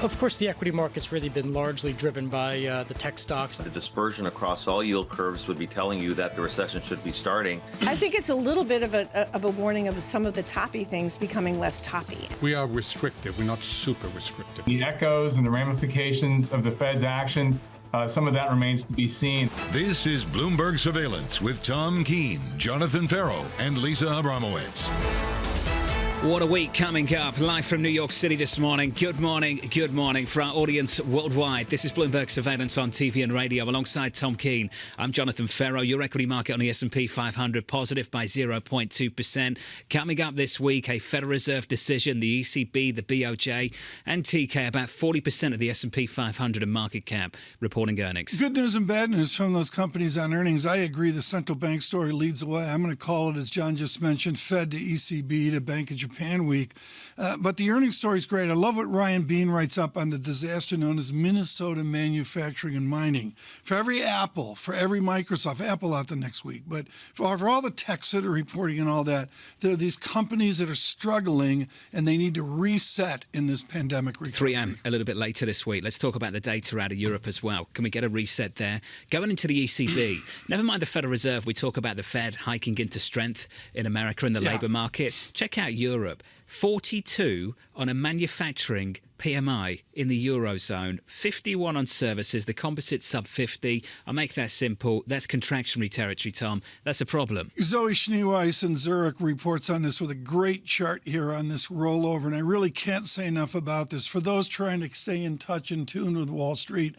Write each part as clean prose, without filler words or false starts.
Of course, the equity market's really been largely driven by the tech stocks. The dispersion across all yield curves would be telling you that the recession should be starting. I think it's a little bit of a warning of some of the toppy things becoming less toppy. We are restrictive. We're not super restrictive. The echoes and the ramifications of the Fed's action, some of that remains to be seen. This is Bloomberg Surveillance with Tom Keene, Jonathan Ferro, and Lisa Abramowicz. What a week coming up. Live from New York City this morning. Good morning for our audience worldwide. This is Bloomberg Surveillance on TV and radio alongside Tom Keene. I'm Jonathan Ferro. Your equity market on the S&P 500 positive by 0.2%. Coming up this week, a Federal Reserve decision, the ECB, the BOJ, and TK, about 40% of the S&P 500 in market cap, reporting earnings. Good news and bad news from those companies on earnings. I agree the central bank story leads the way. I'm going to call it, as John just mentioned, Fed to ECB to Bank of Japan week. But the earnings story is great. I love what Ryan Bean writes up on the disaster known as Minnesota manufacturing and mining. For every Apple, for every Microsoft, Apple out the next week, but for all the techs that are reporting and all that, there are these companies that are struggling and they need to reset in this pandemic recovery. 3M a little bit later this week. Let's talk about the data out of Europe as well. Can we get a reset there? Going into the ECB, never mind the Federal Reserve, we talk about the Fed hiking into strength in America and the labor market. Check out Europe. 42 on a manufacturing PMI in the Eurozone, 51 on services, the composite sub 50. I'll make that simple. That's contractionary territory, Tom. That's a problem. Zoe Schneeweiss in Zurich reports on this with a great chart here on this rollover, and I really can't say enough about this. For those trying to stay in touch and tune with Wall Street,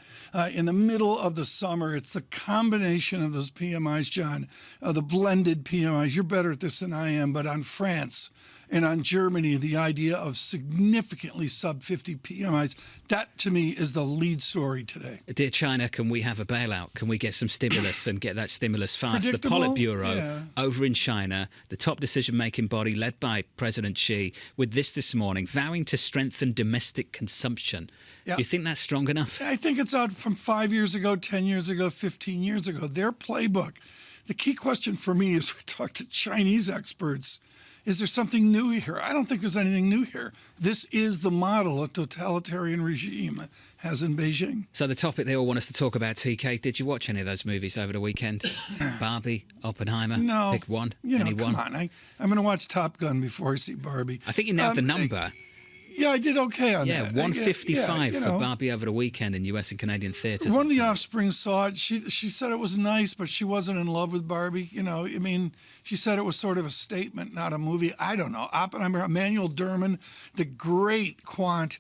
in the middle of the summer, it's the combination of those PMIs, John, the blended PMIs. You're better at this than I am, but on France and on Germany, the idea of significantly sub-50 PMIs, that to me is the lead story today. Dear China, can we have a bailout? Can we get some stimulus and get that stimulus fast? The Politburo over in China, the top decision-making body led by President Xi, with this morning, vowing to strengthen domestic consumption. Do you think that's strong enough? I think it's out from 5 years ago, 10 years ago, 15 years ago. Their playbook. The key question for me is we talk to Chinese experts. Is there something new here? I don't think there's anything new here. This is the model a totalitarian regime has in Beijing. So the topic they all want us to talk about, TK, did you watch any of those movies over the weekend? Barbie, Oppenheimer? No. Pick one? Come on. I'm going to watch Top Gun before I see Barbie. I think you nailed the number. Yeah, I did okay on that. Yeah, 155 for Barbie over the weekend in US and Canadian theaters. One of the offspring saw it. She said it was nice, but she wasn't in love with Barbie. She said it was sort of a statement, not a movie. I don't know. Oppenheimer, Emmanuel Derman, the great quant,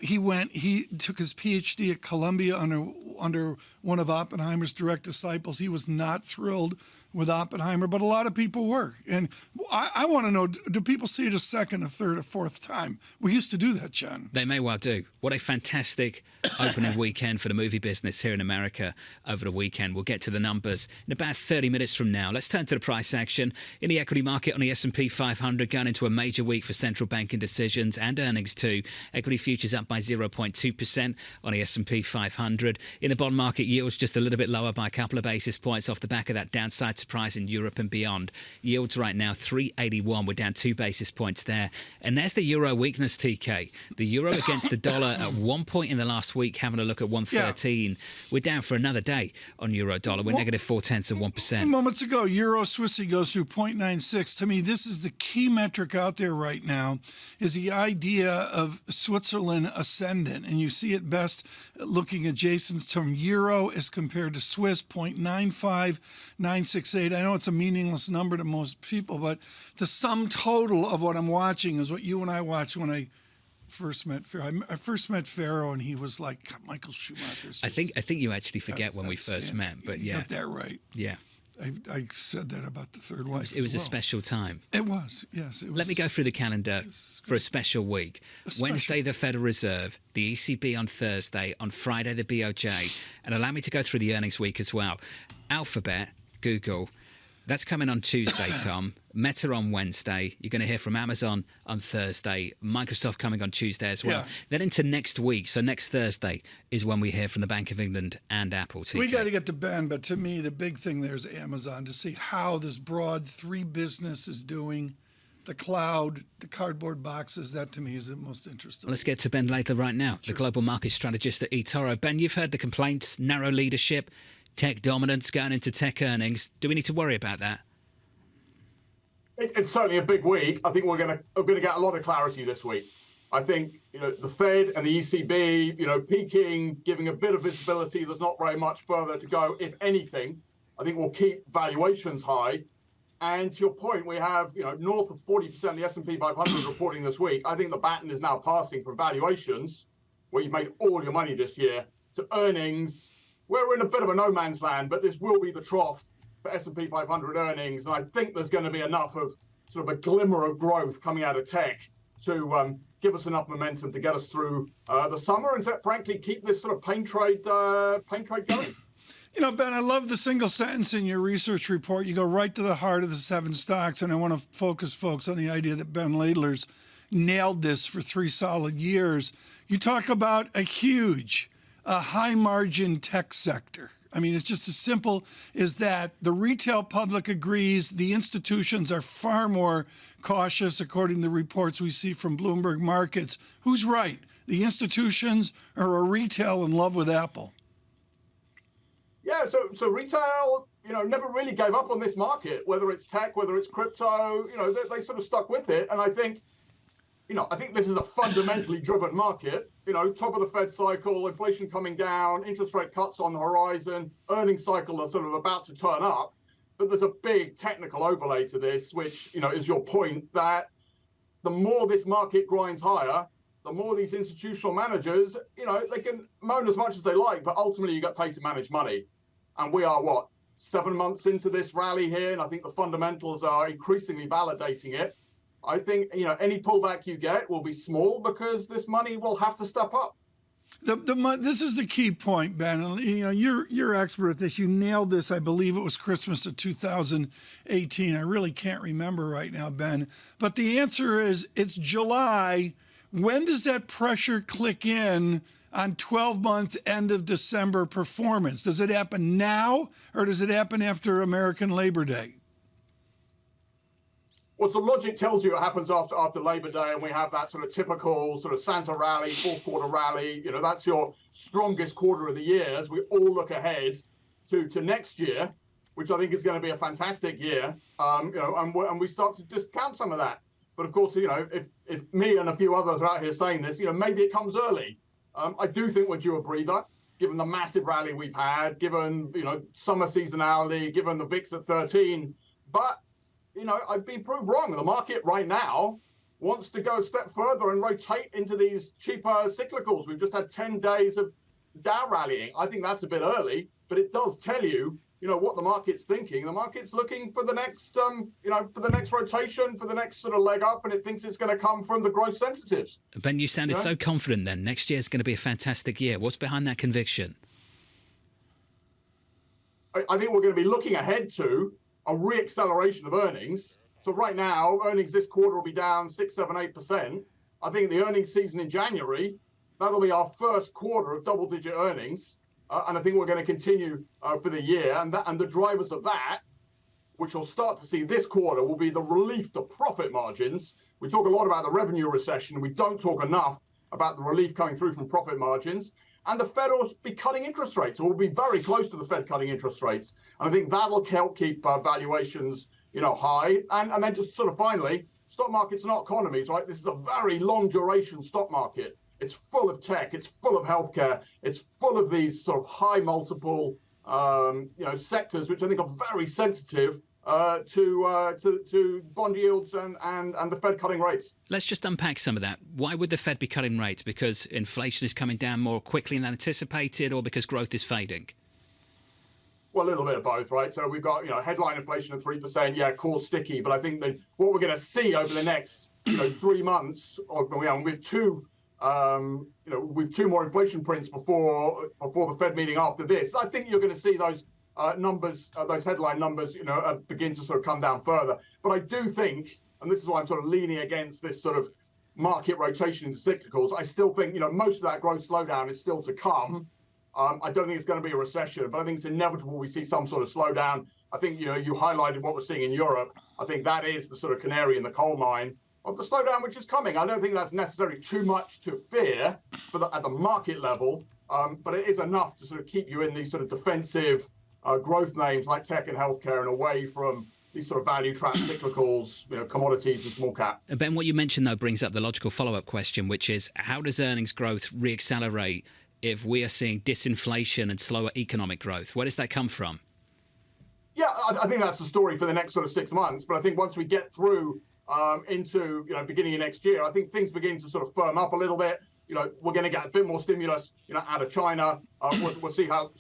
he took his PhD at Columbia under one of Oppenheimer's direct disciples. He was not thrilled with Oppenheimer, but a lot of people were. And I want to know, do people see it a second, a third, a fourth time? We used to do that, John. They may well do. What a fantastic opening weekend for the movie business here in America over the weekend. We'll get to the numbers in about 30 minutes from now. Let's turn to the price action in the equity market on the S&P 500, going into a major week for central banking decisions and earnings too. Equity futures up by 0.2% on the S&P 500. In the bond market, yields just a little bit lower by a couple of basis points off the back of that downside surprise in Europe and beyond. Yields right now 381. We're down 2 basis points there. And there's the euro weakness, TK. The euro against the dollar at one point in the last week, having a look at 113. Yeah. We're down for another day on euro dollar. We're negative 0.4%. Moments ago, euro Swissy goes through 0.96. To me, this is the key metric out there right now, is the idea of Switzerland ascendant. And you see it best looking at Jason's term euro as compared to Swiss, 0.95968. I know it's a meaningless number to most people, but the sum total of what I'm watching is what you and I watched when I first met Ferro. I first met Ferro, and he was like Michael Schumacher's. I think you actually forget when we first met, but you got that right. Yeah. I said that about the third wife. It was a special time. It was, yes. It was. Let me go through the calendar for a special week. Wednesday, the Federal Reserve, the ECB on Thursday, on Friday, the BOJ, and allow me to go through the earnings week as well. Alphabet, Google, that's coming on Tuesday, Tom. Meta on Wednesday. You're going to hear from Amazon on Thursday. Microsoft coming on Tuesday as well. Yeah. Then into next week. So next Thursday is when we hear from the Bank of England and Apple. TK. We got to get to Ben, but to me, the big thing there is Amazon, to see how this broad 3 business is doing. the cloud, the cardboard boxes. That to me is the most interesting. Let's get to Ben Laidler right now, the global market strategist at eToro. Ben, you've heard the complaints, narrow leadership, tech dominance going into tech earnings. Do we need to worry about that? It's certainly a big week. I think we're going to get a lot of clarity this week. I think the Fed and the ECB, peaking, giving a bit of visibility. There's not very much further to go. If anything, I think we'll keep valuations high. And to your point, we have north of 40% of the S&P 500 reporting this week. I think the baton is now passing from valuations, where you've made all your money this year, to earnings. We're in a bit of a no man's land, but this will be the trough for S&P 500 earnings. And I think there's going to be enough of sort of a glimmer of growth coming out of tech to give us enough momentum to get us through the summer and to, frankly, keep this sort of pain trade going. Ben, I love the single sentence in your research report. You go right to the heart of the 7 stocks, and I want to focus folks on the idea that Ben Laidler's nailed this for 3 solid years. You talk about a huge, high-margin tech sector. I mean, it's just as simple as that. The retail public agrees. The institutions are far more cautious, according to the reports we see from Bloomberg Markets. Who's right? The institutions or a retail in love with Apple? Yeah, so retail, never really gave up on this market, whether it's tech, whether it's crypto, they sort of stuck with it. And I think this is a fundamentally driven market, top of the Fed cycle, inflation coming down, interest rate cuts on the horizon, earnings cycle are sort of about to turn up. But there's a big technical overlay to this, which, is your point that the more this market grinds higher, the more these institutional managers, they can moan as much as they like, but ultimately you get paid to manage money. And we are, 7 months into this rally here, and I think the fundamentals are increasingly validating it. I think, any pullback you get will be small because this money will have to step up. This is the key point, Ben. You're expert at this. You nailed this. I believe it was Christmas of 2018. I really can't remember right now, Ben. But the answer is it's July. When does that pressure click in on 12-month end of December performance? Does it happen now, or does it happen after American Labor Day? Well, so logic tells you it happens after Labor Day, and we have that sort of typical sort of Santa rally, fourth quarter rally. That's your strongest quarter of the year as we all look ahead to next year, which I think is going to be a fantastic year. And we start to discount some of that. But of course, if me and a few others are out here saying this, maybe it comes early. I do think we're due a breather, given the massive rally we've had, given, summer seasonality, given the VIX at 13. But, I've been proved wrong. The market right now wants to go a step further and rotate into these cheaper cyclicals. We've just had 10 days of down rallying. I think that's a bit early, but it does tell you, what the market's thinking. The market's looking for the next, for the next rotation, for the next sort of leg up, and it thinks it's going to come from the growth sensitives. Ben, you sounded so confident then. Next year is going to be a fantastic year. What's behind that conviction? I think we're going to be looking ahead to a re-acceleration of earnings. So right now, earnings this quarter will be down 6, 7, 8%. I think the earnings season in January, that'll be our first quarter of double-digit earnings. And I think we're going to continue for the year. And the drivers of that, which we'll start to see this quarter, will be the relief to profit margins. We talk a lot about the revenue recession. We don't talk enough about the relief coming through from profit margins. And the Fed will be cutting interest rates. Or we'll be very close to the Fed cutting interest rates. And I think that'll help keep valuations, high. And then just sort of finally, stock markets are not economies, right? This is a very long duration stock market. It's full of tech. It's full of healthcare. It's full of these sort of high multiple, sectors, which I think are very sensitive to bond yields and the Fed cutting rates. Let's just unpack some of that. Why would the Fed be cutting rates? Because inflation is coming down more quickly than anticipated, or because growth is fading? Well, a little bit of both, right? So we've got, headline inflation of 3%. Yeah, core sticky. But I think that what we're going to see over the next, 3 months, with two more inflation prints before the Fed meeting after this, I think you're going to see those numbers, those headline numbers, begin to sort of come down further. But I do think, and this is why I'm sort of leaning against this sort of market rotation into cyclicals, I still think, most of that growth slowdown is still to come. I don't think it's going to be a recession, but I think it's inevitable we see some sort of slowdown. I think, you highlighted what we're seeing in Europe. I think that is the sort of canary in the coal mine of the slowdown which is coming. I don't think that's necessarily too much to fear at the market level, but it is enough to sort of keep you in these sort of defensive growth names like tech and healthcare and away from these sort of value-trapped cyclicals, commodities and small cap. Ben, what you mentioned, though, brings up the logical follow-up question, which is how does earnings growth reaccelerate if we are seeing disinflation and slower economic growth? Where does that come from? Yeah, I think that's the story for the next sort of 6 months. But I think once we get through into beginning of next year, I think things begin to sort of firm up a little bit. We're going to get a bit more stimulus, out of China. We'll see how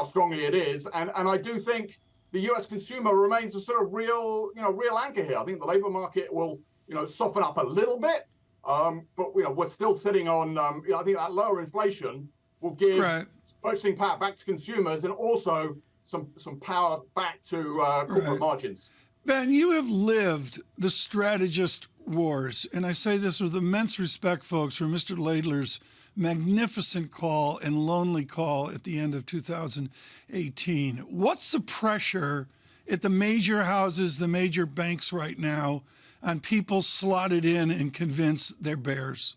strongly it is, and I do think the U.S. consumer remains a sort of real anchor here. I think the labor market will soften up a little bit, but we're still sitting on. I think that lower inflation will give purchasing power back to consumers and also some power back to corporate margins. Ben, you have lived the strategist wars, and I say this with immense respect, folks, for Mr. Laidler's magnificent call and lonely call at the end of 2018. What's the pressure at the major houses, the major banks right now, on people slotted in and convinced they're bears?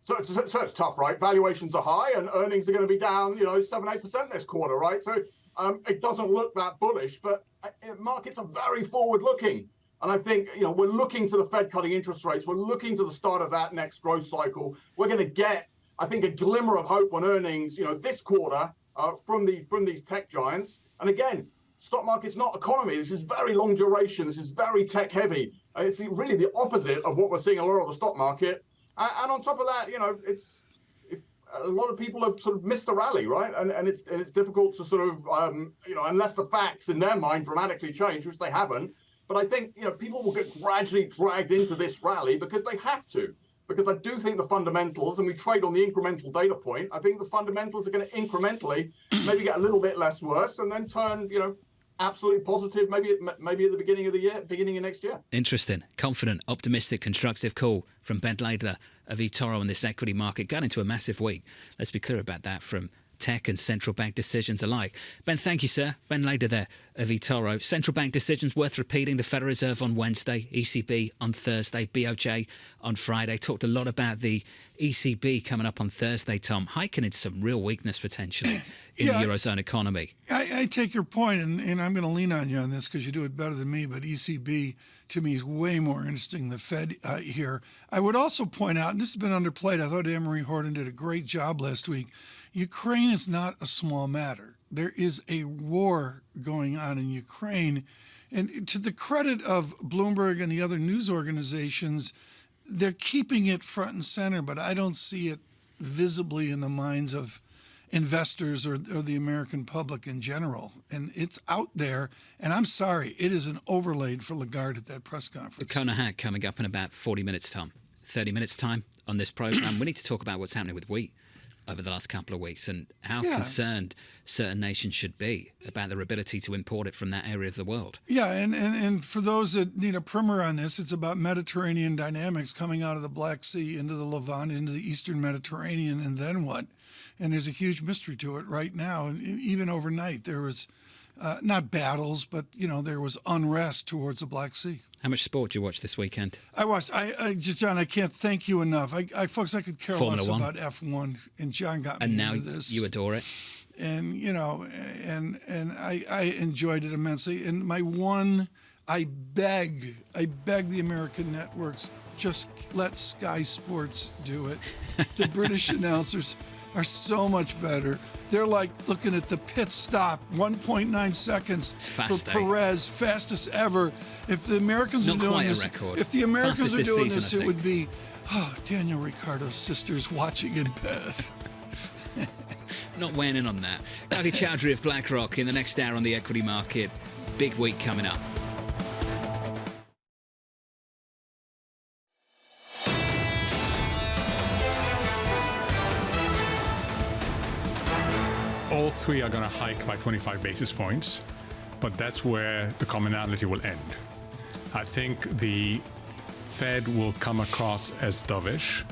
So it's tough, right? Valuations are high and earnings are going to be down, 7-8% this quarter, right? So it doesn't look that bullish, but markets are very forward-looking. And I think, we're looking to the Fed cutting interest rates. We're looking to the start of that next growth cycle. We're going to get, I think, a glimmer of hope on earnings, this quarter from these tech giants. And again, stock market's not economy. This is very long duration. This is very tech heavy. It's really the opposite of what we're seeing a lot of the stock market. And on top of that, a lot of people have sort of missed the rally, right? And it's difficult to sort of, unless the facts in their mind dramatically change, which they haven't. But I think, people will get gradually dragged into this rally because they have to. Because I do think the fundamentals, and we trade on the incremental data point, I think the fundamentals are going to incrementally maybe get a little bit less worse and then turn, absolutely positive maybe at the beginning of the year, beginning of next year. Interesting, confident, optimistic, constructive call from Ben Laidler of eToro on this equity market. Got into a massive week. Let's be clear about that from tech and central bank decisions alike. Ben, thank you, sir. Ben Laidler there of eToro. Central bank decisions worth repeating. The Federal Reserve on Wednesday, ECB on Thursday, BOJ on Friday. Talked a lot about the ECB coming up on Thursday, Tom. Hiking into some real weakness potentially in the Eurozone economy. I take your point, and I'm going to lean on you on this because you do it better than me, but ECB to me is way more interesting than the Fed here. I would also point out, and this has been underplayed, I thought Anne-Marie Horton did a great job last week, Ukraine is not a small matter. There is a war going on in Ukraine. And to the credit of Bloomberg and the other news organizations, they're keeping it front and center, but I don't see it visibly in the minds of investors or the American public in general. And it's out there, and I'm sorry, it is an overlaid for Lagarde at that press conference. Kona Hack coming up in about 40 minutes, Tom. 30 minutes time on this program. We need to talk about what's happening with wheat over the last couple of weeks and how concerned certain nations should be about their ability to import it from that area of the world. Yeah, and for those that need a primer on this, it's about Mediterranean dynamics coming out of the Black Sea into the Levant, into the Eastern Mediterranean, and then what? And there's a huge mystery to it right now. And even overnight, there was not battles, but, there was unrest towards the Black Sea. How much sport did you watch this weekend? I watched. John, I can't thank you enough. Folks, I could care less about F1, and John got me into this. And now you adore it. And and I enjoyed it immensely. And I beg the American networks, just let Sky Sports do it. The British announcers are so much better. They're like looking at the pit stop, 1.9 seconds for Perez, fastest ever. If the Americans were doing this, it would be, Daniel Ricciardo's sister's watching in Perth. Not weighing in on that. Ravi Chowdhury of BlackRock in the next hour on the equity market. Big week coming up. All three are going to hike by 25 basis points, but that's where the commonality will end. I think the Fed will come across as dovish.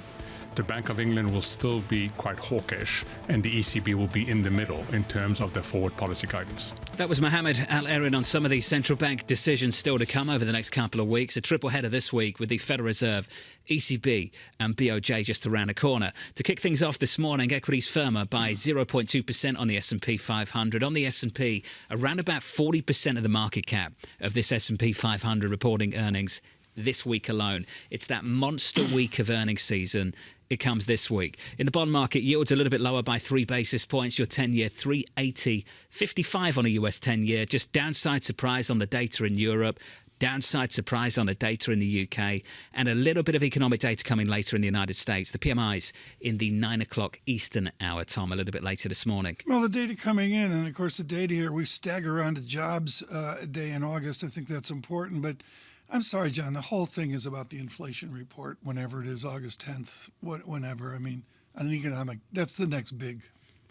the Bank of England will still be quite hawkish, and the ECB will be in the middle in terms of their forward policy guidance. That was Mohammed Al-Erin on some of the central bank decisions still to come over the next couple of weeks. A triple header this week with the Federal Reserve, ECB and BOJ just around the corner. To kick things off this morning, equities firmer by 0.2% on the S&P 500. On the S&P, around about 40% of the market cap of this S&P 500 reporting earnings this week alone. It's that monster week of earnings season. It comes this week. In the bond market, yields a little bit lower by 3 basis points. Your 10-year 380.55 on a US 10-year. Just downside surprise on the data in Europe. Downside surprise on the data in the UK. And a little bit of economic data coming later in the United States. The PMIs in the 9 o'clock Eastern hour, Tom, a little bit later this morning. Well, the data coming in, and of course the data here, we stagger on to jobs day in August. I think that's important, but I'm sorry, John, the whole thing is about the inflation report, whenever it is, August 10th, whenever. I mean, on economic, that's the next big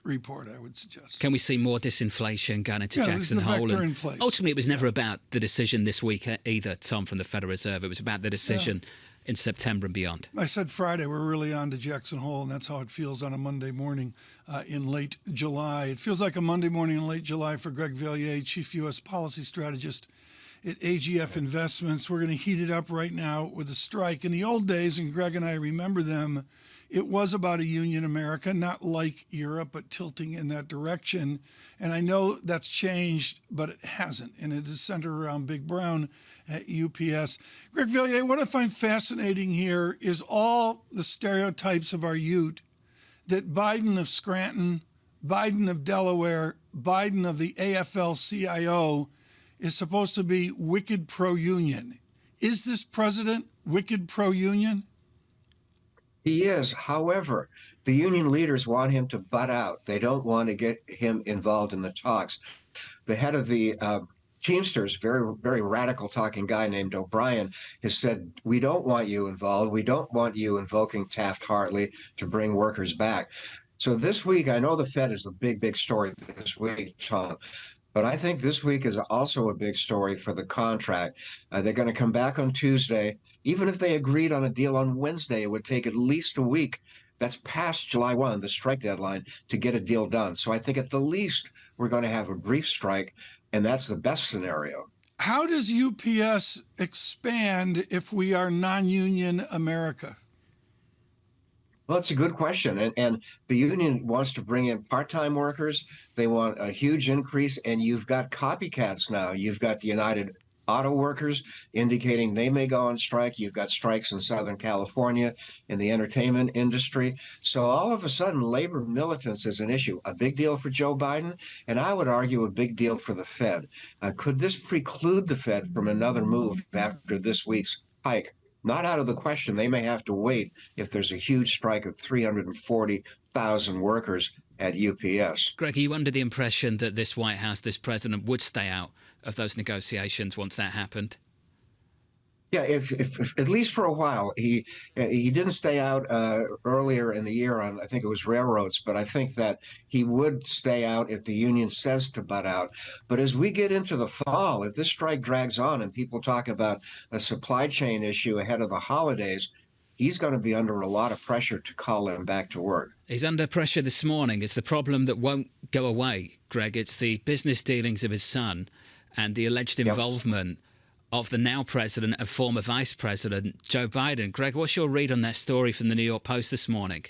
report, I would suggest. Can we see more disinflation going into Jackson Hole? And in place. Ultimately, it was never about the decision this week either, Tom, from the Federal Reserve. It was about the decision in September and beyond. I said Friday, we're really on to Jackson Hole, and that's how it feels on a Monday morning in late July. It feels like a Monday morning in late July for Greg Valliere, Chief U.S. Policy Strategist at AGF Investments. We're going to heat it up right now with a strike. In the old days, and Greg and I remember them, it was about a union America, not like Europe, but tilting in that direction. And I know that's changed, but it hasn't. And it is centered around Big Brown at UPS. Greg Valliere, what I find fascinating here is all the stereotypes of our youth that Biden of Scranton, Biden of Delaware, Biden of the AFL-CIO is supposed to be wicked pro-union. Is this president wicked pro-union? He is. However, the union leaders want him to butt out. They don't want to get him involved in the talks. The head of the Teamsters, very, very radical talking guy named O'Brien, has said, we don't want you involved. We don't want you invoking Taft-Hartley to bring workers back. So this week, I know the Fed is the big story this week, Tom. But I think this week is also a big story for the contract. They're going to come back on Tuesday. Even if they agreed on a deal on Wednesday, it would take at least a week. That's past July 1, the strike deadline, to get a deal done. So I think at the least we're going to have a brief strike, and that's the best scenario. How does UPS expand if we are non-union America? Well, that's a good question. And the union wants to bring in part-time workers. They want a huge increase. And you've got copycats now. You've got the United Auto Workers indicating they may go on strike. You've got strikes in Southern California in the entertainment industry. So all of a sudden, labor militance is an issue. A big deal for Joe Biden, and I would argue a big deal for the Fed. Could this preclude the Fed from another move after this week's hike? Not out of the question. They may have to wait if there's a huge strike of 340,000 workers at UPS. Greg, are you under the impression that this White House, this president, would stay out of those negotiations once that happened? Yeah, if at least for a while. He didn't stay out earlier in the year on, I think it was railroads, but I think that he would stay out if the union says to butt out. But as we get into the fall, if this strike drags on and people talk about a supply chain issue ahead of the holidays, he's going to be under a lot of pressure to call him back to work. He's under pressure this morning. It's the problem that won't go away, Greg. It's the business dealings of his son and the alleged involvement of the now president and former vice president, Joe Biden. Greg, what's your read on that story from the New York Post this morning?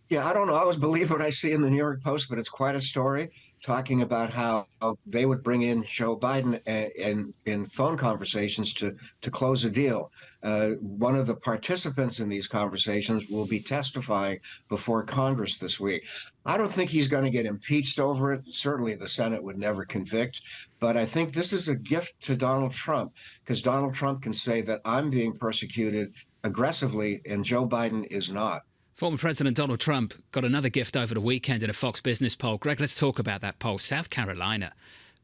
Yeah, I don't always believe what I see in the New York Post, but it's quite a story talking about how they would bring in Joe Biden in phone conversations to close a deal. One of the participants in these conversations will be testifying before Congress this week. I don't think he's going to get impeached over it. Certainly the Senate would never convict. But I think this is a gift to Donald Trump, because Donald Trump can say that I'm being persecuted aggressively and Joe Biden is not. Former President Donald Trump got another gift over the weekend in a Fox Business poll. Greg, let's talk about that poll. South Carolina,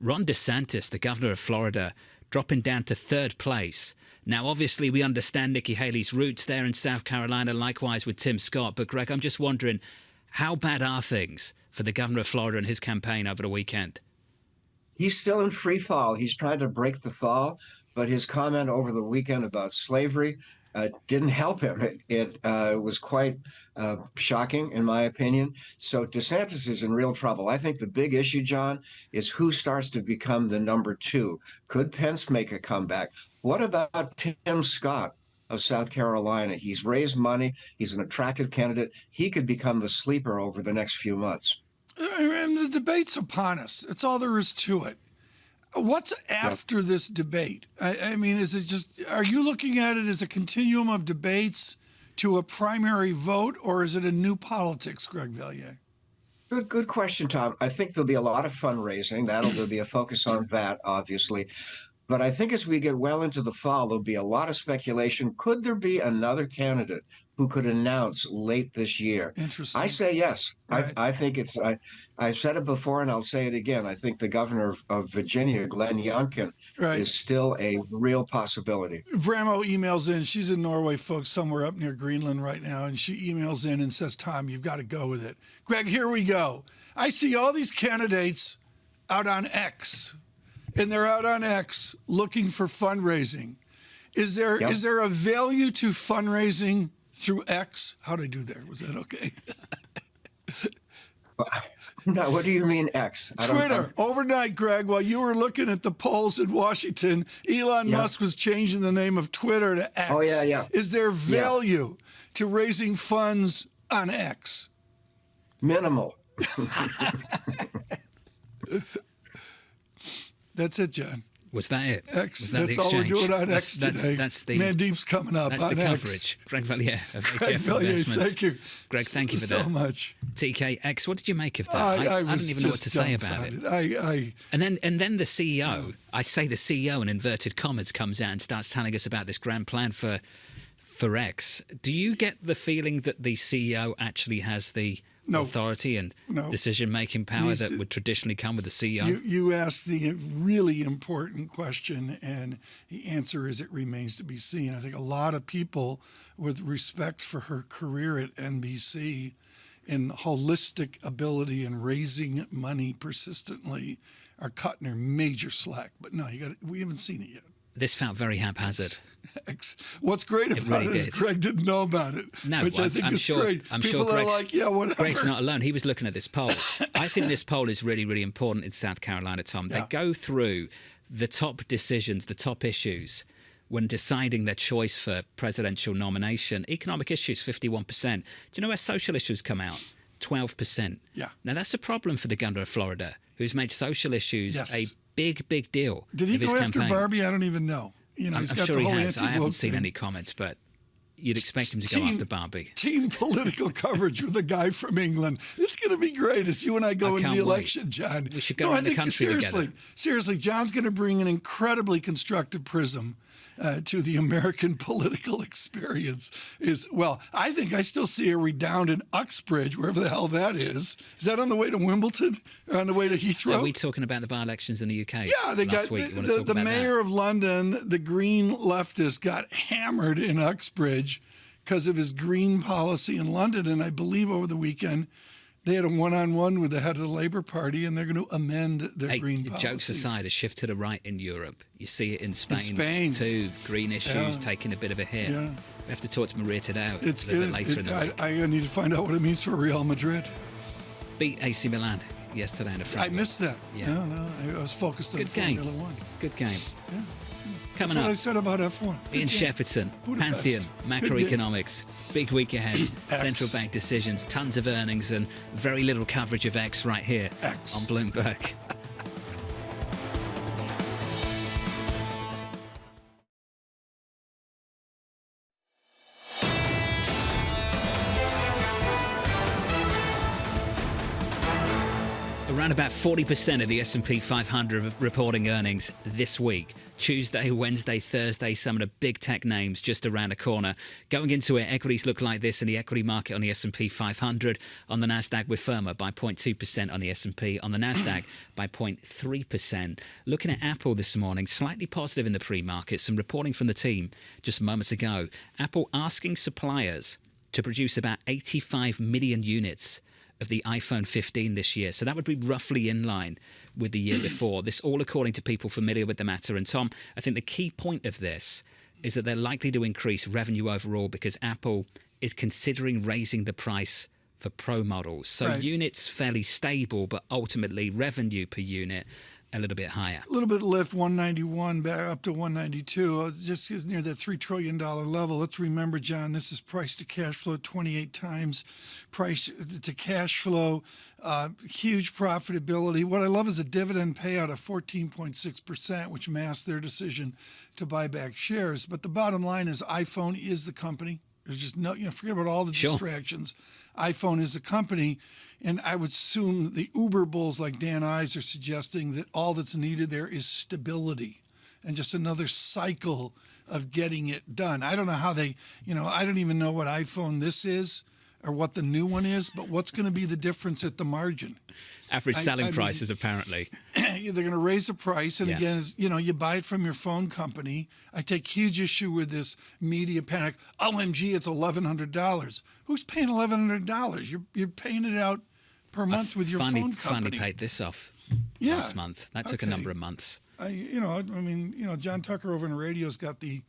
Ron DeSantis, the governor of Florida, dropping down to third place. Now, obviously, we understand Nikki Haley's roots there in South Carolina, likewise with Tim Scott. But, Greg, I'm just wondering, how bad are things for the governor of Florida and his campaign over the weekend? He's still in free fall. He's trying to break the fall. But his comment over the weekend about slavery didn't help him. It was quite shocking, in my opinion. So DeSantis is in real trouble. I think the big issue, John, is who starts to become the number two. Could Pence make a comeback? What about Tim Scott of South Carolina? He's raised money. He's an attractive candidate. He could become the sleeper over the next few months. And the debate's upon us. That's all there is to it. What's after this debate? I mean, is it just, are you looking at it as a continuum of debates to a primary vote, or is it a new politics, Greg Valliere? Good question, Tom. I think there'll be a lot of fundraising. There'll be a focus on that, obviously. But I think as we get well into the fall, there'll be a lot of speculation. Could there be another candidate who could announce late this year? Interesting. I say yes. Right. I think it's, I've said it before and I'll say it again. I think the governor of Virginia, Glenn Youngkin, is still a real possibility. Bramo emails in. She's in Norway, folks, somewhere up near Greenland right now. And she emails in and says, Tom, you've got to go with it. Greg, here we go. I see all these candidates out on X. And they're out on X looking for fundraising. Is there a value to fundraising through X? How'd I do there? Was that okay? No, what do you mean X? Twitter. Overnight, Greg, while you were looking at the polls in Washington, Elon Musk was changing the name of Twitter to X. Oh, yeah. Is there value to raising funds on X? Minimal. That's it, John. Was that it? X. Was that that's the all we're doing on X today. That's the Mandeep's coming up. That's on the X. coverage. Greg Valliere of Greg AKF Valliere, Investments. thank you. Greg, thank you for so that. much. TKX, what did you make of that? I don't even know what to say about it. And then the CEO, I say the CEO in inverted commas, comes out and starts telling us about this grand plan for X. Do you get the feeling that the CEO actually has the authority and decision-making power that would traditionally come with the CEO? You asked the really important question, and the answer is it remains to be seen. I think a lot of people, with respect for her career at NBC and holistic ability in raising money persistently, are cutting her major slack. But no, we haven't seen it yet. This felt very haphazard. What's great about it is Greg didn't know about it, which I think is great. People are like, yeah, whatever. Greg's not alone. He was looking at this poll. I think this poll is really, really important in South Carolina, Tom. They go through the top decisions, the top issues when deciding their choice for presidential nomination. Economic issues, 51%. Do you know where social issues come out? 12%. Yeah. Now, that's a problem for the governor of Florida, who's made social issues a big deal. Did he of his go after campaign. Barbie? I don't even know. You know, I'm he's got sure the he whole has. I haven't seen thing. any comments, but you'd expect him to go after Barbie. Team political coverage with a guy from England. It's going to be great as you and I go into the election, John. We should go around the country together. Seriously, John's going to bring an incredibly constructive prism to the American political experience. I think I still see a redound in Uxbridge, wherever the hell that is. Is that on the way to Wimbledon or on the way to Heathrow? Are we talking about the by-elections in the UK? Yeah, they got the mayor of London, the Green leftist, got hammered in Uxbridge because of his green policy in London. And I believe over the weekend, they had a one-on-one with the head of the Labour Party, and they're going to amend their green policy. Jokes aside, a shift to the right in Europe. You see it in Spain too. Green issues taking a bit of a hit. Yeah. We have to talk to Maria Tadao a little bit later in the week. I need to find out what it means for Real Madrid. Beat AC Milan yesterday in a friendly. I missed that. Yeah. No, I was focused on Formula One. Good game. Yeah. Coming That's what up, I said about F1. Ian Shepperton, Pantheon, macroeconomics, big week ahead, central bank decisions, tons of earnings, and very little coverage of X right here on Bloomberg. Around about 40% of the S&P 500 reporting earnings this week. Tuesday, Wednesday, Thursday, some of the big tech names just around the corner. Going into it, equities look like this in the equity market on the S&P 500. On the Nasdaq, we're firmer by 0.2% on the S&P. On the Nasdaq, by 0.3%. Looking at Apple this morning, slightly positive in the pre-market. Some reporting from the team just moments ago. Apple asking suppliers to produce about 85 million units of the iPhone 15 this year. So that would be roughly in line with the year before. This all according to people familiar with the matter. And Tom, I think the key point of this is that they're likely to increase revenue overall because Apple is considering raising the price for Pro models. So units fairly stable, but ultimately revenue per unit a little bit higher. A little bit lift, 191 back up to 192. Just is near that $3 trillion level. Let's remember, John, this is price to cash flow 28 times price to cash flow. Huge profitability. What I love is a dividend payout of 14.6%, which masks their decision to buy back shares. But the bottom line is iPhone is the company. There's just no, forget about all the distractions. iPhone is a company. And I would assume the Uber bulls like Dan Ives are suggesting that all that's needed there is stability and just another cycle of getting it done. I don't know how they, I don't even know what iPhone this is or what the new one is, but what's going to be the difference at the margin? Average selling prices, apparently. They're going to raise the price. And again, you buy it from your phone company. I take huge issue with this media panic. OMG, it's $1,100. Who's paying $1,100? You're paying it out per month with your phone company. Finally paid this off last month. That took a number of months. John Tucker over in radio's got the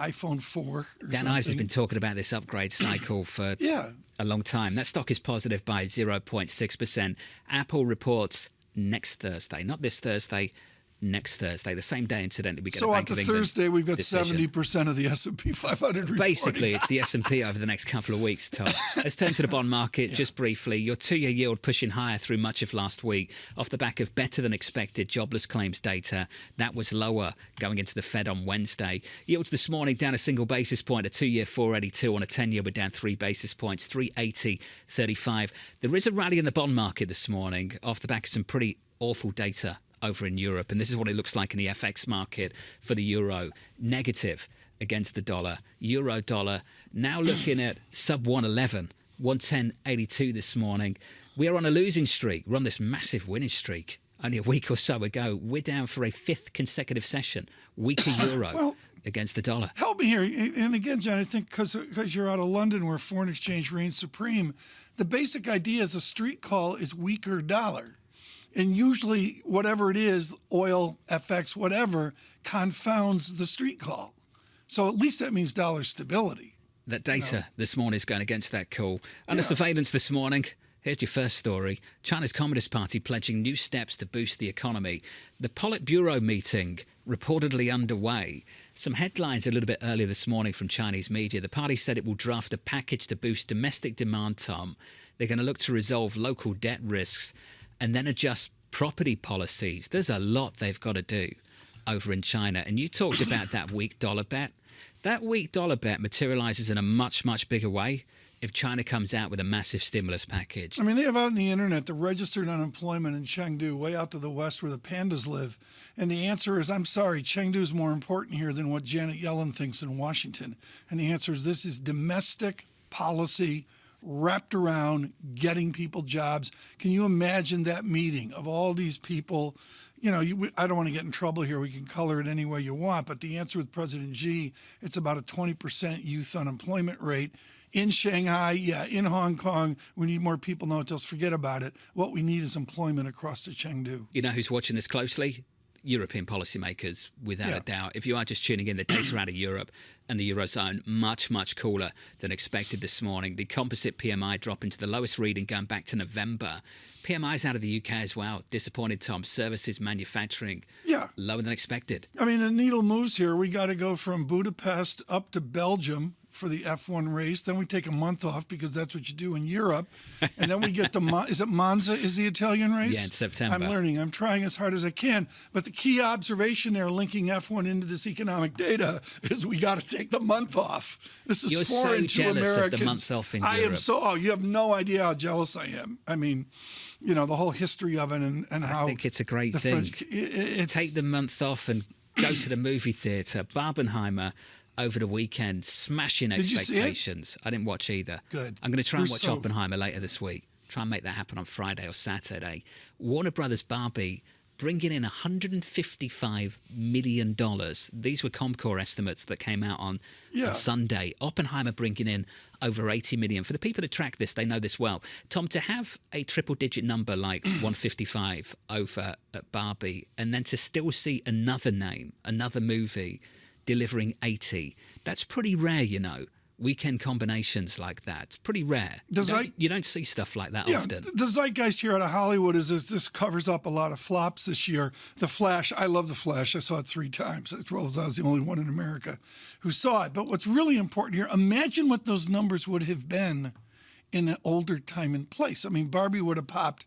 iPhone 4 Dan Ives has been talking about this upgrade cycle for a long time. That stock is positive by 0.6%. Apple reports next Thursday, not this Thursday, next Thursday, the same day, incidentally, we get a Bank of England Thursday, we've got decision. 70% of the S&P 500 reporting. Basically, it's the S&P over the next couple of weeks, Tom. Let's turn to the bond market just briefly. Your two-year yield pushing higher through much of last week off the back of better-than-expected jobless claims data. That was lower going into the Fed on Wednesday. Yields this morning down a single basis point. A two-year 482 on a 10-year we're down 3 basis points, 380.35. There is a rally in the bond market this morning off the back of some pretty awful data over in Europe, and this is what it looks like in the FX market for the euro. Negative against the dollar. Euro dollar now looking at sub 111, 110.82 this morning. We are on a losing streak. We're on this massive winning streak. Only a week or so ago, we're down for a 5th consecutive session. Weaker euro against the dollar. Help me here. And again, John, I think because you're out of London where foreign exchange reigns supreme, the basic idea is a street call is weaker dollar. And usually, whatever it is, oil, FX, whatever, confounds the street call. So at least that means dollar stability. That data this morning is going against that call. And the surveillance this morning. Here's your first story. China's Communist Party pledging new steps to boost the economy. The Politburo meeting reportedly underway. Some headlines a little bit earlier this morning from Chinese media. The party said it will draft a package to boost domestic demand, Tom. They're going to look to resolve local debt risks and then adjust property policies. There's a lot they've got to do over in China. And you talked about that weak dollar bet. That weak dollar bet materializes in a much, much bigger way if China comes out with a massive stimulus package. I mean, they have out on the internet the registered unemployment in Chengdu, way out to the west where the pandas live. And the answer is, I'm sorry, Chengdu is more important here than what Janet Yellen thinks in Washington. And the answer is this is domestic policy wrapped around getting people jobs. Can you imagine that meeting of all these people? I don't want to get in trouble here. We can color it any way you want. But the answer with President Xi, it's about a 20% youth unemployment rate. In Shanghai, in Hong Kong, we need more people. No, just forget about it. What we need is employment across to Chengdu. You know who's watching this closely? European policymakers, without a doubt. If you are just tuning in, the data out of Europe and the Eurozone, much, much cooler than expected this morning. The composite PMI dropping to the lowest reading going back to November. PMI's out of the UK as well. Disappointed, Tom. Services, manufacturing, lower than expected. I mean, the needle moves here. We got to go from Budapest up to Belgium for the F1 race. Then we take a month off because that's what you do in Europe. And then we get to, is it Monza is the Italian race? Yeah, in September. I'm learning. I'm trying as hard as I can. But the key observation there linking F1 into this economic data is we got to take the month off. This is You're foreign so to jealous Americans. of the month off in Europe. I am so, you have no idea how jealous I am. I mean, the whole history of it and how. I think it's a great thing. Take the month off and go to the movie theatre. Barbenheimer over the weekend, smashing expectations. I didn't watch either. Good. I'm going to try and watch Oppenheimer later this week. Try and make that happen on Friday or Saturday. Warner Brothers Barbie bringing in $155 million. These were Comscore estimates that came out on Sunday. Oppenheimer bringing in over $80 million. For the people who track this, they know this well. Tom, to have a triple-digit number like 155 over at Barbie and then to still see another name, another movie delivering 80. That's pretty rare, you know. Weekend combinations like that. It's pretty rare. You don't see stuff like that often. The zeitgeist here out of Hollywood is this covers up a lot of flops this year. The Flash, I love The Flash. I saw it 3 times. I was the only one in America who saw it. But what's really important here, imagine what those numbers would have been in an older time and place. I mean, Barbie would have popped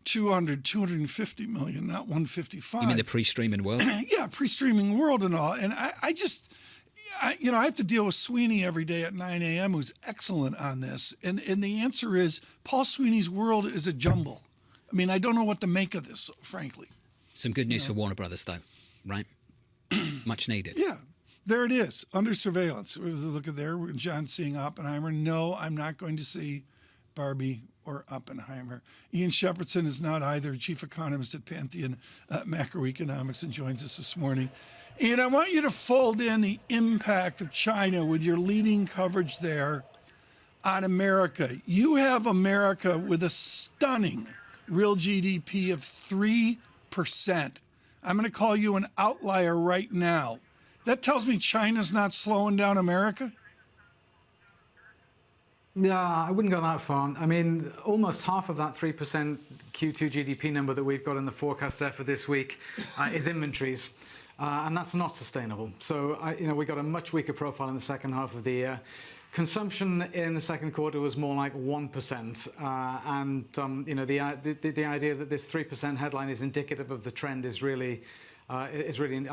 250 million, not 155. You mean the pre-streaming world? Yeah, pre-streaming world and all. And I have to deal with Sweeney every day at 9 a.m., who's excellent on this. And the answer is Paul Sweeney's world is a jumble. I mean, I don't know what to make of this, frankly. Some good news for Warner Brothers, though, right? Much needed. Yeah, there it is, under surveillance. Look at there, John seeing Oppenheimer. No, I'm not going to see Barbie or Oppenheimer. Ian Shepherdson is not either, chief economist at Pantheon Macroeconomics, and joins us this morning. And I want you to fold in the impact of China with your leading coverage there on America. You have America with a stunning real GDP of 3%. I'm going to call you an outlier right now. That tells me China's not slowing down America? Yeah, I wouldn't go that far. I mean, almost half of that 3% Q2 GDP number that we've got in the forecast there for this week is inventories. And that's not sustainable. So, we got a much weaker profile in the second half of the year. Consumption in the second quarter was more like 1%. The idea that this 3% headline is indicative of the trend is really, I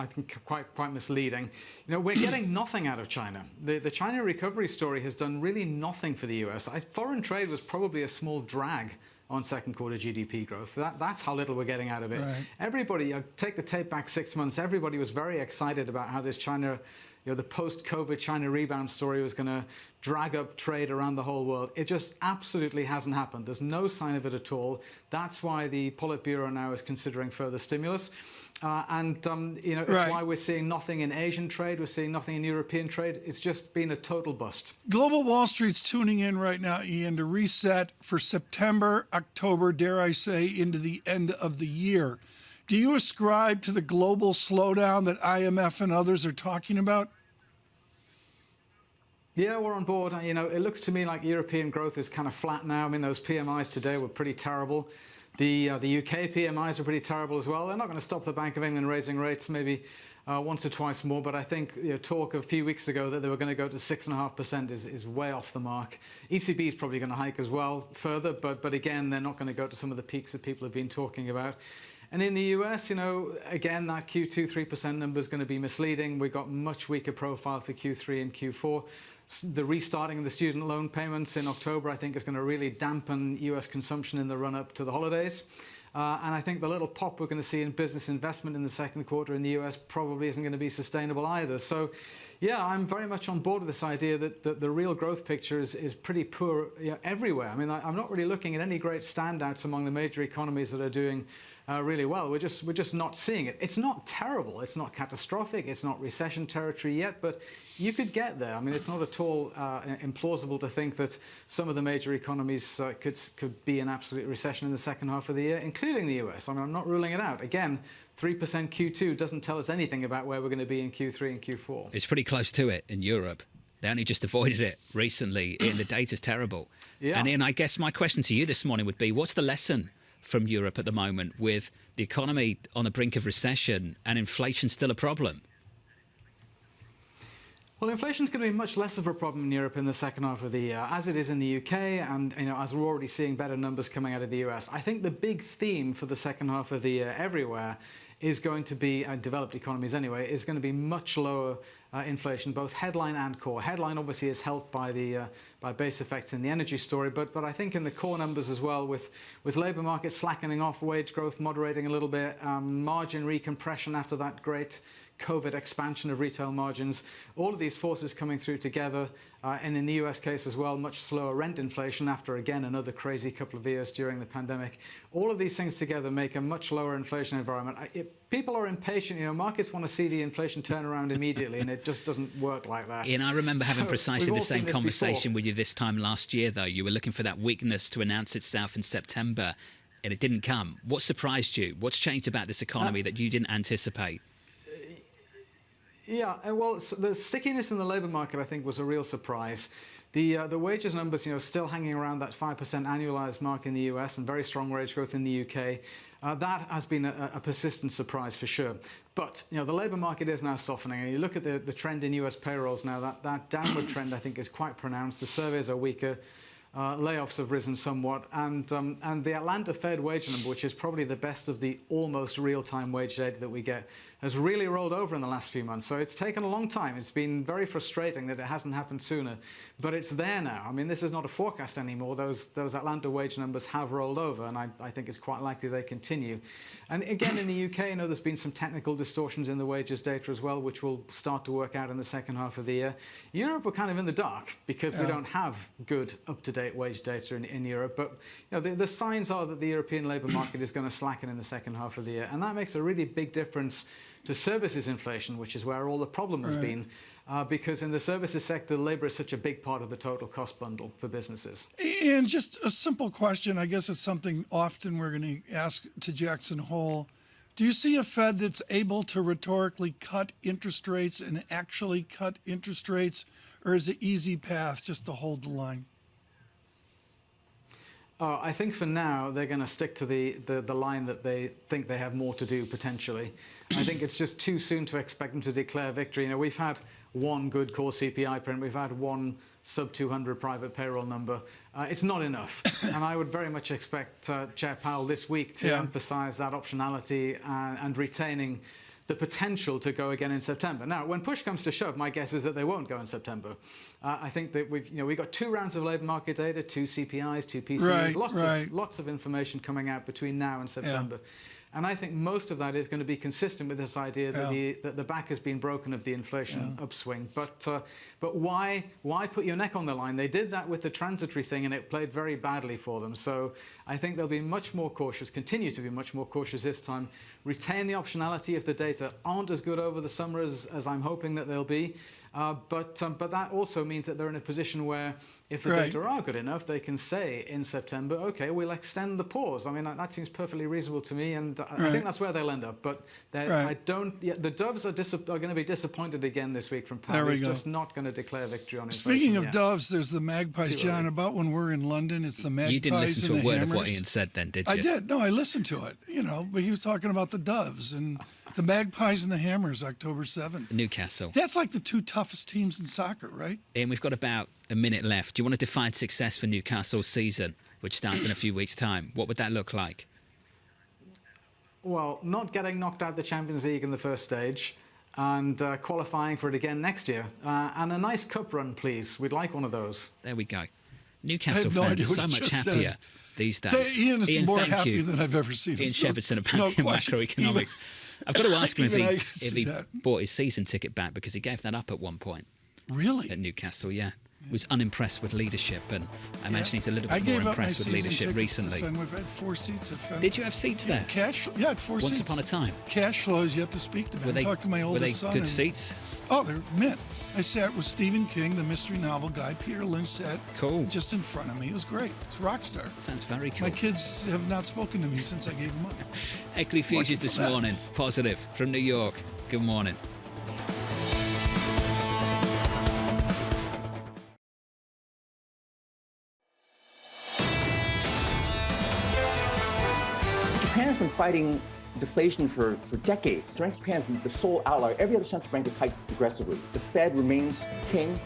think, quite misleading. We're getting nothing out of China. The China recovery story has done really nothing for the U.S. Foreign trade was probably a small drag on second quarter GDP growth. That's how little we're getting out of it. Right. Everybody, take the tape back 6 months, everybody was very excited about how this China, the post-COVID China rebound story was going to drag up trade around the whole world. It just absolutely hasn't happened. There's no sign of it at all. That's why the Politburo now is considering further stimulus. It's why we're seeing nothing in Asian trade, we're seeing nothing in European trade. It's just been a total bust. Global Wall Street's tuning in right now, Ian, to reset for September, October, dare I say, into the end of the year. Do you ascribe to the global slowdown that IMF and others are talking about? Yeah, we're on board. It looks to me like European growth is kind of flat now. I mean, those PMIs today were pretty terrible. The UK PMIs are pretty terrible as well. They're not going to stop the Bank of England raising rates maybe once or twice more, but I think talk a few weeks ago that they were going to go to 6.5% is way off the mark. ECB is probably going to hike as well further, but again, they're not going to go to some of the peaks that people have been talking about. And in the US, again, that Q2 3% number is going to be misleading. We've got much weaker profile for Q3 and Q4. The restarting of the student loan payments in October, I think, is going to really dampen US consumption in the run-up to the holidays. And I think the little pop we're going to see in business investment in the second quarter in the US probably isn't going to be sustainable either. So, yeah, I'm very much on board with this idea that the real growth picture is pretty poor everywhere. I mean, I'm not really looking at any great standouts among the major economies that are doing really well. We're just not seeing it. It's not terrible. It's not catastrophic. It's not recession territory yet, but you could get there. I mean, it's not at all implausible to think that some of the major economies could be in absolute recession in the second half of the year, including the US. I mean, I'm not ruling it out. Again, 3% Q2 doesn't tell us anything about where we're going to be in Q3 and Q4. It's pretty close to it in Europe. They only just avoided it recently. Ian, the data's terrible. Yeah. And Ian, I guess my question to you this morning would be, what's the lesson from Europe at the moment with the economy on the brink of recession and inflation still a problem? Well, inflation is going to be much less of a problem in Europe in the second half of the year, as it is in the UK, and as we're already seeing better numbers coming out of the US. I think the big theme for the second half of the year everywhere is going to be, developed economies anyway, is going to be much lower inflation, both headline and core. Headline obviously is helped by by base effects in the energy story, but I think in the core numbers as well, with labour markets slackening off, wage growth moderating a little bit, margin recompression after that great COVID expansion of retail margins, all of these forces coming through together, and in the US case as well, much slower rent inflation after, again, another crazy couple of years during the pandemic. All of these things together make a much lower inflation environment. People are impatient. Markets want to see the inflation turn around immediately, and it just doesn't work like that. Ian, I remember having precisely the same conversation with you this time last year, though. You were looking for that weakness to announce itself in September, and it didn't come. What surprised you? What's changed about this economy that you didn't anticipate? Yeah, well, the stickiness in the labour market, I think, was a real surprise. The wages numbers, still hanging around that 5% annualized mark in the US and very strong wage growth in the UK. That has been a persistent surprise for sure. But, the labour market is now softening. And you look at the trend in US payrolls now, that downward trend, I think, is quite pronounced. The surveys are weaker. Layoffs have risen somewhat, and the Atlanta Fed wage number, which is probably the best of the almost real-time wage data that we get, has really rolled over in the last few months. So it's taken a long time. It's been very frustrating that it hasn't happened sooner, but it's there now. I mean, this is not a forecast anymore. Those Atlanta wage numbers have rolled over, and I think it's quite likely they continue. And again, in the UK, there's been some technical distortions in the wages data as well, which will start to work out in the second half of the year. Europe, we're kind of in the dark because we don't have good, up-to-date wage data in Europe. But the signs are that the European labour market is going to slacken in the second half of the year, and that makes a really big difference to services inflation, which is where all the problem has been, because in the services sector, labour is such a big part of the total cost bundle for businesses. And just a simple question, I guess it's something often we're going to ask to Jackson Hole. Do you see a Fed that's able to rhetorically cut interest rates and actually cut interest rates, or is it easy path just to hold the line? I think for now they're going to stick to the line that they think they have more to do potentially. I think it's just too soon to expect them to declare victory. We've had one good core CPI print, we've had one sub 200 private payroll number. It's not enough, and I would very much expect Chair Powell this week to emphasise that optionality and retaining the potential to go again in September. Now, when push comes to shove, my guess is that they won't go in September. I think that we've got 2 rounds of labour market data, 2 CPIs, 2 PCEs, lots of information coming out between now and September. And I think most of that is going to be consistent with this idea that the back has been broken of the inflation upswing. But why put your neck on the line? They did that with the transitory thing, and it played very badly for them. So I think they'll be much more cautious, continue to be much more cautious this time, retain the optionality if the data aren't as good over the summer as I'm hoping that they'll be. But that also means that they're in a position where if the data are good enough, they can say in September, OK, we'll extend the pause. I mean, that seems perfectly reasonable to me, and I think that's where they'll end up. But the Doves are going to be disappointed again this week from Powell. He's just not going to declare victory on inflation. Speaking of Doves, there's the Magpies, John. About when we're in London, it's the Magpies. You didn't listen to a word Hammers. of what Ian said then, did you? I did. No, I listened to it, but he was talking about the Doves and the Magpies and the Hammers, October 7th. Newcastle. That's like the 2 toughest teams in soccer, right? Ian, we've got about a minute left. Do you want to define success for Newcastle's season, which starts in a few weeks' time? What would that look like? Well, not getting knocked out the Champions League in the first stage and qualifying for it again next year. And a nice cup run, please. We'd like one of those. There we go. Newcastle fans are so much happier these days. Ian is more happy than I've ever seen him. Ian Shepherdson of macroeconomics. I've got to ask him if he bought his season ticket back, because he gave that up at one point. Really? At Newcastle, was unimpressed with leadership, and I imagine he's a little bit more impressed with leadership recently. We've had 4 seats at Fenway. Did you have seats there? Cash, I had 4 seats. Once upon a time. Cash flow is yet to speak to me. I talked to my oldest son. Were they good seats? Oh, they're mint. I sat with Stephen King, the mystery novel guy. Peter Lynch sat just in front of me. It was great. It's rock star. Sounds very cool. My kids have not spoken to me since I gave them up. Equity futures this morning. Positive from New York. Good morning. Japan has been fighting deflation for decades. Japan is the sole outlier. Every other central bank is hiked aggressively. The Fed remains king.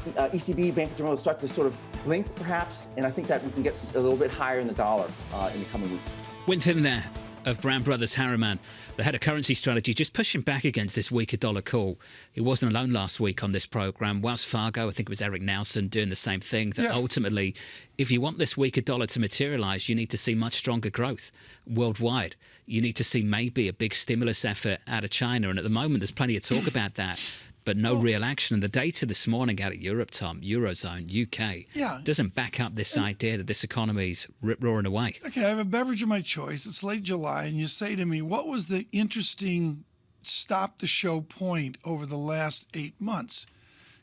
ECB, Bank of General, start to sort of blink, perhaps, and I think that we can get a little bit higher in the dollar in the coming weeks. Winton there of Brown Brothers Harriman, the head of currency strategy, just pushing back against this weaker dollar call. He wasn't alone last week on this programme. Wells Fargo, I think it was Eric Nelson, doing the same thing, that ultimately, if you want this weaker dollar to materialise, you need to see much stronger growth worldwide. You need to see maybe a big stimulus effort out of China. And at the moment, there's plenty of talk about that, but no real action. And the data this morning out of Europe, Tom, Eurozone, UK, doesn't back up this idea that this economy's rip-roaring away. Okay, I have a beverage of my choice. It's late July, and you say to me, what was the interesting stop-the-show point over the last 8 months?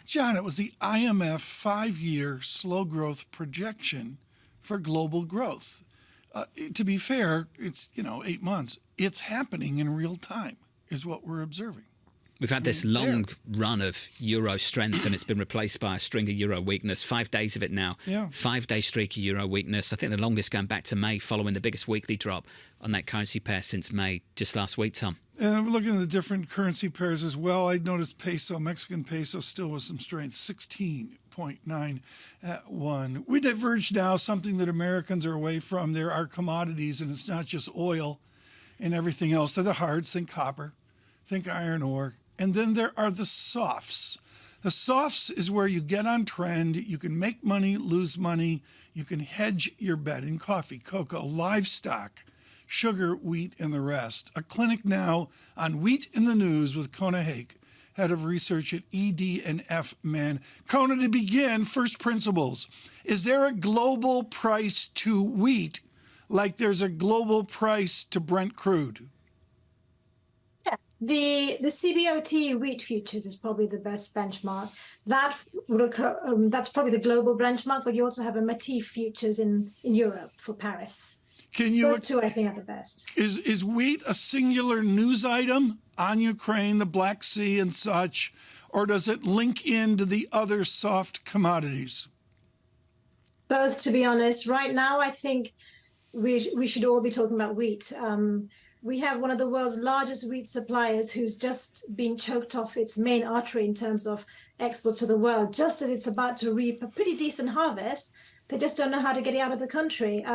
John, it was the IMF 5-year slow growth projection for global growth. To be fair, it's 8 months. It's happening in real time, is what we're observing. We've had this long run of euro strength, and it's been replaced by a string of euro weakness. 5 days of it now. Yeah. 5-day streak of euro weakness. I think the longest going back to May, following the biggest weekly drop on that currency pair since May, just last week, Tom. And I'm looking at the different currency pairs as well. I noticed peso, Mexican peso, still with some strength, 16.91. We diverged now, something that Americans are away from. There are commodities, and it's not just oil and everything else. They're the hards, think copper, think iron ore. And then there are the softs. The softs is where you get on trend, you can make money, lose money, you can hedge your bet in coffee, cocoa, livestock, sugar, wheat, and the rest. A clinic now on Wheat in the News with Kona Hake, head of research at ED&F Man. Kona, to begin, first principles. Is there a global price to wheat like there's a global price to Brent crude? Yeah, the CBOT wheat futures is probably the best benchmark. That's probably the global benchmark, but you also have a Matif futures in Europe for Paris. Those two, I think, are the best. Is wheat a singular news item on Ukraine, the Black Sea, and such, or does it link into the other soft commodities? Both, to be honest. Right now, I think we should all be talking about wheat. We have one of the world's largest wheat suppliers who's just been choked off its main artery in terms of exports to the world, just as it's about to reap a pretty decent harvest. They just don't know how to get it out of the country.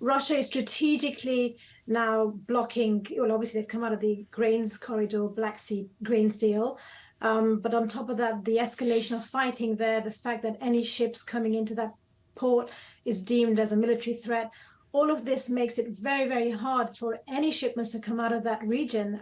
Russia is strategically now blocking, well, obviously they've come out of the grains corridor, Black Sea grains deal. But on top of that, the escalation of fighting there, the fact that any ships coming into that port is deemed as a military threat, all of this makes it very, very hard for any shipments to come out of that region.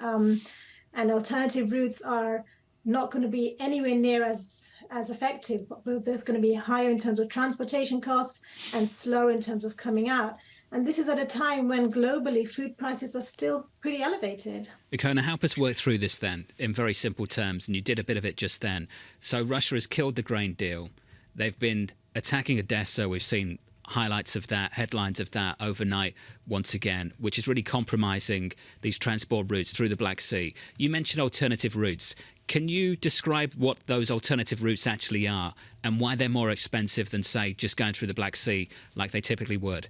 And alternative routes are not going to be anywhere near as effective, but they're going to be higher in terms of transportation costs and slower in terms of coming out. And this is at a time when globally food prices are still pretty elevated. Ikona, help us work through this then in very simple terms, and you did a bit of it just then. So Russia has killed the grain deal. They've been attacking Odessa. We've seen highlights of that, headlines of that overnight once again, which is really compromising these transport routes through the Black Sea. You mentioned alternative routes. Can you describe what those alternative routes actually are and why they're more expensive than, say, just going through the Black Sea like they typically would?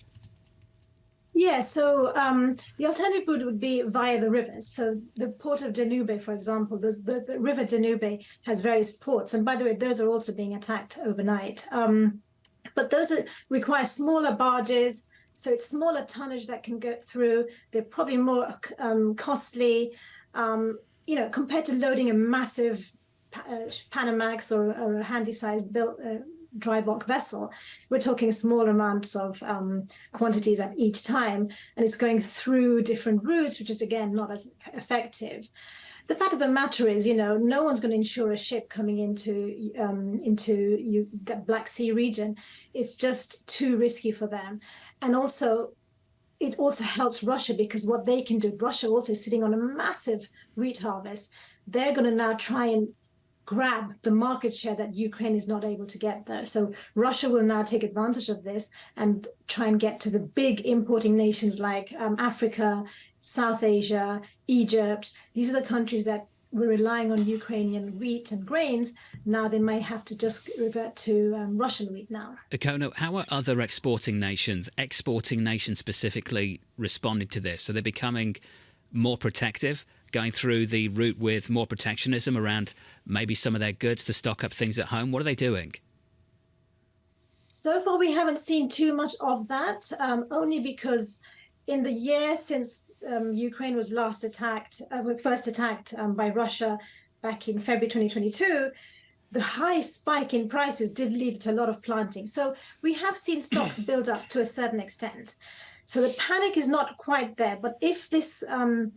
Yeah, so the alternative route would be via the rivers. So the port of Danube, for example, the river Danube has various ports. And by the way, those are also being attacked overnight. But those require smaller barges, so it's smaller tonnage that can go through. They're probably more costly, compared to loading a massive Panamax or a handy-sized dry bulk vessel. We're talking small amounts of quantities at each time, and it's going through different routes, which is, again, not as effective. The fact of the matter is, no one's going to insure a ship coming into the Black Sea region. It's just too risky for them. And also, it also helps Russia because what they can do, Russia also is sitting on a massive wheat harvest. They're going to now try and grab the market share that Ukraine is not able to get there. So Russia will now take advantage of this and try and get to the big importing nations like Africa, South Asia, Egypt. These are the countries that were relying on Ukrainian wheat and grains. Now they may have to just revert to Russian wheat now. Ikona, how are other exporting nations specifically, responding to this? So they're becoming more protective, going through the route with more protectionism around maybe some of their goods to stock up things at home? What are they doing? So far, we haven't seen too much of that, only because in the year since Ukraine was first attacked by Russia back in February 2022, the high spike in prices did lead to a lot of planting. So we have seen stocks build up to a certain extent. So the panic is not quite there. But if the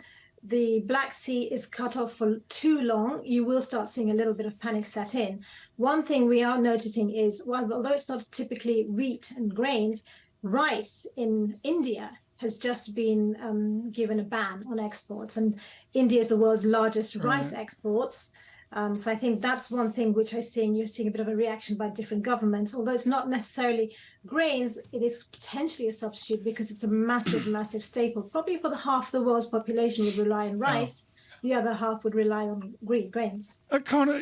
Black Sea is cut off for too long, you will start seeing a little bit of panic set in. One thing we are noticing is, well, although it's not typically wheat and grains, rice in India has just been given a ban on exports. And India is the world's largest rice exports. So I think that's one thing which you're seeing a bit of a reaction by different governments. Although it's not necessarily grains, it is potentially a substitute because it's a massive, massive staple. Probably for the half the world's population would rely on rice. the other half would rely on grains. Kona,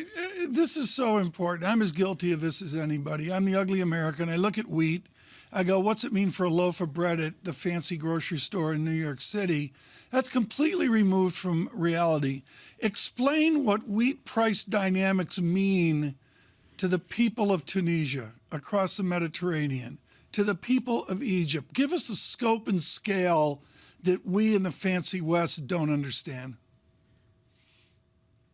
this is so important. I'm as guilty of this as anybody. I'm the ugly American. I look at wheat. I go, what's it mean for a loaf of bread at the fancy grocery store in New York City? That's completely removed from reality. Explain what wheat price dynamics mean to the people of Tunisia across the Mediterranean, to the people of Egypt. Give us the scope and scale that we in the fancy West don't understand.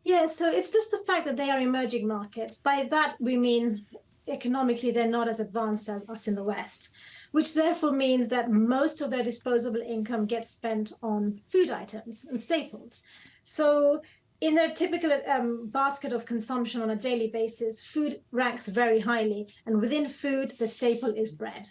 Yeah, so it's just the fact that they are emerging markets. By that, we mean economically they're not as advanced as us in the West, which therefore means that most of their disposable income gets spent on food items and staples. So in their typical basket of consumption on a daily basis, food ranks very highly. And within food, the staple is bread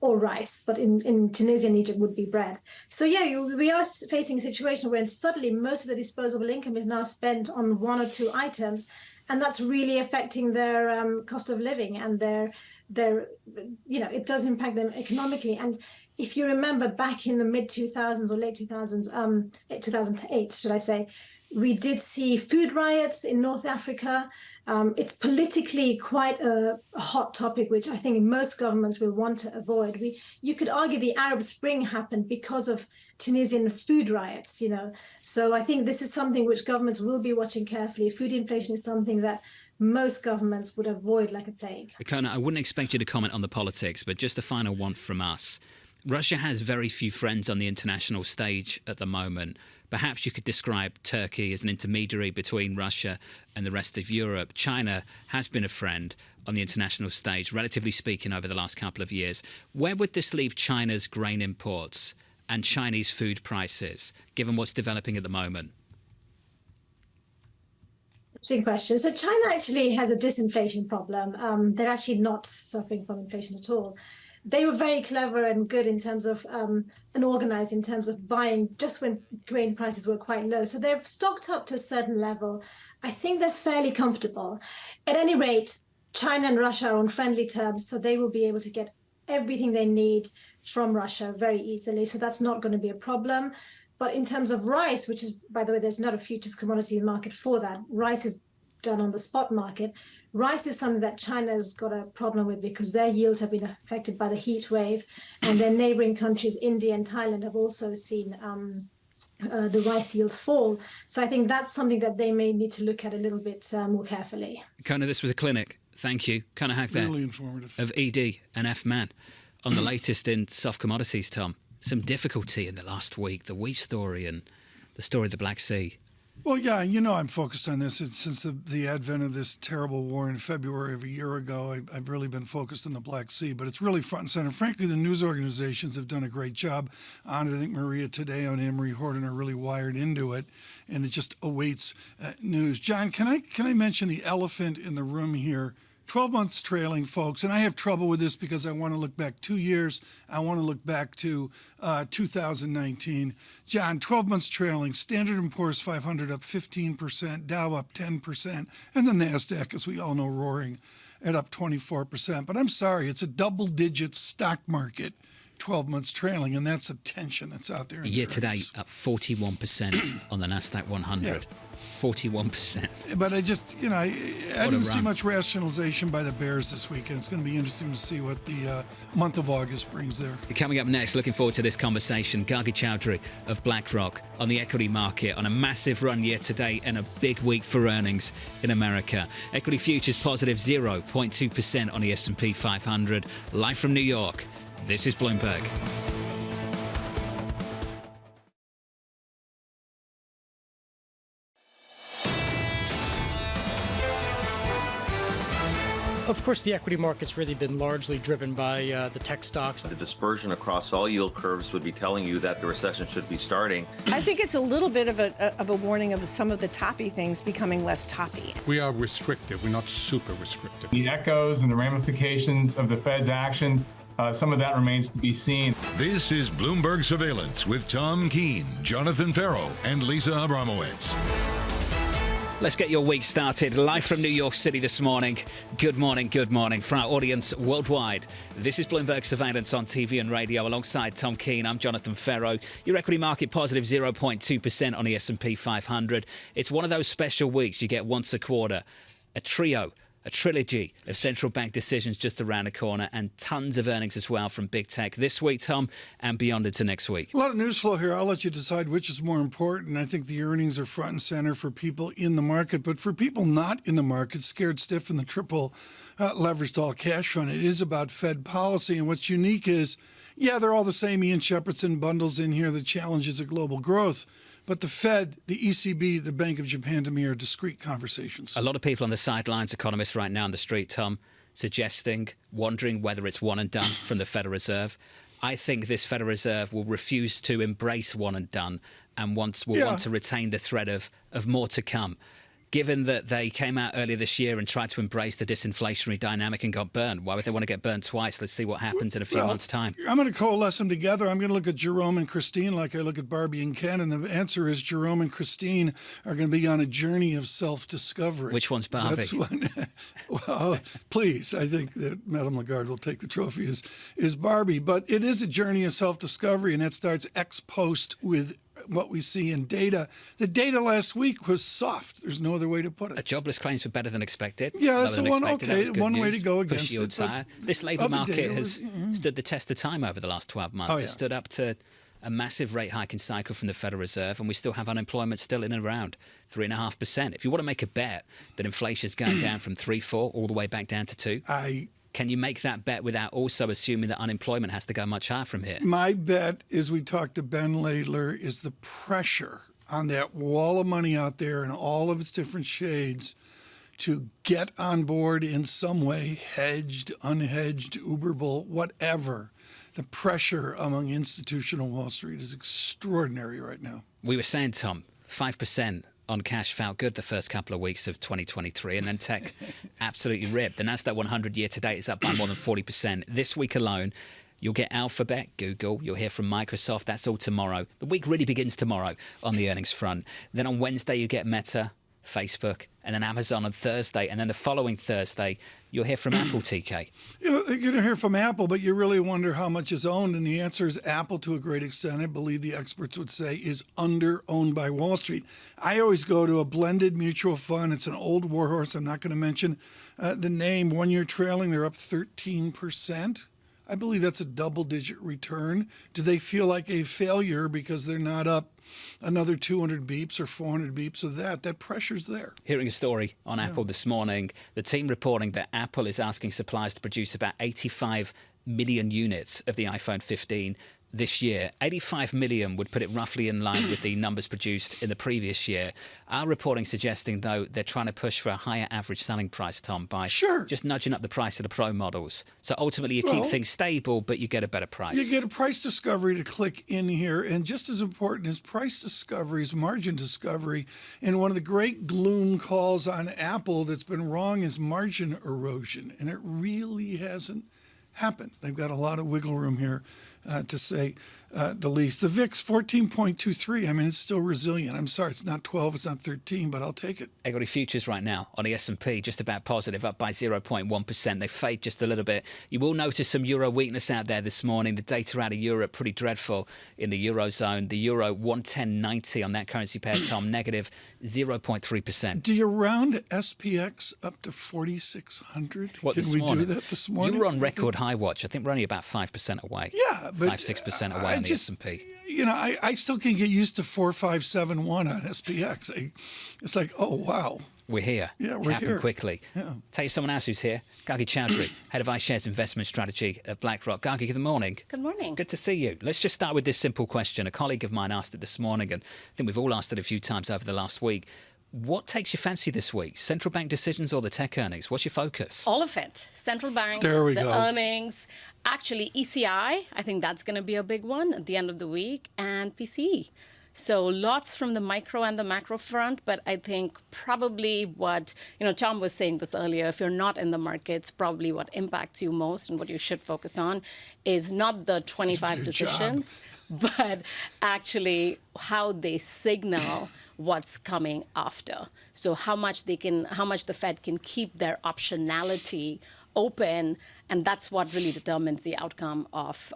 or rice, but in Tunisia and Egypt would be bread. So yeah, we are facing a situation where suddenly most of the disposable income is now spent on one or two items, and that's really affecting their cost of living and their it does impact them economically. And if you remember back in the mid-2000s or late 2000s, 2008, should I say, we did see food riots in North Africa. It's politically quite a hot topic, which I think most governments will want to avoid. You could argue the Arab Spring happened because of Tunisian food riots, So I think this is something which governments will be watching carefully. Food inflation is something that most governments would avoid like a plague. Kona, I wouldn't expect you to comment on the politics, but just a final one from us. Russia has very few friends on the international stage at the moment. Perhaps you could describe Turkey as an intermediary between Russia and the rest of Europe. China has been a friend on the international stage, relatively speaking, over the last couple of years. Where would this leave China's grain imports and Chinese food prices, given what's developing at the moment? Interesting question. So China actually has a disinflation problem. They're actually not suffering from inflation at all. They were very clever and good in terms of and organized in terms of buying just when grain prices were quite low. So they've stocked up to a certain level. I think they're fairly comfortable. At any rate, China and Russia are on friendly terms, so they will be able to get everything they need from Russia very easily. So that's not going to be a problem. But in terms of rice, which is, by the way, there's not a futures commodity market for that. Rice is done on the spot market. Rice is something that China's got a problem with because their yields have been affected by the heat wave, and their neighboring countries, India and Thailand, have also seen the rice yields fall. So I think that's something that they may need to look at a little bit more carefully. Kona, this was a clinic. Thank you. Kona Hack there, really informative, of ED and F-Man. On the latest in soft commodities, Tom, some difficulty in the last week, the wheat story and the story of the Black Sea. Well, yeah, I'm focused on this. Since the advent of this terrible war in February of a year ago, I've really been focused on the Black Sea, but it's really front and center. Frankly, the news organizations have done a great job on it. I think Maria Tadeo and Anne-Marie Horton are really wired into it, and it just awaits news. John, can I mention the elephant in the room here? 12 months trailing, folks, and I have trouble with this because I want to look back 2 years. I want to look back to 2019. John, 12 months trailing, Standard & Poor's 500 up 15%, Dow up 10%, and the NASDAQ, as we all know, roaring at up 24%. But I'm sorry, it's a double-digit stock market, 12 months trailing, and that's a tension that's out there. Year to date, up 41% on the NASDAQ 100. Yeah. 41%. But I just, I didn't see much rationalization by the bears this weekend. It's going to be interesting to see what the month of August brings there. Coming up next, looking forward to this conversation, Gargi Chowdhury of BlackRock on the equity market on a massive run year to date and a big week for earnings in America. Equity futures positive 0.2% on the S&P 500. Live from New York, this is Bloomberg. Of course, the equity market's really been largely driven by the tech stocks. The dispersion across all yield curves would be telling you that the recession should be starting. I think it's a little bit of a warning of some of the toppy things becoming less toppy. We are restrictive. We're not super restrictive. The echoes and the ramifications of the Fed's action, some of that remains to be seen. This is Bloomberg Surveillance with Tom Keene, Jonathan Ferro, and Lisa Abramowicz. Let's get your week started. Live from New York City this morning. Good morning, good morning. For our audience worldwide, this is Bloomberg Surveillance on TV and radio alongside Tom Keene. I'm Jonathan Ferro. Your equity market positive 0.2% on the S&P 500. It's one of those special weeks you get once a quarter. A trilogy of central bank decisions just around the corner, and tons of earnings as well from big tech this week, Tom, and beyond into next week. A lot of news flow here. I'll let you decide which is more important. I think the earnings are front and center for people in the market, but for people not in the market, scared stiff in the triple leveraged all cash fund, it is about Fed policy. And what's unique is, yeah, they're all the same Ian Shepherdson bundles in here. The challenge is a global growth. But the Fed, the ECB, the Bank of Japan, to me, are discrete conversations. A lot of people on the sidelines, economists right now on the street, Tom, wondering whether it's one and done from the Federal Reserve. I think this Federal Reserve will refuse to embrace one and done and will want to retain the threat of more to come. Given that they came out earlier this year and tried to embrace the disinflationary dynamic and got burned, why would they want to get burned twice? Let's see what happens in a few months' time. I'm going to coalesce them together. I'm going to look at Jerome and Christine like I look at Barbie and Ken, and the answer is Jerome and Christine are going to be on a journey of self-discovery. Which one's Barbie? That's one. Well, please, I think that Madame Lagarde will take the trophy is Barbie. But it is a journey of self-discovery, and that starts ex post with what we see in data. The data last week was soft. There's no other way to put it. Jobless claims were better than expected. Yeah, that's the one. Okay, one way to go against it. This labour market has stood the test of time over the last 12 months. It stood up to a massive rate hiking cycle from the Federal Reserve, and we still have unemployment still in and around 3.5%. If you want to make a bet that inflation's going down from 3.4 all the way back down to 2, can you make that bet without also assuming that unemployment has to go much higher from here? My bet, as we talked to Ben Laidler, is the pressure on that wall of money out there in all of its different shades to get on board in some way, hedged, unhedged, Uber Bull, whatever. The pressure among institutional Wall Street is extraordinary right now. We were saying, Tom, 5% on cash felt good the first couple of weeks of 2023, and then tech absolutely ripped. The Nasdaq 100 year to date is up by more than 40%. This week alone, you'll get Alphabet, Google, you'll hear from Microsoft. That's all tomorrow. The week really begins tomorrow on the earnings front. Then on Wednesday, you get Meta, Facebook, and then Amazon on Thursday. And then the following Thursday, you'll hear from Apple, TK. You're going to hear from Apple, but you really wonder how much is owned. And the answer is Apple to a great extent. I believe the experts would say is under-owned by Wall Street. I always go to a blended mutual fund. It's an old warhorse. I'm not going to mention the name. 1 year trailing, they're up 13%. I believe that's a double-digit return. Do they feel like a failure because they're not up another 200 beeps or 400 beeps of that? That pressure's there. Hearing a story on Apple this morning, the team reporting that Apple is asking suppliers to produce about 85 million units of the iPhone 15 this year. 85 million would put it roughly in line with the numbers produced in the previous year. Our reporting suggesting, though, they're trying to push for a higher average selling price, Tom, by just nudging up the price of the Pro models. So ultimately, you keep things stable, but you get a better price. You get a price discovery to click in here. And just as important as price discovery is margin discovery. And one of the great gloom calls on Apple that's been wrong is margin erosion. And it really hasn't happened. They've got a lot of wiggle room here, to say the least. The VIX, 14.23. I mean, it's still resilient. I'm sorry, it's not 12, it's not 13, but I'll take it. Equity futures right now on the S&P, just about positive, up by 0.1%. They fade just a little bit. You will notice some euro weakness out there this morning. The data out of Europe, pretty dreadful in the Eurozone. The euro, 110.90 on that currency pair, Tom, negative 0.3%. Do you round SPX up to 4,600? What, Can we do that this morning? You were on record high watch. I think we're only about 5% away. Yeah, but 5-6% away on the S&P. You know, I still can get used to 4,571 on SPX. It's like, oh, wow. We're here. Yeah, we're Happen here. quickly. Yeah. Tell you someone else who's here. Gargi Chowdhury, Head of iShares Investment Strategy at BlackRock. Gargi, good morning. Good morning. Good to see you. Let's just start with this simple question. A colleague of mine asked it this morning, and I think we've all asked it a few times over the last week. What takes your fancy this week? Central bank decisions or the tech earnings? What's your focus? All of it. Central bank, there we the go. Earnings, actually ECI, I think that's going to be a big one at the end of the week, and PCE. So lots from the micro and the macro front, but I think probably what, Tom was saying this earlier, if you're not in the markets, probably what impacts you most and what you should focus on is not the 25 decisions, but actually how they signal what's coming after. So how much the Fed can keep their optionality open, and that's what really determines the outcome of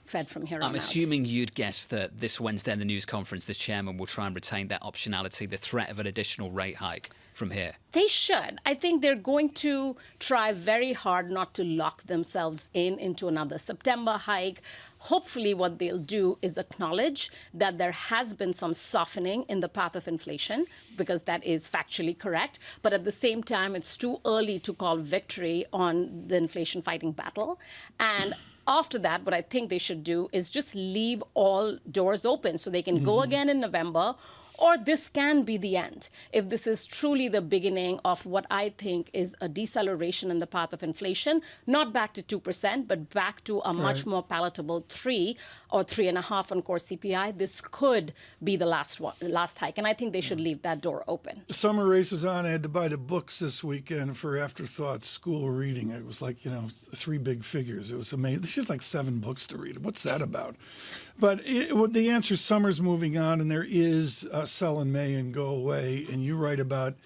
Fed from here on out. I'm assuming you'd guess that this Wednesday in the news conference, the chairman will try and retain that optionality, the threat of an additional rate hike from here. They should. I think they're going to try very hard not to lock themselves into another September hike. Hopefully what they'll do is acknowledge that there has been some softening in the path of inflation, because that is factually correct. But at the same time, it's too early to call victory on the inflation fighting battle. And after that, what I think they should do is just leave all doors open so they can go again in November. Or this can be the end. If this is truly the beginning of what I think is a deceleration in the path of inflation, not back to 2%, but back to a much more palatable 3 or 3.5 on core CPI, this could be the last hike. And I think they should leave that door open. Summer race is on. I had to buy the books this weekend for Afterthought school reading. It was like, 3 big figures. It was amazing. She's like 7 books to read. What's that about? But the answer is summer's moving on, and there is sell in May and go away. And you write about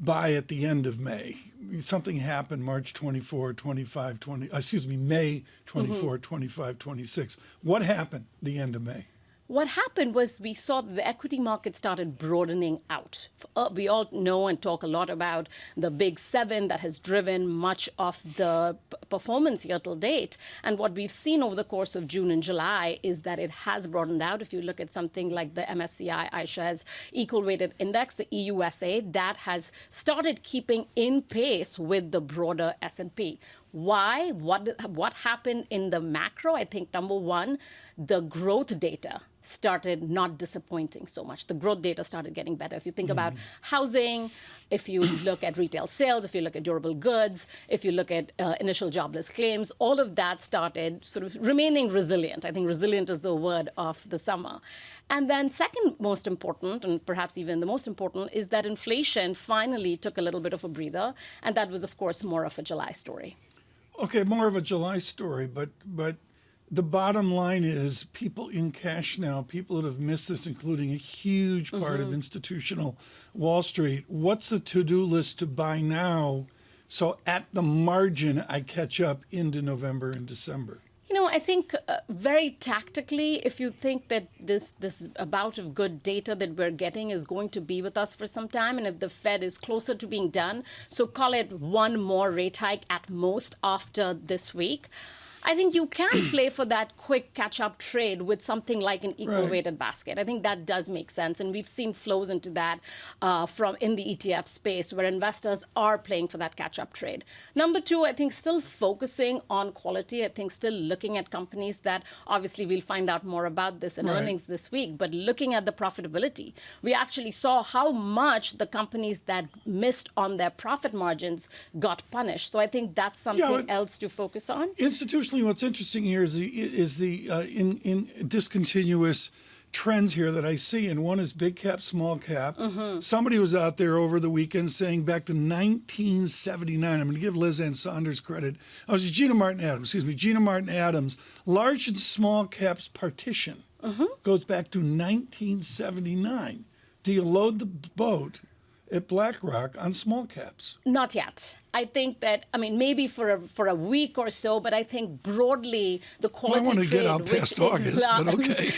buy at the end of May. Something happened March 24, 25, 20, May 24, 25, 26. What happened the end of May? What happened was we saw that the equity market started broadening out. We all know and talk a lot about the big 7 that has driven much of the performance year till date. And what we've seen over the course of June and July is that it has broadened out. If you look at something like the MSCI iShares Equal Weighted Index, the EUSA, that has started keeping in pace with the broader S&P. Why? What happened in the macro? I think, number one, the growth data started not disappointing so much. The growth data started getting better. If you think about housing, if you look at retail sales, if you look at durable goods, if you look at initial jobless claims, all of that started sort of remaining resilient. I think resilient is the word of the summer. And then second most important, and perhaps even the most important, is that inflation finally took a little bit of a breather. And that was, of course, more of a July story. Okay, more of a July story, but the bottom line is people in cash now, people that have missed this, including a huge part of institutional Wall Street. What's the to-do list to buy now so at the margin I catch up into November and December? I think very tactically, if you think that this bout of good data that we're getting is going to be with us for some time, and if the Fed is closer to being done, so call it one more rate hike at most after this week, I think you can play for that quick catch-up trade with something like an equal-weighted basket. I think that does make sense, and we've seen flows into that from in the ETF space where investors are playing for that catch-up trade. Number two, I think still focusing on quality. I think still looking at companies that obviously we'll find out more about this in earnings this week, but looking at the profitability. We actually saw how much the companies that missed on their profit margins got punished. So I think that's something else to focus on. Institutionally, what's interesting here is the in discontinuous trends here that I see, and one is big cap, small cap. Somebody was out there over the weekend saying back to 1979. I'm going to give Liz Ann Saunders credit. Oh, it was Gina Martin Adams. Large and small caps partition goes back to 1979. Do you load the boat at BlackRock on small caps? Not yet. I think that, maybe for a week or so, but I think broadly the quality I want to trade, get out past August, but okay.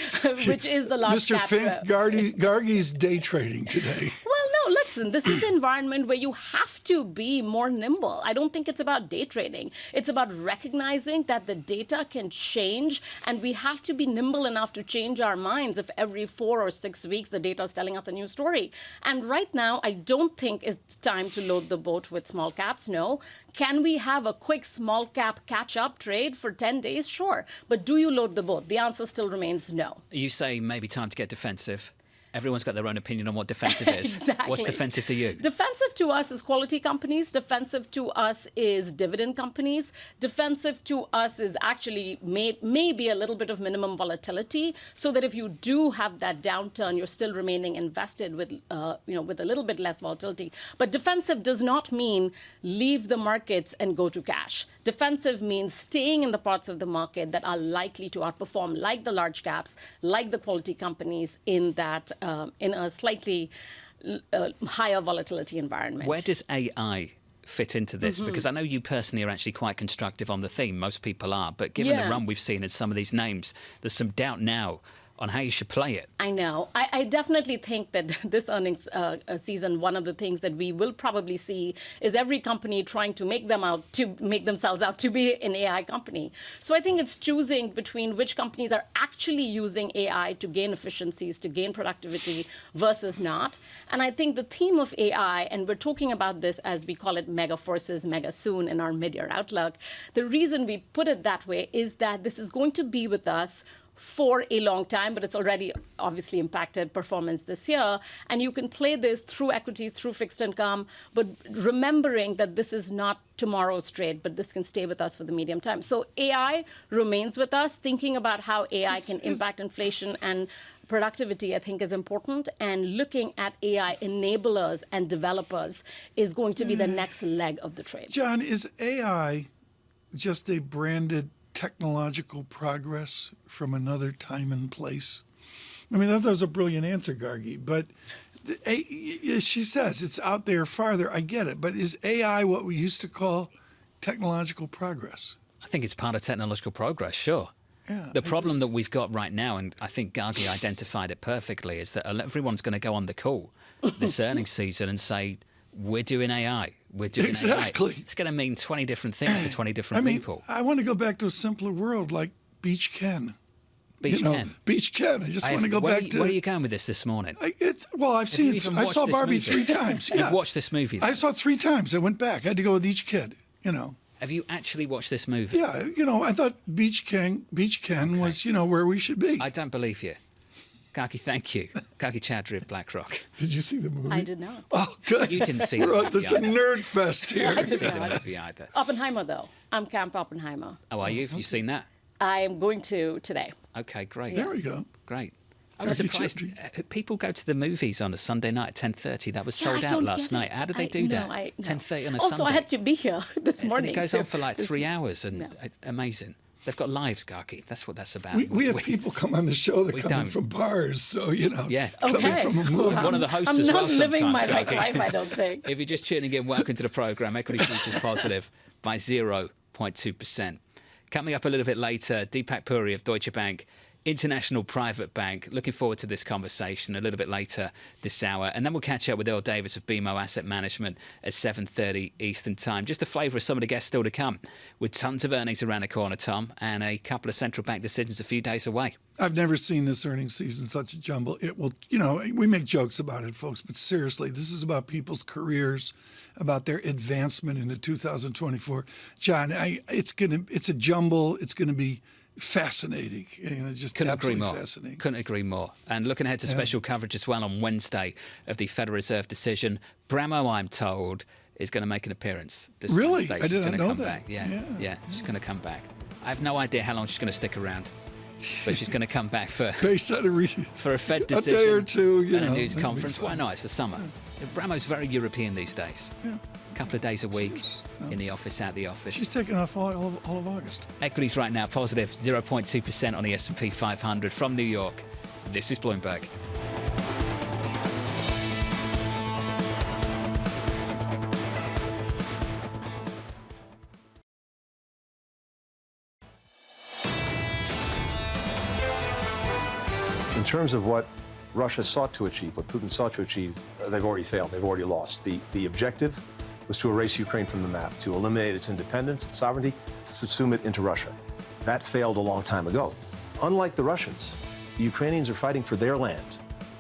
Which is the large Mr. cap. Fink, Gargi's day trading today. Well, no, listen, this is the environment where you have to be more nimble. I don't think it's about day trading. It's about recognizing that the data can change, and we have to be nimble enough to change our minds if every 4 or 6 weeks the data is telling us a new story. And right now, I don't think it's time to load the boat with small caps. No. Can we have a quick small cap catch-up trade for 10 days? Sure. But do you load the boat? The answer still remains no. You say maybe time to get defensive. Everyone's got their own opinion on what defensive is. Exactly. What's defensive to you? Defensive to us is quality companies. Defensive to us is dividend companies. Defensive to us is actually maybe a little bit of minimum volatility, so that if you do have that downturn, you're still remaining invested with with a little bit less volatility. But defensive does not mean leave the markets and go to cash. Defensive means staying in the parts of the market that are likely to outperform, like the large caps, like the quality companies in that in a slightly higher volatility environment. Where does AI fit into this? Because I know you personally are actually quite constructive on the theme. Most people are. But given the run we've seen in some of these names, there's some doubt now on how you should play it. I know. I definitely think that this earnings season, one of the things that we will probably see is every company trying to make themselves out to be an AI company. So I think it's choosing between which companies are actually using AI to gain efficiencies, to gain productivity versus not. And I think the theme of AI, and we're talking about this as we call it mega forces, mega soon in our mid-year outlook, the reason we put it that way is that this is going to be with us for a long time, but it's already obviously impacted performance this year. And you can play this through equities, through fixed income, but remembering that this is not tomorrow's trade, but this can stay with us for the medium time. So AI remains with us. Thinking about how AI can impact inflation and productivity, I think, is important. And looking at AI enablers and developers is going to be the next leg of the trade. John, is AI just a branded technological progress from another time and place? I mean, that was a brilliant answer, Gargi, but she says it's out there farther. I get it. But is AI what we used to call technological progress? I think it's part of technological progress, sure. Yeah, the problem that we've got right now, and I think Gargi identified it perfectly, is that everyone's going to go on the call this earnings season and say, we're doing AI. We're doing exactly. AI. It's going to mean 20 different things for 20 different people. I want to go back to a simpler world like Beach Ken. Beach Ken. I just want to go back to... Where are you going with this morning? I saw Barbie 3 times. Yeah. You've watched this movie, then? I saw it 3 times. I went back. I had to go with each kid, Have you actually watched this movie? Yeah, I thought Beach Ken was, where we should be. I don't believe you. Kaki, thank you. Kaki Chowdhury of BlackRock. Did you see the movie? I did not. Oh, good. You didn't see the movie. There's a nerd fest here. I didn't see the movie either. Oppenheimer, though. I'm Camp Oppenheimer. Oh, are you? Have you seen that? I am going to today. Okay, great. There we go. Great. I was surprised. People go to the movies on a Sunday night at 10:30. That was sold out last night. How did they do that? 10:30 on a Sunday. Also, I had to be here this morning. And it goes on for like 3 hours, and amazing. They've got lives, Gargi. That's what that's about. We have people come on the show that come in from bars, so Yeah. Okay. From a movie. One of the hosts I'm as well. not living my Gargi. life, I don't think. If you're just tuning in, welcome to the program. Equity futures positive by 0.2%. Coming up a little bit later, Deepak Puri of Deutsche Bank, International Private Bank. Looking forward to this conversation a little bit later this hour. And then we'll catch up with Earl Davis of BMO Asset Management at 7:30 Eastern Time. Just a flavour of some of the guests still to come, with tons of earnings around the corner, Tom, and a couple of central bank decisions a few days away. I've never seen this earnings season such a jumble. It will, we make jokes about it, folks, but seriously, this is about people's careers, about their advancement into 2024. John, it's a jumble. It's going to be fascinating. It's just Couldn't agree more. Fascinating. Couldn't agree more. And looking ahead to special coverage as well on Wednesday of the Federal Reserve decision. Bramo, I'm told, is going to make an appearance this Really? Wednesday. I didn't know that. Back. Yeah, she's going to come back. I have no idea how long she's going to stick around, but she's going to come back for based on for a Fed decision, a day or two, and a news conference. Why not? It's the summer. Bramo's very European these days. Yeah. A couple of days a week in the office, out the office. She's taking off all of August. Equities right now positive 0.2% on the S&P 500 from New York. This is Bloomberg. In terms of what Russia sought to achieve, what Putin sought to achieve, they've already failed. They've already lost. The objective was to erase Ukraine from the map, to eliminate its independence, its sovereignty, to subsume it into Russia. That failed a long time ago. Unlike the Russians, the Ukrainians are fighting for their land,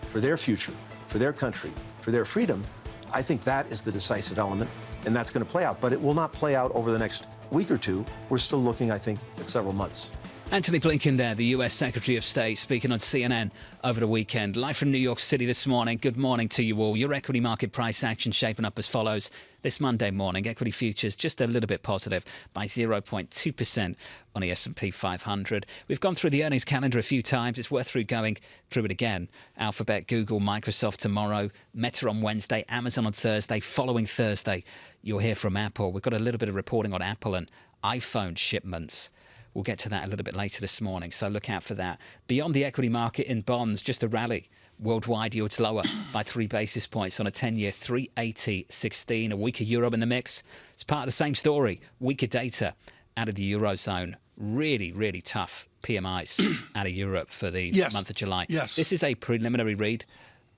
for their future, for their country, for their freedom. I think that is the decisive element, and that's going to play out. But it will not play out over the next week or two. We're still looking, I think, at several months. Antony Blinken there, the US Secretary of State, speaking on CNN over the weekend. Live from New York City this morning. Good morning to you all. Your equity market price action shaping up as follows. This Monday morning, equity futures just a little bit positive by 0.2% on the S&P 500. We've gone through the earnings calendar a few times. It's worth going through it again. Alphabet, Google, Microsoft tomorrow, Meta on Wednesday, Amazon on Thursday. Following Thursday, you'll hear from Apple. We've got a little bit of reporting on Apple and iPhone shipments. We'll get to that a little bit later this morning, so look out for that. Beyond the equity market in bonds, just a rally. Worldwide yields lower by 3 basis points on a 10-year, 380.16. A weaker euro in the mix. It's part of the same story. Weaker data out of the Eurozone. Really, really tough PMIs out of Europe for the month of July. Yes. This is a preliminary read,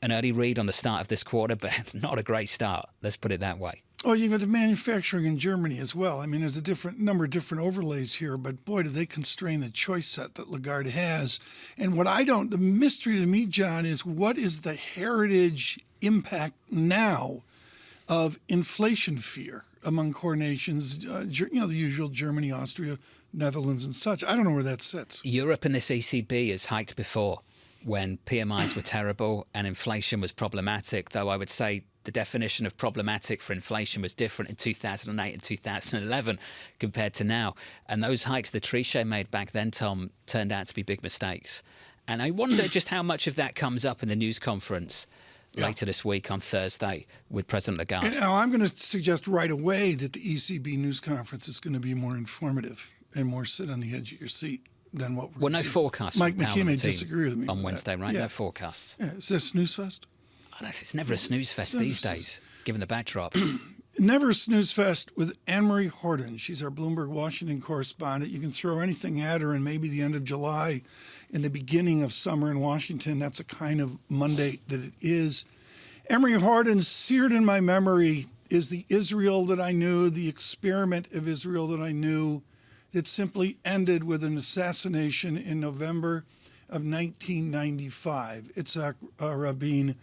an early read on the start of this quarter, but not a great start. Let's put it that way. Oh, you've got the manufacturing in Germany as well. I mean, there's a number of different overlays here, but boy, do they constrain the choice set that Lagarde has. And the mystery to me, John, is what is the heritage impact now of inflation fear among core nations, the usual Germany, Austria, Netherlands and such. I don't know where that sits. Europe and this ECB has hiked before when PMIs were terrible and inflation was problematic, though I would say the definition of problematic for inflation was different in 2008 and 2011 compared to now. And those hikes that Trichet made back then, Tom, turned out to be big mistakes. And I wonder just how much of that comes up in the news conference later this week on Thursday with President Lagarde. And now I'm going to suggest right away that the ECB news conference is going to be more informative and more sit on the edge of your seat than what we're no forecasts. Mike McKee may disagree with me on Wednesday, right? Yeah. No forecasts. Yeah. Is this snooze fest? Oh, no, it's never a snooze fest these days, given the backdrop. Never a snooze fest with Anne-Marie Horton. She's our Bloomberg Washington correspondent. You can throw anything at her, and maybe the end of July and the beginning of summer in Washington. That's a kind of Monday that it is. Anne-Marie Horton, seared in my memory, is the Israel that I knew, the experiment of Israel that I knew, that simply ended with an assassination in November of 1995. Itzhak Rabin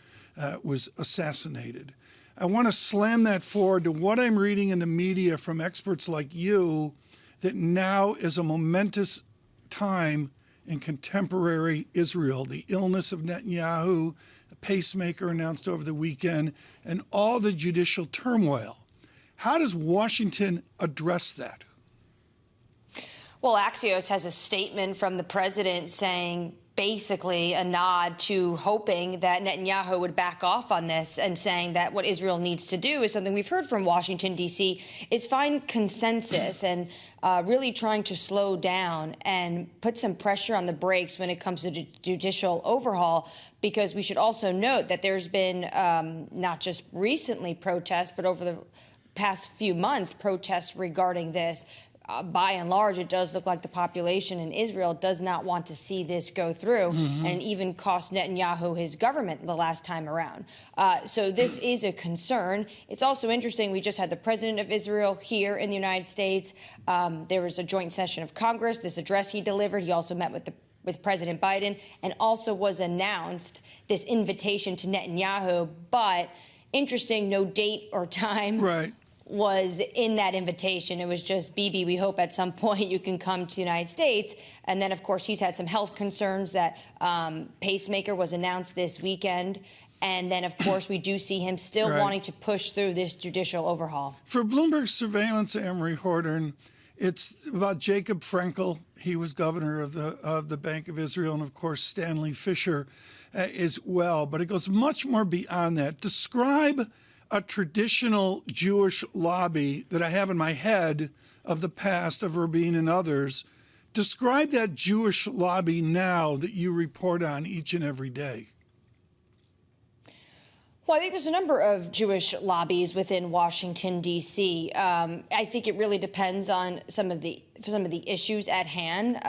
was assassinated. I want to slam that forward to what I'm reading in the media from experts like you, that now is a momentous time in contemporary Israel. The illness of Netanyahu, a pacemaker announced over the weekend, and all the judicial turmoil. How does Washington address that? Well, Axios has a statement from the president saying basically a nod to hoping that Netanyahu would back off on this and saying that what Israel needs to do is something we've heard from Washington, D.C., is find consensus and really trying to slow down and put some pressure on the brakes when it comes to judicial overhaul, because we should also note that there's been not just recently protests, but over the past few months, protests regarding this. By and large, it does look like the population in Israel does not want to see this go through, and even cost Netanyahu his government the last time around. So this is a concern. It's also interesting. We just had the president of Israel here in the United States. There was a joint session of Congress. This address he delivered. He also met with President Biden, and also was announced this invitation to Netanyahu. But interesting, no date or time. Right. Was in that invitation. It was just, Bibi, we hope at some point you can come to the United States. And then, of course, he's had some health concerns. That pacemaker was announced this weekend. And then, of course, we do see him still wanting to push through this judicial overhaul. For Bloomberg Surveillance, Anne-Marie Horton, it's about Jacob Frenkel. He was governor of the Bank of Israel, and, of course, Stanley Fischer as well. But it goes much more beyond that. Describe a traditional Jewish lobby that I have in my head of the past of Rabin and others. Describe that Jewish lobby now that you report on each and every day. Well, I think there's a number of Jewish lobbies within Washington, D.C. I think it really depends on some of the issues at hand.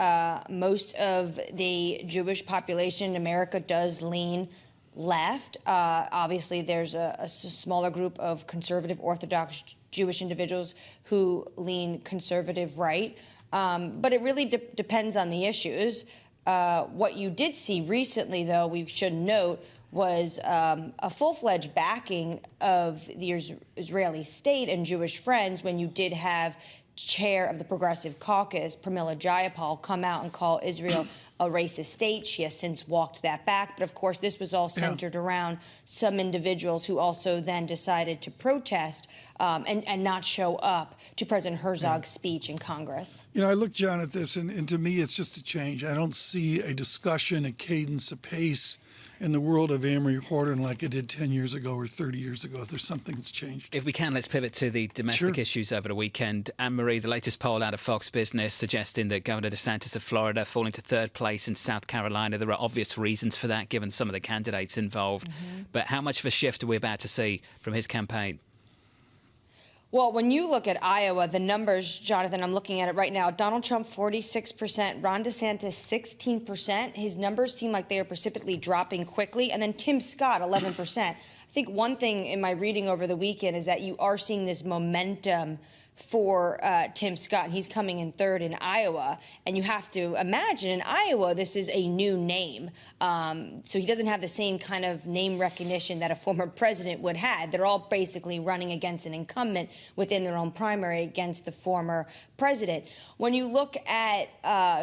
Most of the Jewish population in America does lean left. Obviously, there's a smaller group of conservative Orthodox Jewish individuals who lean conservative right. But it really depends on the issues. What you did see recently, though, we should note, was a full-fledged backing of the Israeli state and Jewish friends when you did have chair of the Progressive Caucus, Pramila Jayapal, come out and call Israel a racist state. She has since walked that back. But, of course, this was all centered around some individuals who also then decided to protest and not show up to President Herzog's speech in Congress. You know, I look, John, at this, and to me it's just a change. I don't see a discussion, a cadence, a pace in the world of Amory Horton like it did 10 years ago or 30 years ago. If there's something that's changed. If we can, let's pivot to the domestic issues over the weekend. Anne-Marie, the latest poll out of Fox Business suggesting that Governor DeSantis of Florida falling to third place in South Carolina. There are obvious reasons for that, given some of the candidates involved. But how much of a shift are we about to see from his campaign? Well, when you look at Iowa, the numbers, Jonathan, I'm looking at it right now. Donald Trump, 46%. Ron DeSantis, 16%. His numbers seem like they are precipitously dropping quickly. And then Tim Scott, 11%. I think one thing in my reading over the weekend is that you are seeing this momentum for Tim Scott, and he's coming in third in Iowa. And you have to imagine in Iowa, this is a new name. So he doesn't have the same kind of name recognition that a former president would have. They're all basically running against an incumbent within their own primary against the former president. When you look at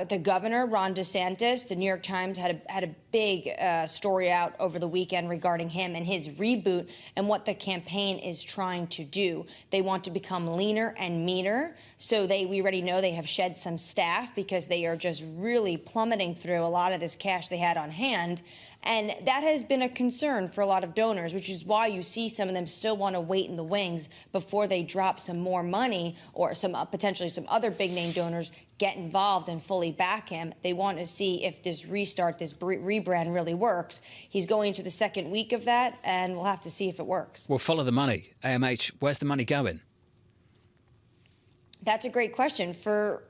the governor, Ron DeSantis, the New York Times had a big story out over the weekend regarding him and his reboot and what the campaign is trying to do. They want to become leaner and meaner. So we already know they have shed some staff because they are just really plummeting through a lot of this cash they had on hand. And that has been a concern for a lot of donors, which is why you see some of them still want to wait in the wings before they drop some more money, or some potentially some other big name donors get involved and fully back him. They want to see if this restart, this rebrand really works. He's going into the second week of that, and we'll have to see if it works. We'll follow the money. AMH, where's the money going? That's a great question.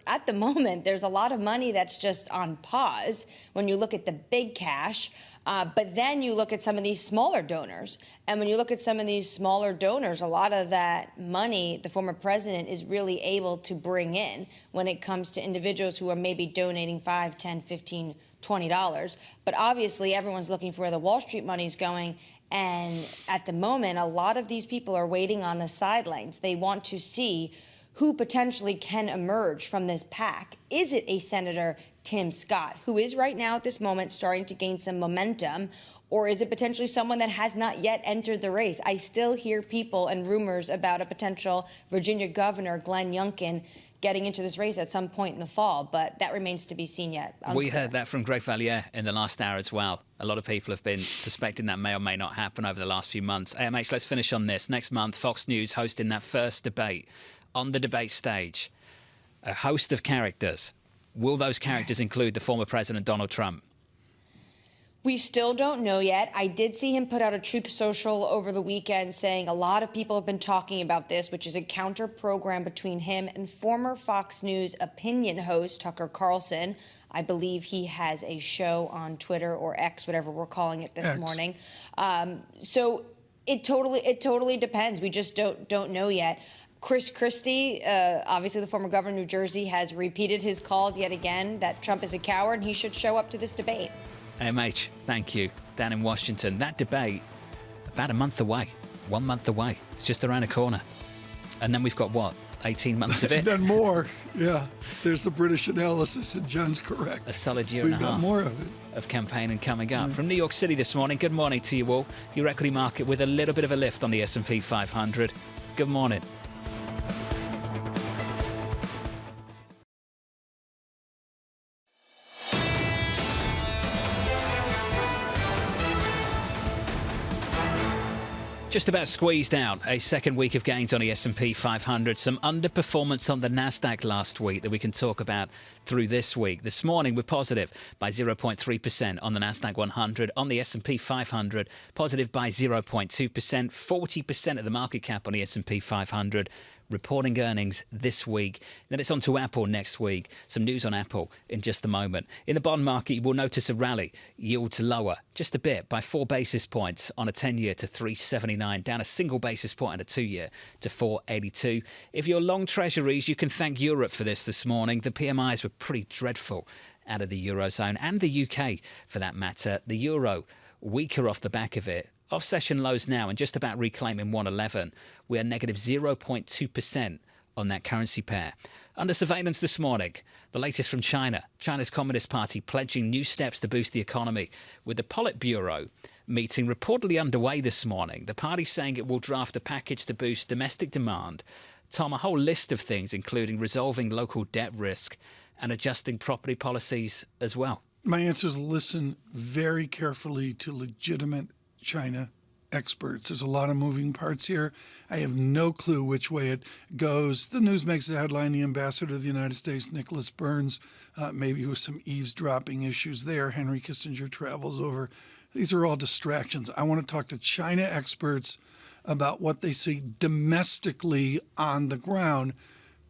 At the moment, there's a lot of money that's just on pause when you look at the big cash. But then you look at some of these smaller donors. And when you look at some of these smaller donors, a lot of that money the former president is really able to bring in when it comes to individuals who are maybe donating $5, $10, $15, $20. But obviously, everyone's looking for where the Wall Street money is going. And at the moment, a lot of these people are waiting on the sidelines. They want to see who potentially can emerge from this pack. Is it a Senator Tim Scott, who is right now at this moment starting to gain some momentum, or is it potentially someone that has not yet entered the race? I still hear people and rumors about a potential Virginia governor, Glenn Youngkin, getting into this race at some point in the fall, but that remains to be seen yet. We heard that from Greg Valliere in the last hour as well. A lot of people have been suspecting that may or may not happen over the last few months. AMH, let's finish on this. Next month, Fox News hosting that first debate. On the debate stage, a host of characters. Will those characters include the former President Donald Trump? We still don't know yet. I did see him put out a Truth Social over the weekend saying a lot of people have been talking about this, which is a counter program between him and former Fox News opinion host Tucker Carlson. I believe he has a show on Twitter or X, whatever we're calling it this morning. So it totally depends. We just don't know yet. Chris Christie, obviously the former governor of New Jersey, has repeated his calls yet again that Trump is a coward and he should show up to this debate. AMH, thank you. Down in Washington, that debate, about a month away, 1 month away. It's just around the corner. And then we've got, 18 months of it? Then more, yeah. There's the British analysis, and John's correct. A solid year and a half. We've got more of it. Of campaigning coming up. From New York City this morning, good morning to you all. Your equity market with a little bit of a lift on the S&P 500. Good morning. Just about squeezed out a second week of gains on the S&P 500. Some underperformance on the Nasdaq last week that we can talk about through this week. This morning we're positive by 0.3% on the Nasdaq 100. On the S&P 500, positive by 0.2%. 40% of the market cap on the S&P 500. Reporting earnings this week. Then it's on to Apple next week. Some news on Apple in just a moment. In the bond market, you will notice a rally. Yields lower just a bit by 4 basis points on a 10-year to 379, down a single basis point on a 2-year to 482. If you're long treasuries, you can thank Europe for this morning. The PMIs were pretty dreadful out of the Eurozone and the UK for that matter. The Euro weaker off the back of it. Off session lows now and just about reclaiming 111. We are negative 0.2% on that currency pair. Under surveillance this morning, the latest from China. China's Communist Party pledging new steps to boost the economy, with the Politburo meeting reportedly underway this morning. The party saying it will draft a package to boost domestic demand. Tom, a whole list of things, including resolving local debt risk and adjusting property policies as well. My answer is listen very carefully to legitimate China experts. There's a lot of moving parts here. I have no clue which way it goes. The news makes a headline, the ambassador of the United States, Nicholas Burns, maybe with some eavesdropping issues there. Henry Kissinger travels over. These are all distractions. I want to talk to China experts about what they see domestically on the ground.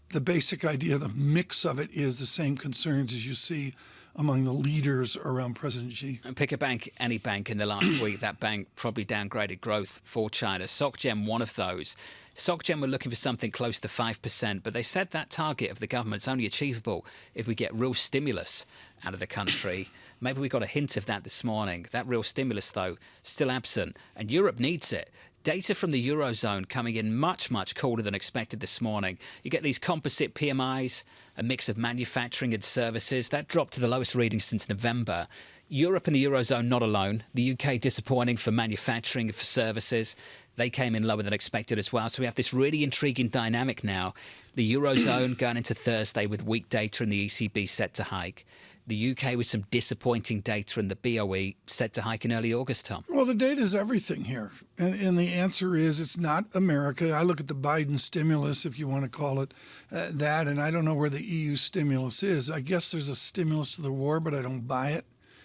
The basic idea, the mix of it is the same concerns as you see among the leaders around President Xi. And pick a bank, any bank in the last week, that bank probably downgraded growth for China. SocGen, one of those. SocGen were looking for something close to 5%, but they said that target of the government's only achievable if we get real stimulus out of the country. Maybe we got a hint of that this morning. That real stimulus, though, still absent, and Europe needs it. Data from the Eurozone coming in much, much colder than expected this morning. You get these composite PMIs, a mix of manufacturing and services. That dropped to the lowest reading since November. Europe and the Eurozone not alone. The UK disappointing for manufacturing and for services. They came in lower than expected as well. So we have this really intriguing dynamic now. The Eurozone going into Thursday with weak data and the ECB set to hike. The UK with some disappointing data and the BOE set to hike in early August, Tom. Well, the data is everything here. And the answer is it's not America. I look at the Biden stimulus, if you want to call it that, and I don't know where the EU stimulus is. I guess there's a stimulus to the war, but I don't buy it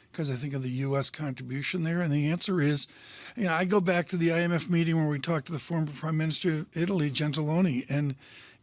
because I think of the U.S. contribution there. And the answer is, I go back to the IMF meeting where we talked to the former Prime Minister of Italy, Gentiloni, and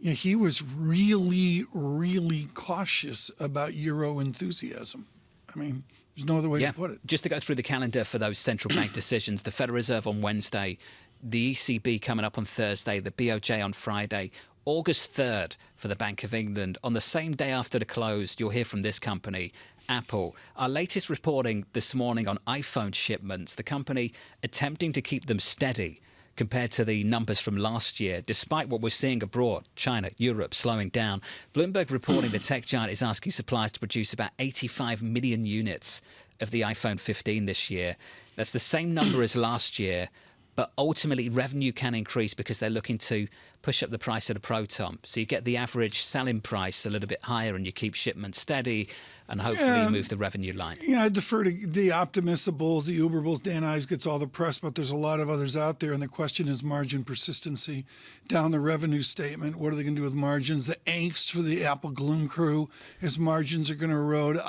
he was really, really cautious about Euro enthusiasm. I mean, there's no other way to put it. Just to go through the calendar for those central bank decisions, the Federal Reserve on Wednesday, the ECB coming up on Thursday, the BOJ on Friday, August 3rd for the Bank of England. On the same day after the close, you'll hear from this company, Apple. Our latest reporting this morning on iPhone shipments, the company attempting to keep them steady compared to the numbers from last year, despite what we're seeing abroad, China, Europe slowing down. Bloomberg reporting the tech giant is asking suppliers to produce about 85 million units of the iPhone 15 this year. That's the same number as last year, but ultimately revenue can increase because they're looking to push up the price of the Pro, Tom. So you get the average selling price a little bit higher and you keep shipments steady and hopefully move the revenue line. I defer to the optimists, the bulls, the Uber bulls. Dan Ives gets all the press, but there's a lot of others out there. And the question is margin persistency down the revenue statement. What are they going to do with margins? The angst for the Apple gloom crew is margins are going to erode.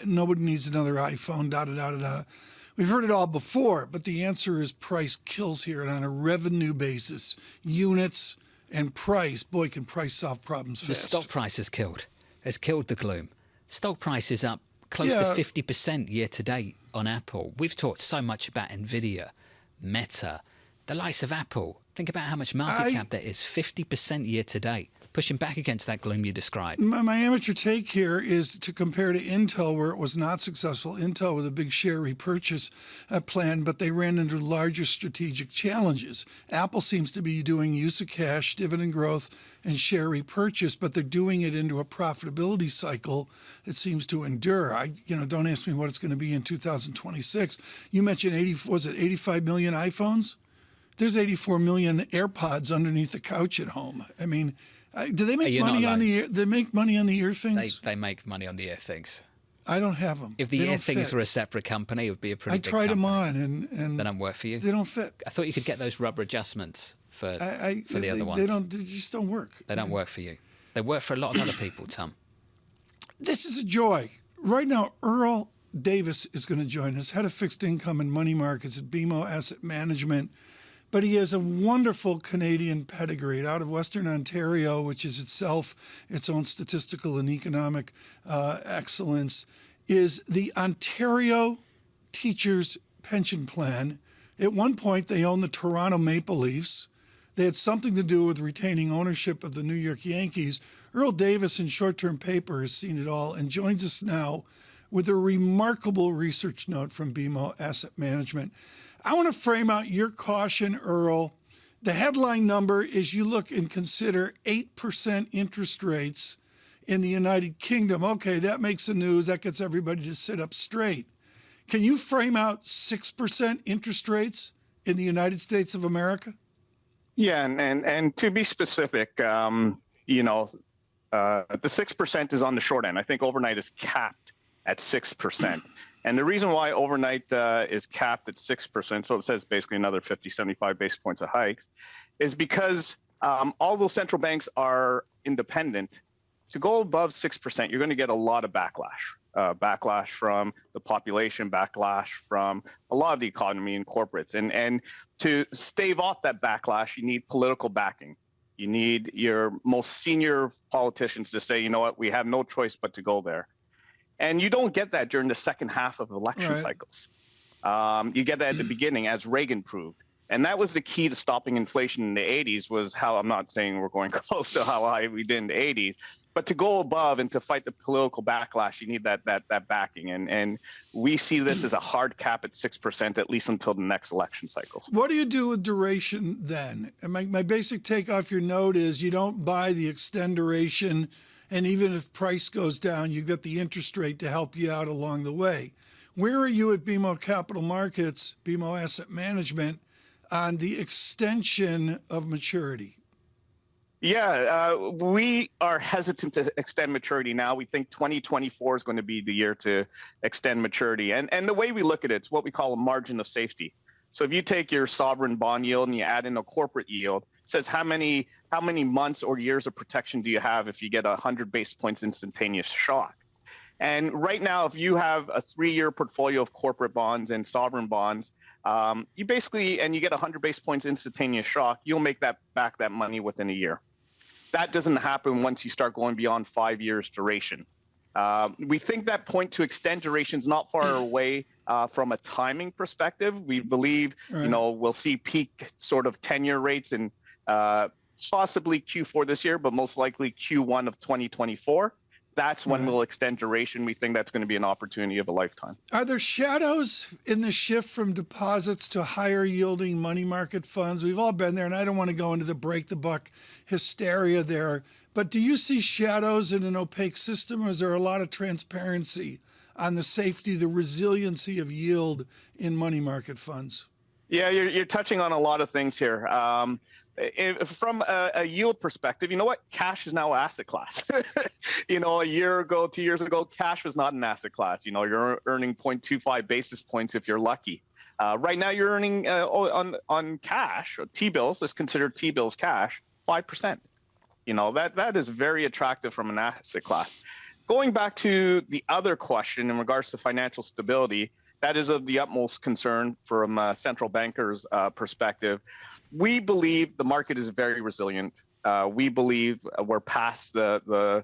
Nobody needs another iPhone, da-da-da-da-da. We've heard it all before, but the answer is price kills here. And on a revenue basis, units and price, boy, can price solve problems fast. The stock price has killed the gloom. Stock price is up close to 50% year to date on Apple. We've talked so much about Nvidia, Meta, the likes of Apple. Think about how much market cap there is, 50% year to date. Pushing back against that gloom you described. My amateur take here is to compare to Intel, where it was not successful. Intel with a big share repurchase plan, but they ran into larger strategic challenges. Apple seems to be doing use of cash, dividend growth, and share repurchase, but they're doing it into a profitability cycle that seems to endure. Don't ask me what it's going to be in 2026. You mentioned 85 million iPhones? There's 84 million AirPods underneath the couch at home. I mean, do they make money on the ear? They make money on the ear things? They make money on the ear things. I don't have them. If the ear things were a separate company, it would be a pretty big company. I tried them on, and they don't work for you. They don't fit. I thought you could get those rubber adjustments for the other ones. They just don't work. They don't work for you. They work for a lot of other people, Tom. This is a joy. Right now, Earl Davis is going to join us, head of fixed income and money markets at BMO Asset Management. But he has a wonderful Canadian pedigree out of Western Ontario, which is itself its own statistical and economic excellence, is the Ontario Teachers Pension Plan. At one point, they owned the Toronto Maple Leafs. They had something to do with retaining ownership of the New York Yankees. Earl Davis in Short-Term Paper has seen it all and joins us now with a remarkable research note from BMO Asset Management. I want to frame out your caution, Earl. The headline number is you look and consider 8% interest rates in the United Kingdom. Okay, that makes the news. That gets everybody to sit up straight. Can you frame out 6% interest rates in the United States of America? Yeah, and to be specific, the 6% is on the short end. I think overnight is capped at 6%. And the reason why overnight is capped at 6%, so it says basically another 50, 75 basis points of hikes, is because although central banks are independent, to go above 6%, you're going to get a lot of backlash. Backlash from the population, backlash from a lot of the economy and corporates. And to stave off that backlash, you need political backing. You need your most senior politicians to say, you know what, we have no choice but to go there. And you don't get that during the second half of election cycles. You get that at the beginning, as Reagan proved. And that was the key to stopping inflation in the 80s, was how, I'm not saying we're going close to how high we did in the 80s, but to go above and to fight the political backlash, you need that backing. And we see this as a hard cap at 6%, at least until the next election cycles. What do you do with duration then? And my basic take off your note is you don't buy the extend duration, and even if price goes down, you've got the interest rate to help you out along the way. Where are you at BMO Capital Markets, BMO Asset Management, on the extension of maturity? Yeah, we are hesitant to extend maturity now. We think 2024 is going to be the year to extend maturity. And the way we look at it, it's what we call a margin of safety. So if you take your sovereign bond yield and you add in a corporate yield, it says how many months or years of protection do you have if you get 100 basis points instantaneous shock? And right now, if you have a 3-year portfolio of corporate bonds and sovereign bonds, you basically, and you get 100 basis points instantaneous shock, you'll make that money within a year. That doesn't happen once you start going beyond 5 years duration. We think that point to extend duration is not far away from a timing perspective. We believe, we'll see peak sort of 10-year rates in possibly Q4 this year, but most likely Q1 of 2024. That's when we'll extend duration. We think that's going to be an opportunity of a lifetime. Are there shadows in the shift from deposits to higher yielding money market funds? We've all been there, and I don't want to go into the break the buck hysteria there, but do you see shadows in an opaque system, or is there a lot of transparency on the safety, the resiliency of yield in money market funds? Yeah, you're touching on a lot of things here. From a yield perspective, you know what? Cash is now an asset class. A year ago, 2 years ago, cash was not an asset class. You're earning 0.25 basis points if you're lucky. Right now, you're earning on cash, or T-bills, let's consider T-bills cash, 5%. That is very attractive from an asset class. Going back to the other question in regards to financial stability, that is of the utmost concern from a central banker's perspective. We believe the market is very resilient. We believe we're past the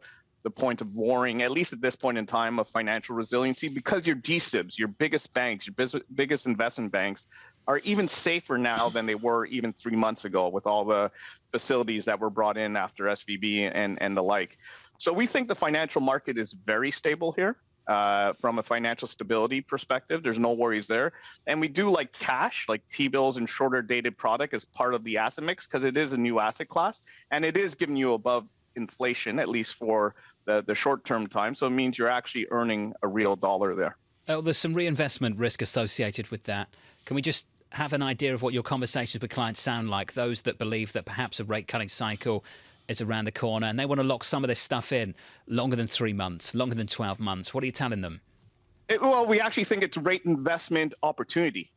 point of warring, at least at this point in time, of financial resiliency, because your DSIBs, your biggest banks, your biggest investment banks, are even safer now than they were even 3 months ago, with all the facilities that were brought in after SVB and the like. So we think the financial market is very stable here. From a financial stability perspective, there's no worries there. And we do like cash, like T-bills and shorter dated product as part of the asset mix, because it is a new asset class and it is giving you above inflation, at least for the short-term time. So it means you're actually earning a real dollar there. Oh, there's some reinvestment risk associated with that. Can we just have an idea of what your conversations with clients sound like, those that believe that perhaps a rate cutting cycle is around the corner and they want to lock some of this stuff in longer than 3 months, longer than 12 months? What are you telling them? Well, we actually think it's rate investment opportunity,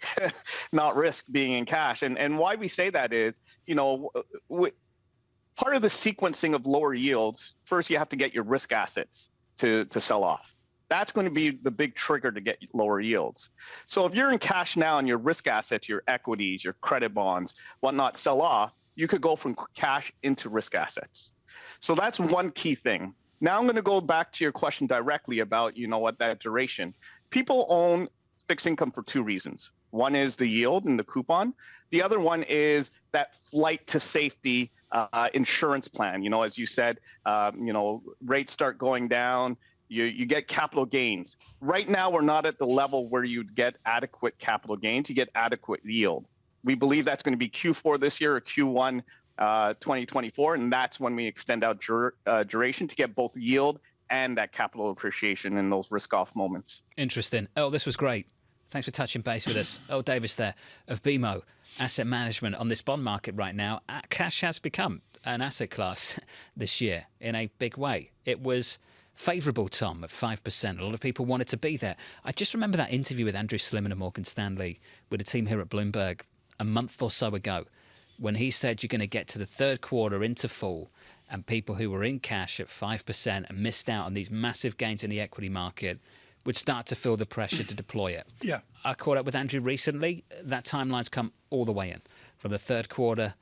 not risk being in cash. And why we say that is, part of the sequencing of lower yields, first you have to get your risk assets to sell off. That's going to be the big trigger to get lower yields. So if you're in cash now and your risk assets, your equities, your credit bonds, whatnot, sell off, you could go from cash into risk assets. So that's one key thing. Now I'm going to go back to your question directly about, that duration. People own fixed income for 2 reasons. One is the yield and the coupon. The other one is that flight to safety insurance plan. As you said, rates start going down, you get capital gains. Right now, we're not at the level where you'd get adequate capital gains. You get adequate yield. We believe that's going to be Q4 this year or Q1 2024, and that's when we extend out duration to get both yield and that capital appreciation in those risk-off moments. Interesting. Oh, this was great. Thanks for touching base with us. Earl Davis there of BMO Asset Management on this bond market right now. Cash has become an asset class this year in a big way. It was favourable, Tom, at 5%. A lot of people wanted to be there. I just remember that interview with Andrew Slimman of Morgan Stanley with the team here at Bloomberg a month or so ago, when he said you're going to get to the third quarter into fall and people who were in cash at 5% and missed out on these massive gains in the equity market would start to feel the pressure to deploy it. Yeah. I caught up with Andrew recently. That timeline's come all the way in, from the third quarter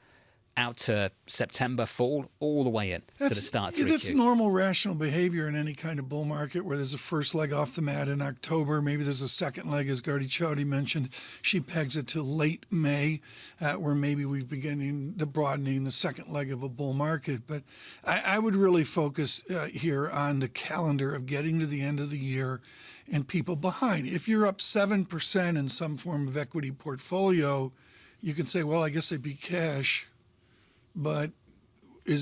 out to September, fall, all the way in to the start 3Q. That's normal, rational behavior in any kind of bull market where there's a first leg off the mat in October. Maybe there's a second leg, as Gardy Chowdhury mentioned. She pegs it to late May, where maybe we've beginning the broadening, the second leg of a bull market. But I would really focus here on the calendar of getting to the end of the year and people behind. If you're up 7% in some form of equity portfolio, you can say, well, I guess I'd be cash. But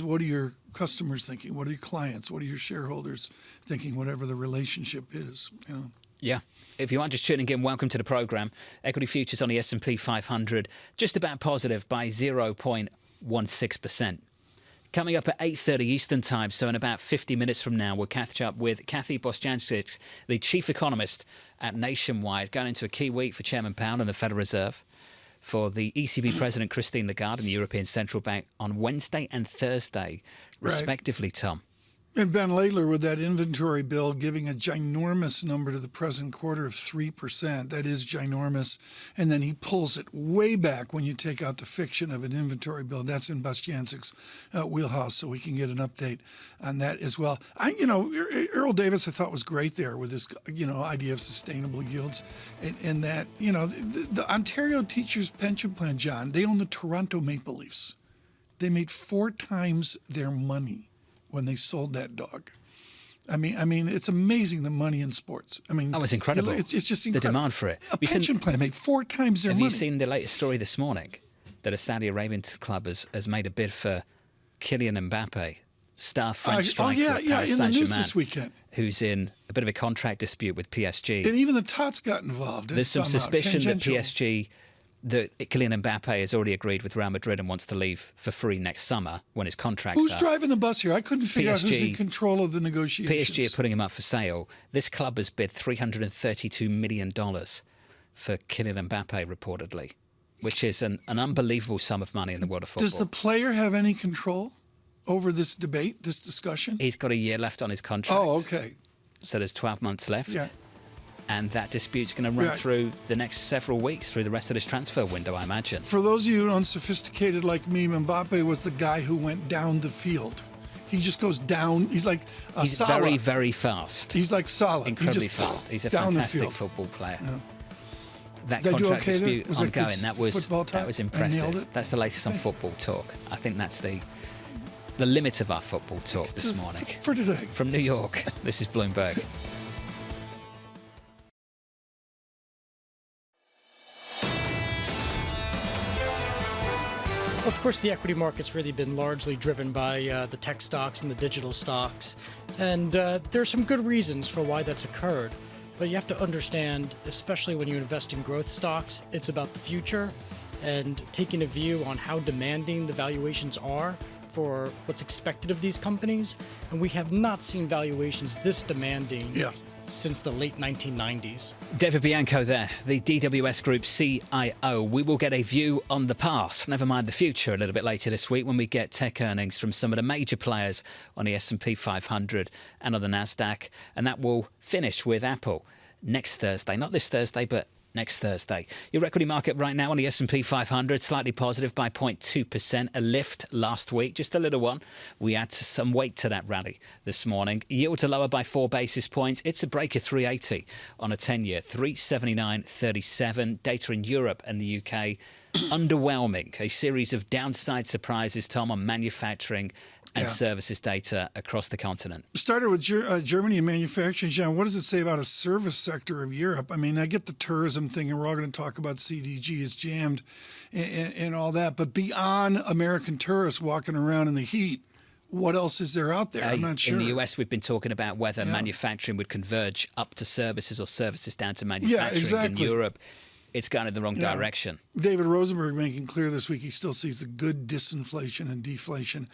what are your customers thinking? What are your clients? What are your shareholders thinking, whatever the relationship is? You know? Yeah. If you are just tuning in, welcome to the program. Equity futures on the S&P 500, just about positive by 0.16%. Coming up at 8:30 Eastern Time, so in about 50 minutes from now, we'll catch up with Kathy Bostjancic, the chief economist at Nationwide, going into a key week for Chairman Powell and the Federal Reserve, for the ECB President Christine Lagarde and the European Central Bank on Wednesday and Thursday, respectively, Tom. And Ben Laidler with that inventory bill giving a ginormous number to the present quarter of 3%. That is ginormous. And then he pulls it way back when you take out the fiction of an inventory bill. That's in Bostjancic's wheelhouse, so we can get an update on that as well. Earl Davis, I thought, was great there with this, idea of sustainable yields. And that, the Ontario Teachers Pension Plan, John, they own the Toronto Maple Leafs. They made 4 times their money when they sold that dog. I mean, it's amazing the money in sports. I mean, it's incredible. It's just incredible. The demand for it. A pension plan made 4 times their money. Have you seen the latest story this morning that a Saudi Arabian club has made a bid for Kylian Mbappe, star French striker, Paris in the news Saint-Germain, this weekend, who's in a bit of a contract dispute with PSG. And even the Tots got involved. There's some suspicion that Kylian Mbappe has already agreed with Real Madrid and wants to leave for free next summer when his contract's Who's up. driving the bus here? I couldn't figure out who's in control of the negotiations. PSG are putting him up for sale. This club has bid $332 million for Kylian Mbappe, reportedly, which is an unbelievable sum of money in the world of football. Does the player have any control over this debate, this discussion? He's got a year left on his contract. Oh, okay. So there's 12 months left. Yeah. And that dispute's going to run through the next several weeks, through the rest of this transfer window, I imagine. For those of you unsophisticated like me, Mbappe was the guy who went down the field. He just goes down. He's like He's Salah. very, very fast. He's like Salah. Incredibly fast. He's a fantastic football player. Yeah. That Did I do contract okay there? dispute Was that ongoing, good that was football talk? I nailed impressive. it? That's the latest on football talk. I think that's the limit of our football talk this morning. For today. From New York, this is Bloomberg. Of course, the equity market's really been largely driven by the tech stocks and the digital stocks. And there's some good reasons for why that's occurred. But you have to understand, especially when you invest in growth stocks, it's about the future and taking a view on how demanding the valuations are for what's expected of these companies. And we have not seen valuations this demanding since the late 1990s. David Bianco there, the DWS Group CIO. We will get a view on the past, never mind the future, a little bit later this week when we get tech earnings from some of the major players on the S&P 500 and on the NASDAQ. And that will finish with Apple next Thursday. Not this Thursday, but next Thursday. Your equity market right now on the S&P 500, slightly positive by 0.2%, a lift last week, just a little one. We add some weight to that rally this morning. Yields are lower by 4 basis points. It's a break of 380 on a 10-year, 379.37. Data in Europe and the UK, underwhelming. A series of downside surprises, Tom, on manufacturing and services data across the continent. Started with Germany and manufacturing. John, what does it say about a service sector of Europe? I mean, I get the tourism thing, and we're all going to talk about CDG is jammed and all that. But beyond American tourists walking around in the heat, what else is there out there? I'm not sure. In the US, we've been talking about whether manufacturing would converge up to services or services down to manufacturing. Yeah, exactly. In Europe, it's going in the wrong direction. David Rosenberg making clear this week he still sees the good disinflation and deflation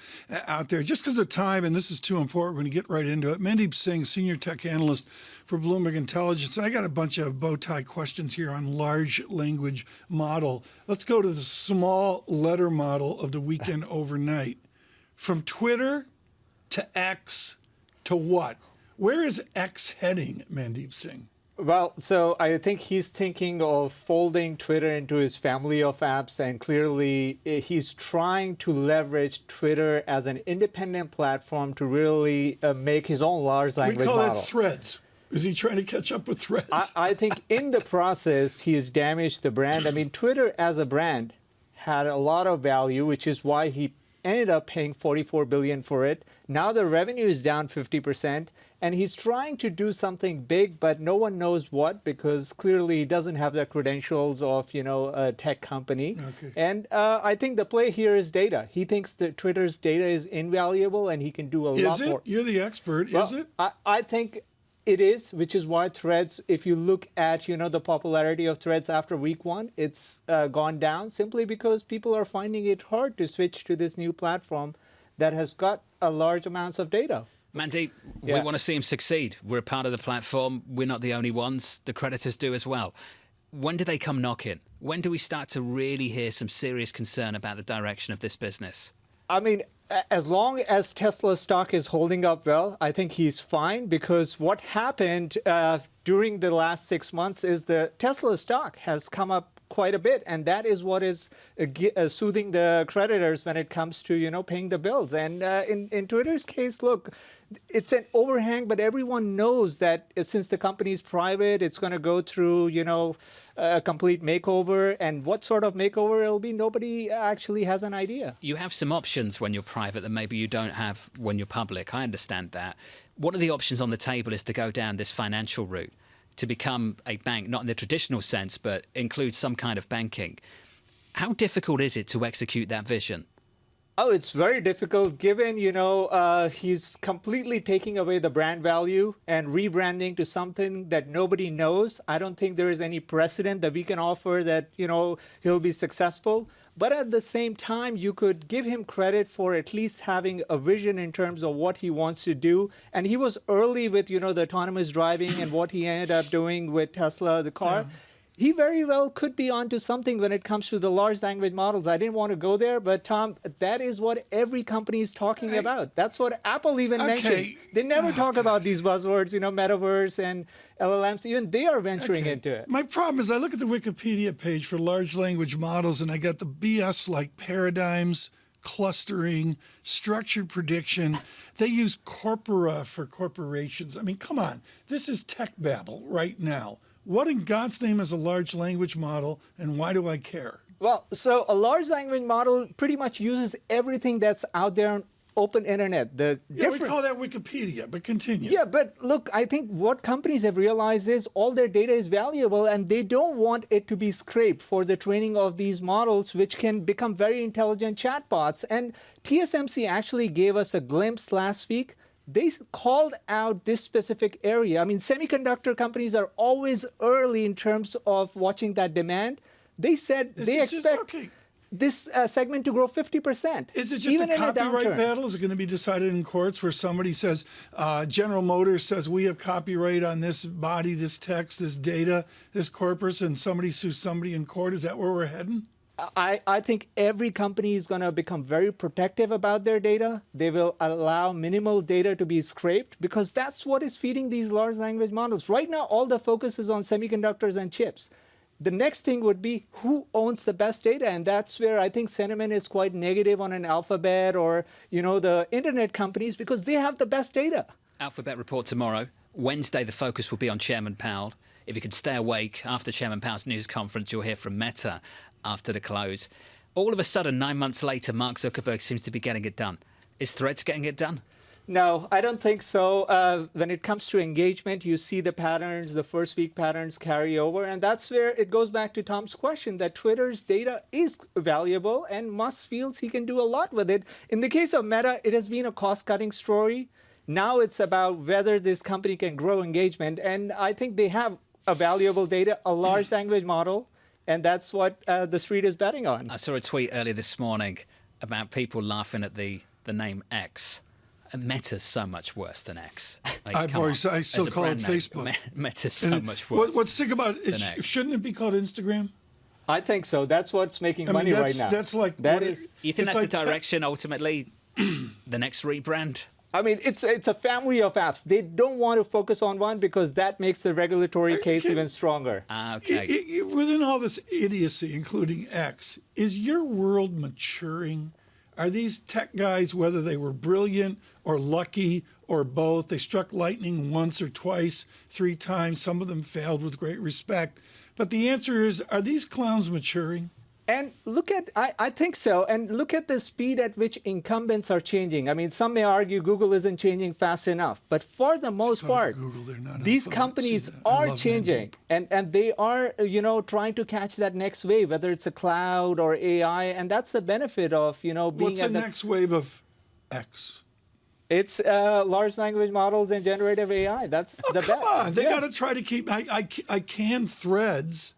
out there. Just because of time, and this is too important, we're going to get right into it. Mandeep Singh, senior tech analyst for Bloomberg Intelligence. I got a bunch of bow tie questions here on large language model. Let's go to the small letter model of the weekend overnight. From Twitter to X to what? Where is X heading, Mandeep Singh? Well, so I think he's thinking of folding Twitter into his family of apps, and clearly he's trying to leverage Twitter as an independent platform to really make his own large language model. We call that Threads. Is he trying to catch up with Threads? I think in the process, he has damaged the brand. I mean, Twitter as a brand had a lot of value, which is why he ended up paying $44 billion for it. Now the revenue is down 50%. And he's trying to do something big, but no one knows what, because clearly he doesn't have the credentials of, a tech company. Okay. And I think the play here is data. He thinks that Twitter's data is invaluable and he can do a lot more. You're the expert. Is it? I think it is, which is why Threads, if you look at, the popularity of Threads after week one, it's gone down simply because people are finding it hard to switch to this new platform that has got a large amounts of data. Mandeep, we want to see him succeed. We're a part of the platform. We're not the only ones. The creditors do as well. When do they come knocking? When do we start to really hear some serious concern about the direction of this business? I mean, as long as Tesla stock is holding up well, I think he's fine, because what happened during the last 6 months is the Tesla stock has come up quite a bit, and that is what is soothing the creditors when it comes to paying the bills. And in Twitter's case, look, it's an overhang, but everyone knows that since the company is private, it's going to go through a complete makeover, and what sort of makeover it'll be, nobody actually has an idea. You have some options when you're private that maybe you don't have when you're public. I understand that. One of the options on the table is to go down this financial route, to become a bank, not in the traditional sense, but include some kind of banking. How difficult is it to execute that vision? Oh, it's very difficult given, he's completely taking away the brand value and rebranding to something that nobody knows. I don't think there is any precedent that we can offer that, he'll be successful. But at the same time, you could give him credit for at least having a vision in terms of what he wants to do. And he was early with, the autonomous driving and what he ended up doing with Tesla, the car. Yeah. He very well could be onto something when it comes to the large language models. I didn't want to go there, but Tom, that is what every company is talking about. That's what Apple even mentioned. They never talk about these buzzwords, metaverse and LLMs. Even they are venturing into it. My problem is I look at the Wikipedia page for large language models, and I got the BS like paradigms, clustering, structured prediction. They use corpora for corporations. I mean, come on. This is tech babble right now. What in God's name is a large language model, and why do I care? Well, so a large language model pretty much uses everything that's out there on open internet. We call that Wikipedia, but continue. Yeah, but look, I think what companies have realized is all their data is valuable, and they don't want it to be scraped for the training of these models, which can become very intelligent chatbots. And TSMC actually gave us a glimpse last week. They called out this specific area. I mean, semiconductor companies are always early in terms of watching that demand. They said they expect this segment to grow 50%. Is it just a copyright battle? Is it going to be decided in courts where somebody says, General Motors says we have copyright on this body, this text, this data, this corpus, and somebody sues somebody in court? Is that where we're heading? I think every company is going to become very protective about their data. They will allow minimal data to be scraped because that's what is feeding these large language models. Right now, all the focus is on semiconductors and chips. The next thing would be who owns the best data, and that's where I think sentiment is quite negative on an Alphabet or the internet companies because they have the best data. Alphabet report tomorrow. Wednesday, the focus will be on Chairman Powell. If you could stay awake after Chairman Powell's news conference, you'll hear from Meta after the close. All of a sudden, 9 months later, Mark Zuckerberg seems to be getting it done. Is Threads getting it done? No, I don't think so. When it comes to engagement, you see the patterns, the first week patterns carry over. And that's where it goes back to Tom's question that Twitter's data is valuable and Musk feels he can do a lot with it. In the case of Meta, it has been a cost-cutting story. Now it's about whether this company can grow engagement. And I think they have a valuable data, a large language model, and that's what the street is betting on. I saw a tweet earlier this morning about people laughing at the name X. And Meta's so much worse than X. Like, I still call it Facebook. Meta's so much worse. What's sick about it? Shouldn't it be called Instagram? I think so. That's what's making money right now. That's like that is. You think that's the direction ultimately? The next rebrand. I mean, it's a family of apps. They don't want to focus on one because that makes the regulatory case even stronger. Okay. Within all this idiocy, including X, is your world maturing? Are these tech guys, whether they were brilliant or lucky or both, they struck lightning once or twice, 3 times, some of them failed with great respect. But the answer is, are these clowns maturing? And look at, I think so, and look at the speed at which incumbents are changing. I mean, some may argue Google isn't changing fast enough, but for the most part, these companies are changing, and they are, trying to catch that next wave, whether it's a cloud or AI, and that's the benefit of, being What's the next wave of X? It's large language models and generative AI. That's the bet. Come on, they got to try to keep. I can Threads.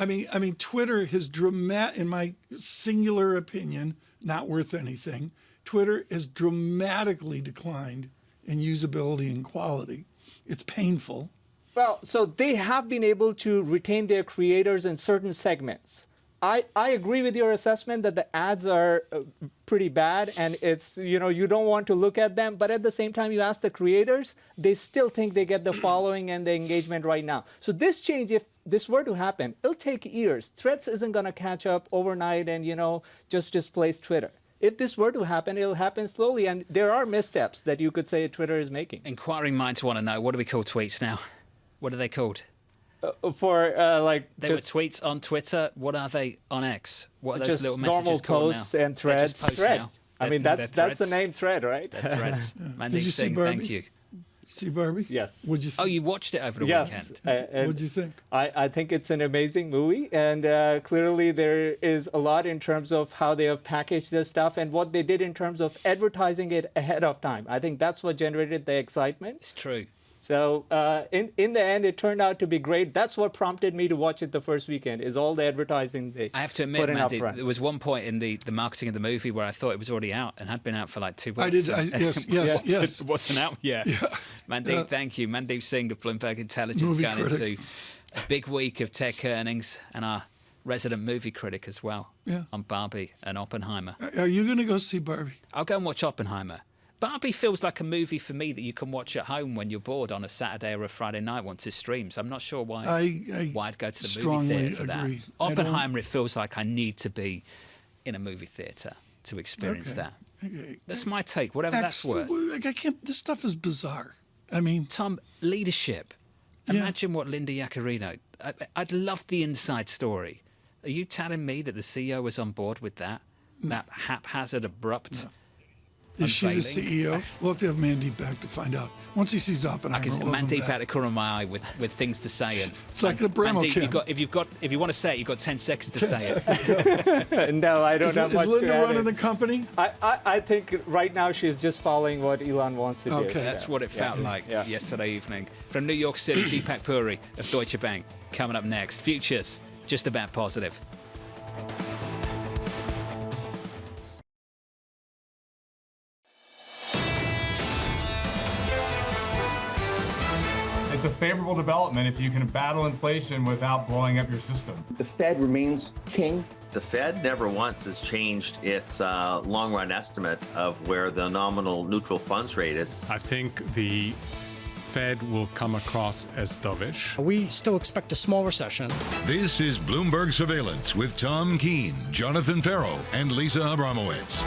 I mean, Twitter has in my singular opinion, not worth anything. Twitter has dramatically declined in usability and quality. It's painful. Well, so they have been able to retain their creators in certain segments. I agree with your assessment that the ads are pretty bad and it's, you don't want to look at them. But at the same time, you ask the creators, they still think they get the following and the engagement right now. So this change, if this were to happen, it'll take years. Threads isn't going to catch up overnight and, just displace Twitter. If this were to happen, it'll happen slowly. And there are missteps that you could say Twitter is making. Inquiring minds want to know, what do we call tweets now? What are they called? They were tweets on Twitter. What are they on X? What are those just little normal messages called posts now? and threads. Thread. I mean, that's the name Thread, right? They're threads. Did you see Barbie? Thank you. See Barbie? Yes. What'd you think? Oh, you watched it over the yes. weekend. What'd you think? I think it's an amazing movie, and clearly there is a lot in terms of how they have packaged this stuff and what they did in terms of advertising it ahead of time. I think that's what generated the excitement. It's true. So in the end, it turned out to be great. That's what prompted me to watch it the first weekend, is all the advertising they I have to admit, Mandy, there was one point in the marketing of the movie where I thought it was already out and had been out for like 2 weeks. Yes. It wasn't out yet. Yeah. Mandeep, thank you. Mandeep Singh of Bloomberg Intelligence Movie going critic. into a big week of tech earnings and our resident movie critic as well on Barbie and Oppenheimer. Are you going to go see Barbie? I'll go and watch Oppenheimer. Barbie feels like a movie for me that you can watch at home when you're bored on a Saturday or a Friday night once it streams. I'm not sure why I'd go to the movie theatre for that. Oppenheimer, it feels like I need to be in a movie theatre to experience that. Okay. That's my take, whatever that's worth. I can't. This stuff is bizarre. I mean, Tom, leadership. Imagine what Linda Yaccarino. I'd love the inside story. Are you telling me that the CEO was on board with that? No. That haphazard, abrupt. No. Is she the CEO? We'll have to have Mandeep back to find out. Once he sees Oppenheimer, Mandeep had a corner of my eye with things to say. And it's like the Bremo Mandeep, if you want to say it, you've got 10 seconds to say it. No, I don't have much to add. Is Linda running the company? I think right now she's just following what Elon wants to do. Okay. That's what it felt like yesterday evening. From New York City, Deepak Puri of Deutsche Bank. Coming up next, futures, just about positive. It's a favorable development if you can battle inflation without blowing up your system. The Fed remains king. The Fed never once has changed its long-run estimate of where the nominal neutral funds rate is. I think the Fed will come across as dovish. We still expect a small recession. This is Bloomberg Surveillance with Tom Keene, Jonathan Ferro, and Lisa Abramowicz.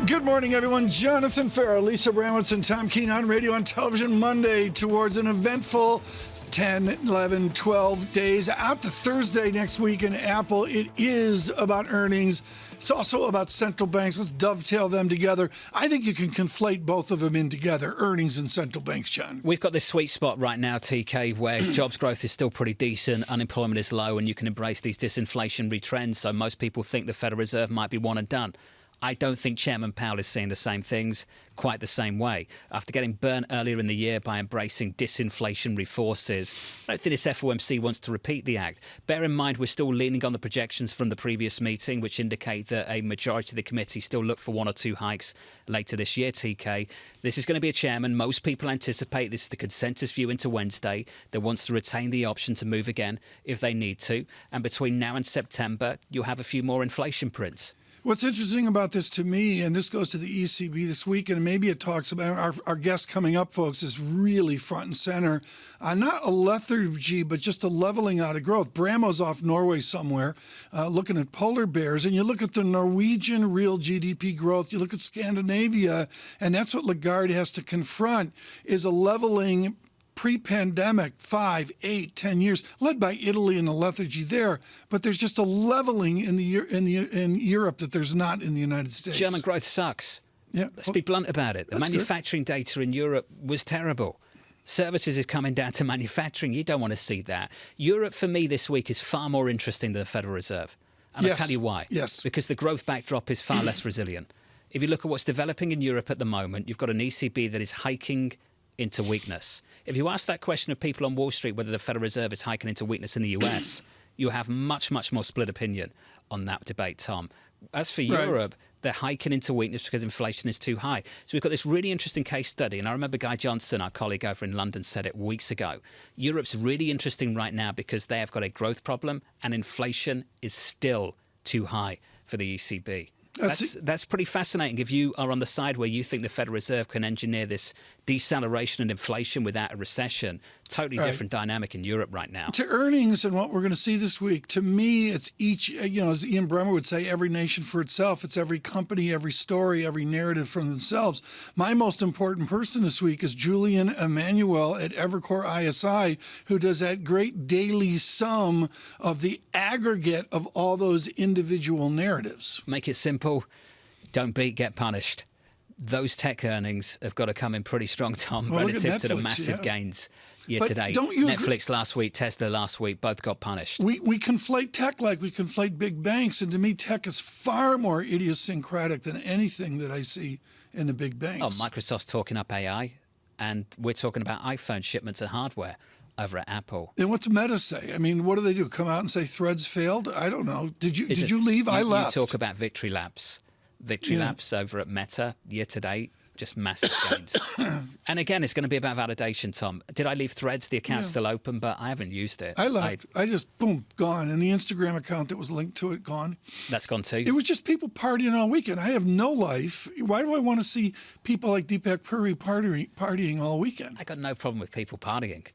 Good morning, everyone. Jonathan Ferro, Lisa Abramowicz, and Tom Keene on radio and television Monday towards an eventful 10, 11, 12 days out to Thursday next week in Apple. It is about earnings. It's also about central banks. Let's dovetail them together. I think you can conflate both of them in together, earnings and central banks, John. We've got this sweet spot right now, TK, where jobs growth is still pretty decent, unemployment is low, and you can embrace these disinflationary trends. So most people think the Federal Reserve might be one and done. I don't think Chairman Powell is seeing the same things quite the same way. After getting burnt earlier in the year by embracing disinflationary forces, I don't think this FOMC wants to repeat the act. Bear in mind, we're still leaning on the projections from the previous meeting, which indicate that a majority of the committee still look for 1 or 2 hikes later this year, TK. This is going to be a chairman. Most people anticipate this is the consensus view into Wednesday, that wants to retain the option to move again if they need to. And between now and September, you'll have a few more inflation prints. What's interesting about this to me, and this goes to the ECB this week, and maybe it talks about our guest coming up, folks, is really front and center. Not a lethargy, but just a leveling out of growth. Bramo's off Norway somewhere, looking at polar bears, and you look at the Norwegian real GDP growth, you look at Scandinavia, and that's what Lagarde has to confront, is a leveling pre-pandemic 5, 8, 10 years, led by Italy and the lethargy there, but there's just a leveling in Europe that there's not in the United States. German growth sucks. Yeah, let's be blunt about it. The manufacturing data in Europe was terrible. Services is coming down to manufacturing. You don't want to see that. Europe, for me, this week is far more interesting than the Federal Reserve. And I'll tell you why. Yes. Because the growth backdrop is far less resilient. If you look at what's developing in Europe at the moment, you've got an ECB that is hiking into weakness. If you ask that question of people on Wall Street whether the Federal Reserve is hiking into weakness in the US, you have much, much more split opinion on that debate, Tom. As for Europe, they're hiking into weakness because inflation is too high. So we've got this really interesting case study, and I remember Guy Johnson, our colleague over in London, said it weeks ago. Europe's really interesting right now because they have got a growth problem and inflation is still too high for the ECB. That's pretty fascinating if you are on the side where you think the Federal Reserve can engineer this deceleration and inflation without a recession. Totally different dynamic in Europe right now. To earnings and what we're going to see this week, to me, it's each, as Ian Bremmer would say, every nation for itself. It's every company, every story, every narrative from themselves. My most important person this week is Julian Emanuel at Evercore ISI, who does that great daily sum of the aggregate of all those individual narratives. Make it simple. Don't beat, get punished. Those tech earnings have got to come in pretty strong, Tom, relative to the massive gains year to date. Netflix last week, Tesla last week, both got punished. We conflate tech like we conflate big banks, and to me, tech is far more idiosyncratic than anything that I see in the big banks. Oh, Microsoft's talking up AI, and we're talking about iPhone shipments and hardware over at Apple. And what's Meta say? I mean, what do? Come out and say Threads failed? I don't know. Did you leave? I left. You talk about Victory Labs. Victory Labs over at Meta year to date, just massive gains. And again, it's going to be about validation, Tom. Did I leave Threads? The account's still open, but I haven't used it. I left. I just, boom, gone. And the Instagram account that was linked to it, gone. That's gone too? It was just people partying all weekend. I have no life. Why do I want to see people like Deepak Puri partying all weekend? I got no problem with people partying.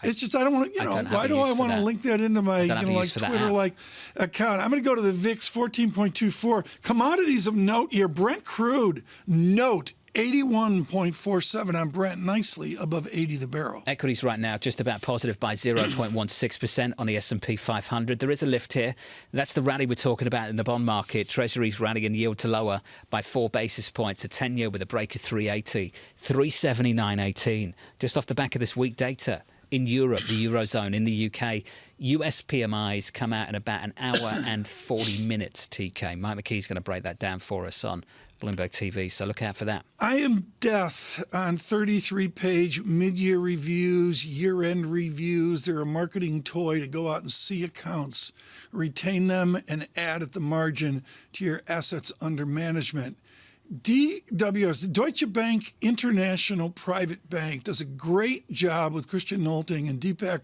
I don't want to, why do I want to link that into my Twitter-like account? I'm going to go to the VIX 14.24. Commodities of note here. Brent crude, note 81.47 on Brent, nicely above 80 the barrel. Equities right now just about positive by 0.16% on the S&P 500. There is a lift here. That's the rally we're talking about in the bond market. Treasuries rallying yield to lower by 4 basis points. A 10-year with a break of 380, 379.18. Just off the back of this weak data. In Europe, the Eurozone, in the UK, US PMIs come out in about an hour and 40 minutes, TK. Mike McKee's going to break that down for us on Bloomberg TV, so look out for that. I am death on 33-page mid-year reviews, year-end reviews. They're a marketing toy to go out and see accounts, retain them, and add at the margin to your assets under management. DWS, Deutsche Bank International Private Bank, does a great job with Christian Nolting and Deepak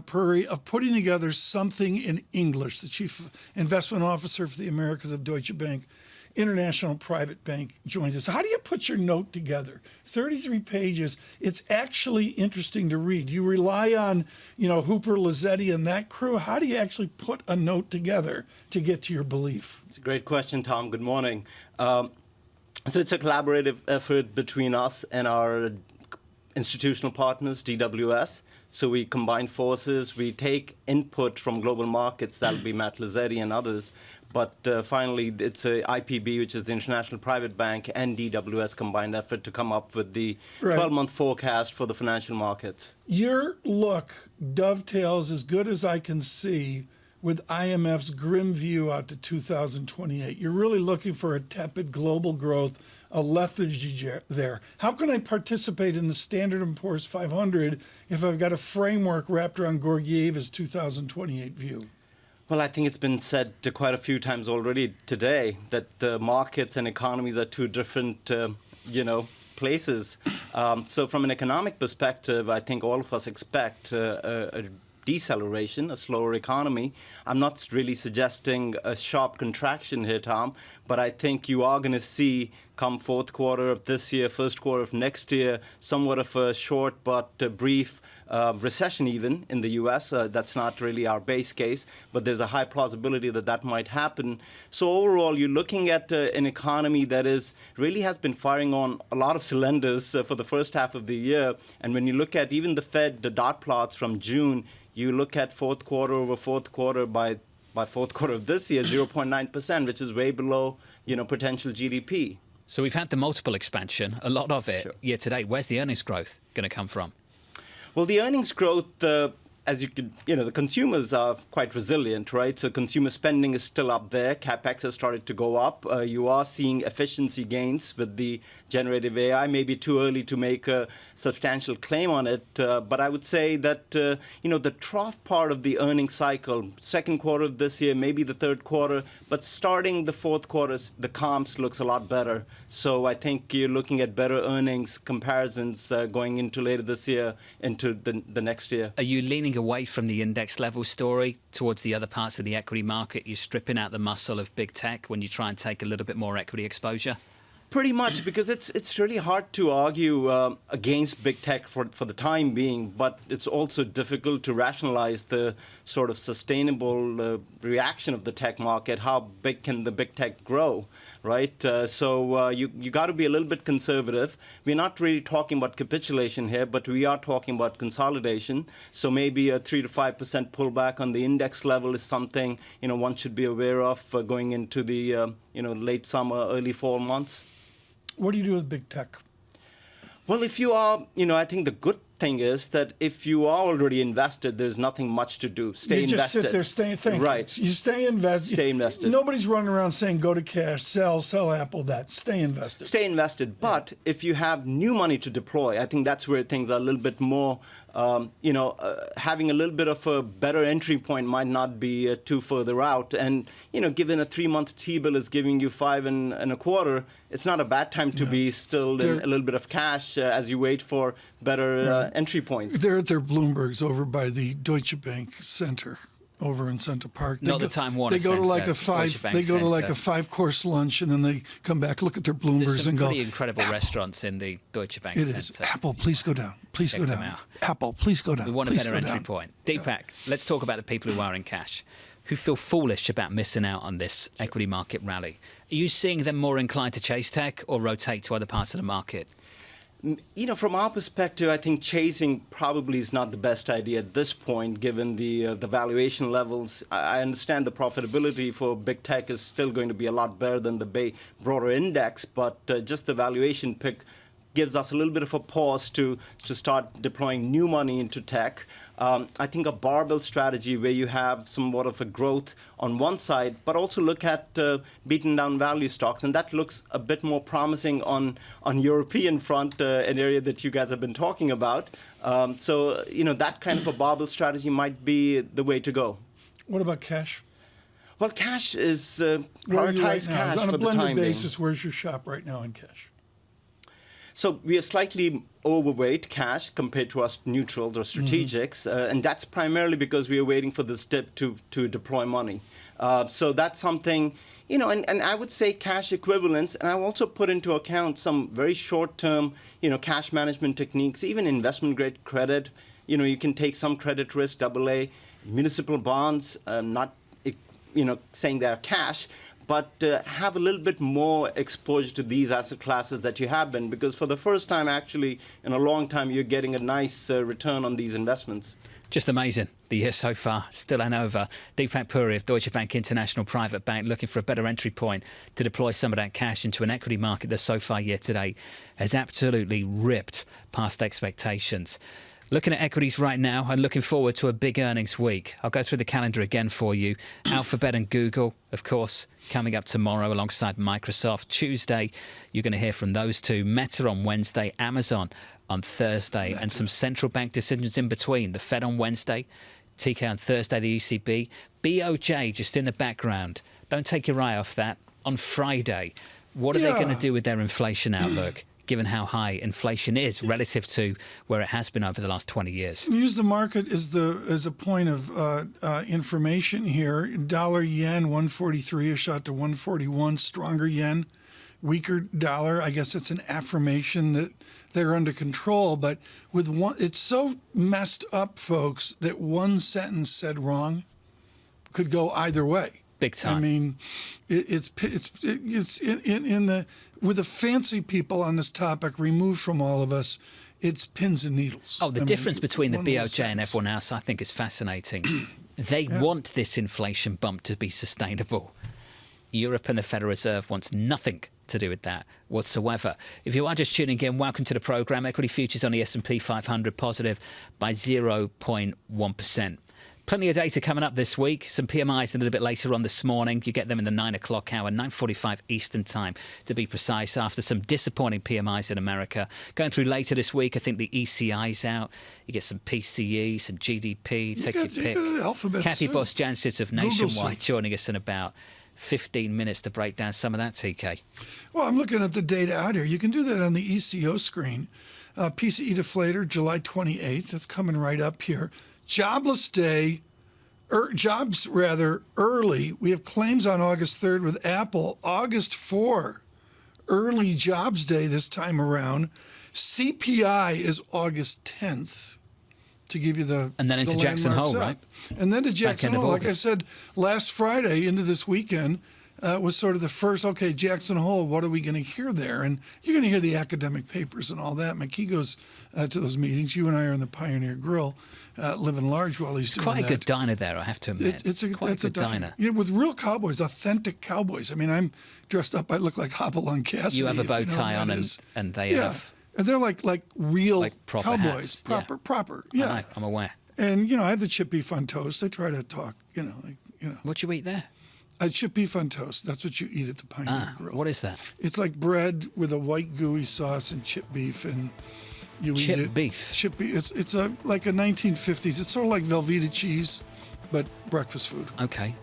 Puri of putting together something in English. The Chief Investment Officer for the Americas of Deutsche Bank International Private Bank joins us. How do you put your note together? 33 pages. It's actually interesting to read. You rely on, Hooper, Lazzetti, and that crew. How do you actually put a note together to get to your belief? It's a great question, Tom. Good morning. So it's a collaborative effort between us and our institutional partners, DWS. So we combine forces. We take input from global markets. That'll be Matt Lazzetti and others. But finally, it's a IPB, which is the International Private Bank, and DWS combined effort to come up with the 12-month forecast for the financial markets. Your look dovetails as good as I can see with IMF's grim view out to 2028. You're really looking for a tepid global growth, a lethargy there. How can I participate in the Standard & Poor's 500 if I've got a framework wrapped around Georgiev's 2028 view? Well, I think it's been said quite a few times already today that the markets and economies are two different, places. So from an economic perspective, I think all of us expect a deceleration, a slower economy. I'm not really suggesting a sharp contraction here, Tom, but I think you are going to see come fourth quarter of this year, first quarter of next year, somewhat of a short but brief recession even in the U.S. That's not really our base case, but there's a high plausibility that that might happen. So overall, you're looking at an economy that really has been firing on a lot of cylinders for the first half of the year. And when you look at even the Fed, the dot plots from June, you look at fourth quarter over fourth quarter by fourth quarter of this year, 0.9%, which is way below, potential GDP. So we've had the multiple expansion, a lot of it year to date. Where's the earnings growth going to come from? Well, the earnings growth, as you could, the consumers are quite resilient, right? So consumer spending is still up there. CapEx has started to go up. You are seeing efficiency gains with the generative AI. Maybe too early to make a substantial claim on it. But I would say that, the trough part of the earnings cycle, second quarter of this year, maybe the third quarter, but starting the fourth quarter, the comps looks a lot better. So I think you're looking at better earnings comparisons going into later this year, into the next year. Are you leaning away from the index level story towards the other parts of the equity market? You're stripping out the muscle of big tech when you try and take a little bit more equity exposure? Pretty much, because it's really hard to argue against big tech for the time being, but it's also difficult to rationalize the sort of sustainable reaction of the tech market. How big can the big tech grow, right? So you got to be a little bit conservative. We're not really talking about capitulation here, but we are talking about consolidation. So maybe a 3 to 5% pullback on the index level is something one should be aware of going into the late summer, early fall months. What do you do with big tech? Well, if you are, I think the good thing is that if you are already invested, there's nothing much to do. Stay invested. You just sit there, think. Right. You stay invested. Stay invested. Nobody's running around saying, go to cash, sell Apple, that. Stay invested. Stay invested. But if you have new money to deploy, I think that's where things are a little bit more, having a little bit of a better entry point might not be too further out. And, given a 3-month T-bill is giving you 5.25%, it's not a bad time to be still in a little bit of cash as you wait for better entry points. They're at their Bloombergs over by the Deutsche Bank Center over in Central Park. Not the Time Warner Center. They go to like a 5-course lunch, and then they come back, look at their Bloombergs, and go. Pretty incredible restaurants in the Deutsche Bank It Center. is. Apple, please go down. Please go down. Apple, please go down. We want a better entry point. Deepak, let's talk about the people who are in cash, who feel foolish about missing out on this equity market rally. Are you seeing them more inclined to chase tech or rotate to other parts of the market? From our perspective, I think chasing probably is not the best idea at this point, given the valuation levels. I understand the profitability for big tech is still going to be a lot better than the broader index, but just the valuation pick gives us a little bit of a pause to start deploying new money into tech. I think a barbell strategy where you have somewhat of a growth on one side, but also look at beaten down value stocks, and that looks a bit more promising on European front, an area that you guys have been talking about. So that kind of a barbell strategy might be the way to go. What about cash? Well, cash is prioritized cash on a for the blended time being. basis. Where's your shop right now in cash? So we are slightly overweight cash compared to our neutrals or strategics, and that's primarily because we are waiting for this dip to deploy money. So that's something, and I would say cash equivalents, and I also put into account some very short-term, cash management techniques, even investment-grade credit. You can take some credit risk, AA, municipal bonds, not, saying they're cash, but have a little bit more exposure to these asset classes that you have been, because for the first time, actually, in a long time, you're getting a nice return on these investments. Just amazing. The year so far still ain't over. Deepak Puri of Deutsche Bank International Private Bank looking for a better entry point to deploy some of that cash into an equity market that so far year to date has absolutely ripped past expectations. Looking at equities right now and looking forward to a big earnings week. I'll go through the calendar again for you. Alphabet and Google, of course, coming up tomorrow alongside Microsoft. Tuesday, you're going to hear from those two. Meta on Wednesday, Amazon on Thursday, and some central bank decisions in between. The Fed on Wednesday, TK on Thursday, the ECB. BOJ just in the background. Don't take your eye off that. On Friday, what are they going to do with their inflation outlook? Given how high inflation is relative to where it has been over the last 20 years. Use the market as a point of information here. Dollar yen 143 is shot to 141. Stronger yen, weaker dollar. I guess it's an affirmation that they're under control. But with one, it's so messed up, folks, that one sentence said wrong could go either way. Big time. I mean, it's in the with the fancy people on this topic removed from all of us. It's pins and needles. Oh, the difference between the BOJ and everyone else, I think, is fascinating. They want this inflation bump to be sustainable. Europe and the Federal Reserve wants nothing to do with that whatsoever. If you are just tuning in, welcome to the programme. Equity futures on the S&P 500 positive by 0.1%. Plenty of data coming up this week. Some PMIs a little bit later on this morning. You get them in the 9 o'clock hour, 9:45 Eastern time, to be precise, after some disappointing PMIs in America. Going through later this week, I think the ECI's out. You get some PCE, some GDP, take your pick. Kathy Boss-Jancis of Nationwide joining us in about 15 minutes to break down some of that, TK. Well, I'm looking at the data out here. You can do that on the ECO screen. PCE deflator, July 28th. That's coming right up here. Jobless day, jobs rather early. We have claims on August 3rd with Apple. August 4, early jobs day this time around. CPI is August 10th, to give you the and then into Jackson Hole, right? And then to Jackson Hole. Like I said, last Friday into this weekend was sort of the first, okay, Jackson Hole, what are we going to hear there? And you're going to hear the academic papers and all that. McKee goes to those meetings. You and I are in the Pioneer Grill, living large while he's doing that. It's quite a good diner there, I have to admit. It's a good diner. Yeah, with real cowboys, authentic cowboys. I mean, I'm dressed up. I look like Hopalong Cassidy. You have a bow tie on, and they have. And they're like real proper cowboys. Hats. Proper. Yeah. I know, I'm aware. And, I have the chip beef on toast. I try to talk, What you eat there? Chip beef on toast. That's what you eat at the Pioneer Grill. What is that? It's like bread with a white gooey sauce and chip beef, and you eat it. Chip beef? Chip beef. It's like a 1950s. It's sort of like Velveeta cheese, but breakfast food. Okay.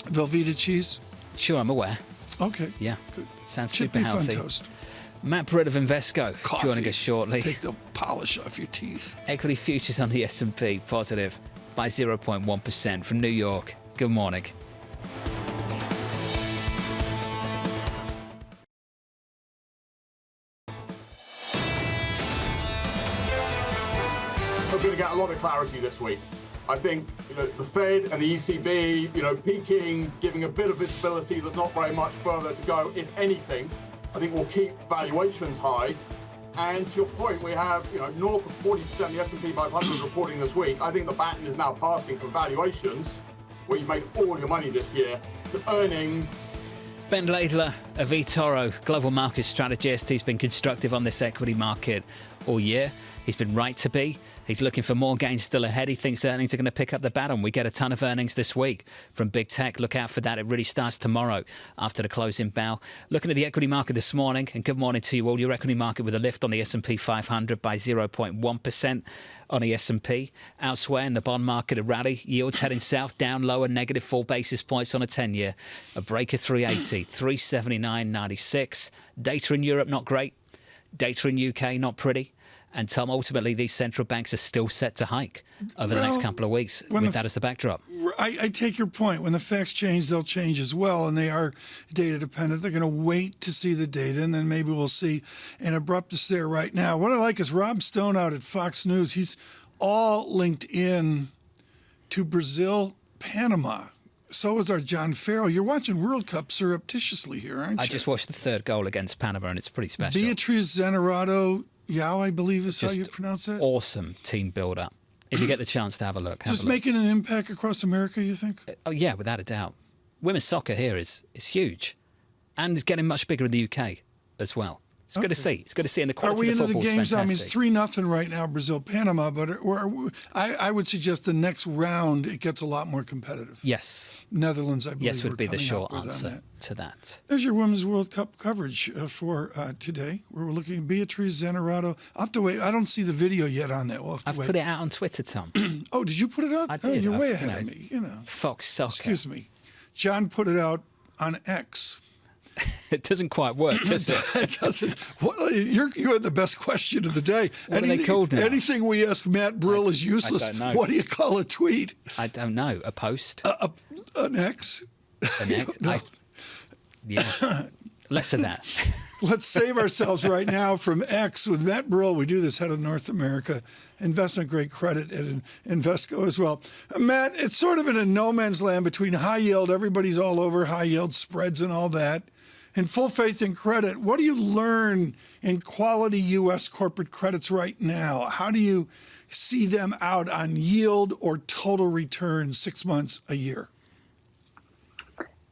Velveeta cheese? Sure, I'm aware. Okay. Yeah. Good. Sounds chip super beef healthy. On toast. Matt Britt of Invesco Coffee. joining us shortly. Take the polish off your teeth. Equity futures on the S&P positive by 0.1% from New York. Good morning. We're going to get a lot of clarity this week. I think the Fed and the ECB, peaking, giving a bit of visibility. There's not very much further to go. If anything, I think we'll keep valuations high. And to your point, we have north of 40% of the S&P 500 reporting this week. I think the baton is now passing from valuations, where you made all your money this year, to earnings. Ben Laidler of eToro, global market strategist. He's been constructive on this equity market all year. He's been right to be. He's looking for more gains still ahead. He thinks earnings are going to pick up the baton. We get a ton of earnings this week from big tech. Look out for that. It really starts tomorrow after the closing bell. Looking at the equity market this morning, and good morning to you all. Your equity market with a lift on the S&P 500 by 0.1% on the S&P. Elsewhere in the bond market, a rally. Yields heading south, down lower, negative 4 basis points on a 10-year. A break of 380, 379.96. Data in Europe, not great. Data in UK, not pretty. And Tom, ultimately, these central banks are still set to hike over the next couple of weeks with that as the backdrop. I take your point. When the facts change, they'll change as well, and they are data dependent. They're going to wait to see the data, and then maybe we'll see an abruptness there right now. What I like is Rob Stone out at Fox News. He's all linked in to Brazil, Panama. So is our John Farrell. You're watching World Cup surreptitiously here, aren't you? I just watched the third goal against Panama, and it's pretty special. Beatriz Zenerato Yao, I believe is how you pronounce it. Awesome team build-up. If you get the chance to have a look. Just making an impact across America, you think? Oh, yeah, without a doubt. Women's soccer here is huge. And it's getting much bigger in the UK as well. It's good to see. It's good to see. And the quality Are we of the into the football games? is I mean, fantastic. it's 3-0 right now, Brazil, Panama. But I would suggest the next round it gets a lot more competitive. Yes. Netherlands, I believe. Yes would be the coming short up with answer that. to that. There's your Women's World Cup coverage for today. We're looking at Beatriz Zanerato. I'll have to wait. I don't see the video yet on that. We'll have to I've wait. put it out on Twitter, Tom. Oh, did you put it out? I Oh, did. you're way I've, ahead of me. You know. Fox Soccer. Excuse me. John put it out on X. It doesn't quite work, does it? It doesn't. Well, you had the best question of the day. What are they called now? Anything we ask Matt Brill is useless. I don't know. What do you call a tweet? I don't know. A post? An X? An X? No. Yeah. Less of that. Let's save ourselves right now from X with Matt Brill. We do this, head of North America investment grade credit at Invesco as well. Matt, it's sort of in a no man's land between high yield. Everybody's all over high yield spreads and all that. And full faith in credit. What do you learn in quality U.S. corporate credits right now? How do you see them out on yield or total return 6 months, a year?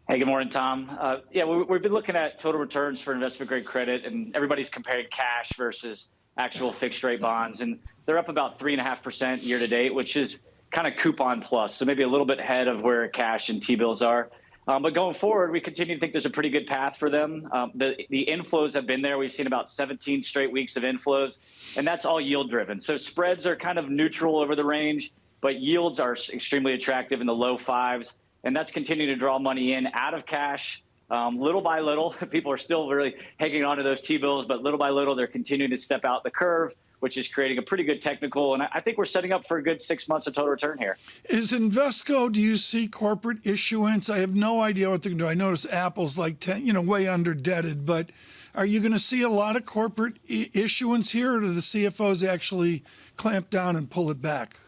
Hey, good morning, Tom. We've been looking at total returns for investment grade credit, and everybody's comparing cash versus actual fixed rate bonds. And they're up about 3.5% year to date, which is kind of coupon plus. So maybe a little bit ahead of where cash and T-bills are. But going forward, we continue to think there's a pretty good path for them. The inflows have been there. We've seen about 17 straight weeks of inflows, and that's all yield driven. So spreads are kind of neutral over the range, but yields are extremely attractive in the low fives, and that's continuing to draw money in out of cash. Little by little, people are still really hanging on to those T-bills, but little by little, they're continuing to step out the curve, which is creating a pretty good technical. And I think we're setting up for a good 6 months of total return here. Is Invesco, do you see corporate issuance? I have no idea what they're going to do. I notice Apple's like 10, way under debted, but are you going to see a lot of corporate issuance here, or do the CFOs actually clamp down and pull it back?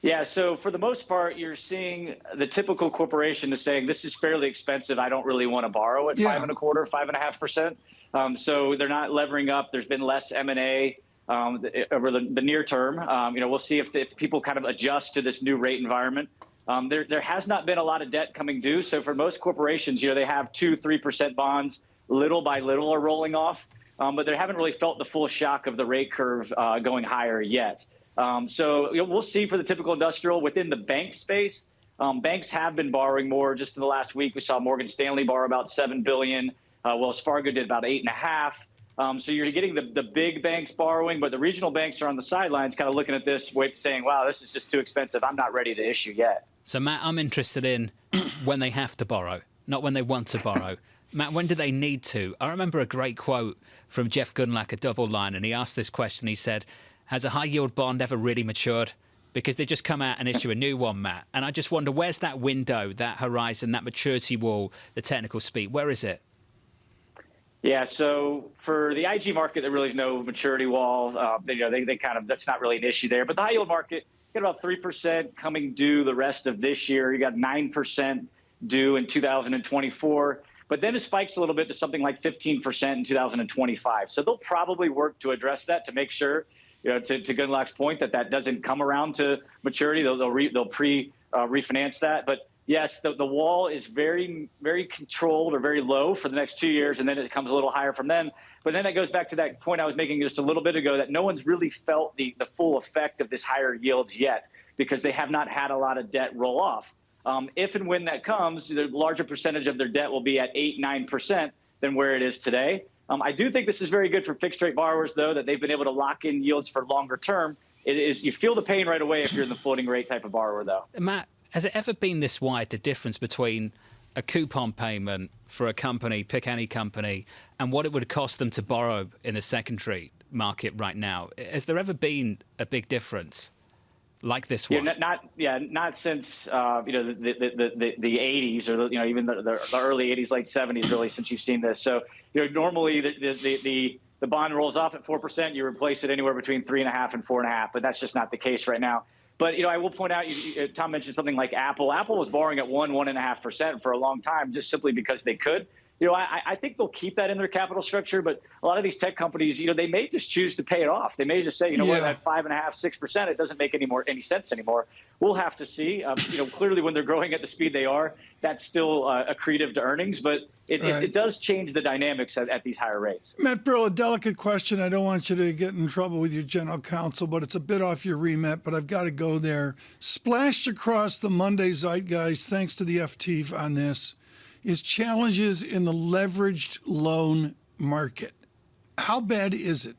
Yeah, so for the most part, you're seeing the typical corporation is saying, this is fairly expensive. I don't really want to borrow at 5.25%, 5.5%. So they're not levering up. There's been less M&A over the near term. We'll see if people kind of adjust to this new rate environment. There has not been a lot of debt coming due. So for most corporations, they have 2-3% bonds, little by little are rolling off, but they haven't really felt the full shock of the rate curve going higher yet. So we'll see for the typical industrial within the bank space. Banks have been borrowing more. Just in the last week, we saw Morgan Stanley borrow about $7 billion. Wells Fargo did about $8.5 billion. So you're getting the big banks borrowing, but the regional banks are on the sidelines kind of looking at this, saying, wow, this is just too expensive. I'm not ready to issue yet. So, Matt, I'm interested in when they have to borrow, not when they want to borrow. Matt, when do they need to? I remember a great quote from Jeff Gundlach at Double Line, and he asked this question. He said, has a high-yield bond ever really matured? Because they just come out and issue a new one, Matt. And I just wonder, where's that window, that horizon, that maturity wall, the technical speed? Where is it? Yeah, so for the IG market, there really is no maturity wall. They kind of, that's not really an issue there. But the high-yield market, you got about 3% coming due the rest of this year. You got 9% due in 2024. But then it spikes a little bit to something like 15% in 2025. So they'll probably work to address that to make sure, to Gundlach's point, that doesn't come around to maturity. They'll refinance that. But yes, the wall is very, very controlled or very low for the next 2 years, and then it comes a little higher from then. But then it goes back to that point I was making just a little bit ago, that no one's really felt the full effect of this higher yields yet, because they have not had a lot of debt roll off. If and when that comes, the larger percentage of their debt will be at 8-9% than where it is today. I do think this is very good for fixed rate borrowers, though, that they've been able to lock in yields for longer term. It is, you feel the pain right away if you're in the floating rate type of borrower, though. Matt, has it ever been this wide, the difference between a coupon payment for a company, pick any company, and what it would cost them to borrow in the secondary market right now? Has there ever been a big difference like this one? Not since the 80s, or even the early 80s, late 70s, really, since you've seen this. So normally the bond rolls off at 4%, you replace it anywhere between 3.5 and 4.5, but that's just not the case right now. But I will point out, Tom mentioned something like Apple. Apple was borrowing at 1.5% for a long time, just simply because they could. I think they'll keep that in their capital structure, but a lot of these tech companies, they may just choose to pay it off. They may just say, what, at 5.5%, 6%, it doesn't make any sense anymore. We'll have to see. Clearly when they're growing at the speed they are, that's still accretive to earnings, but it does change the dynamics at these higher rates. Matt Brill, a delicate question. I don't want you to get in trouble with your general counsel, but it's a bit off your remit, but I've got to go there. Splashed across the Monday zeitgeist, thanks to the FT on this, is challenges in the leveraged loan market. How bad is it?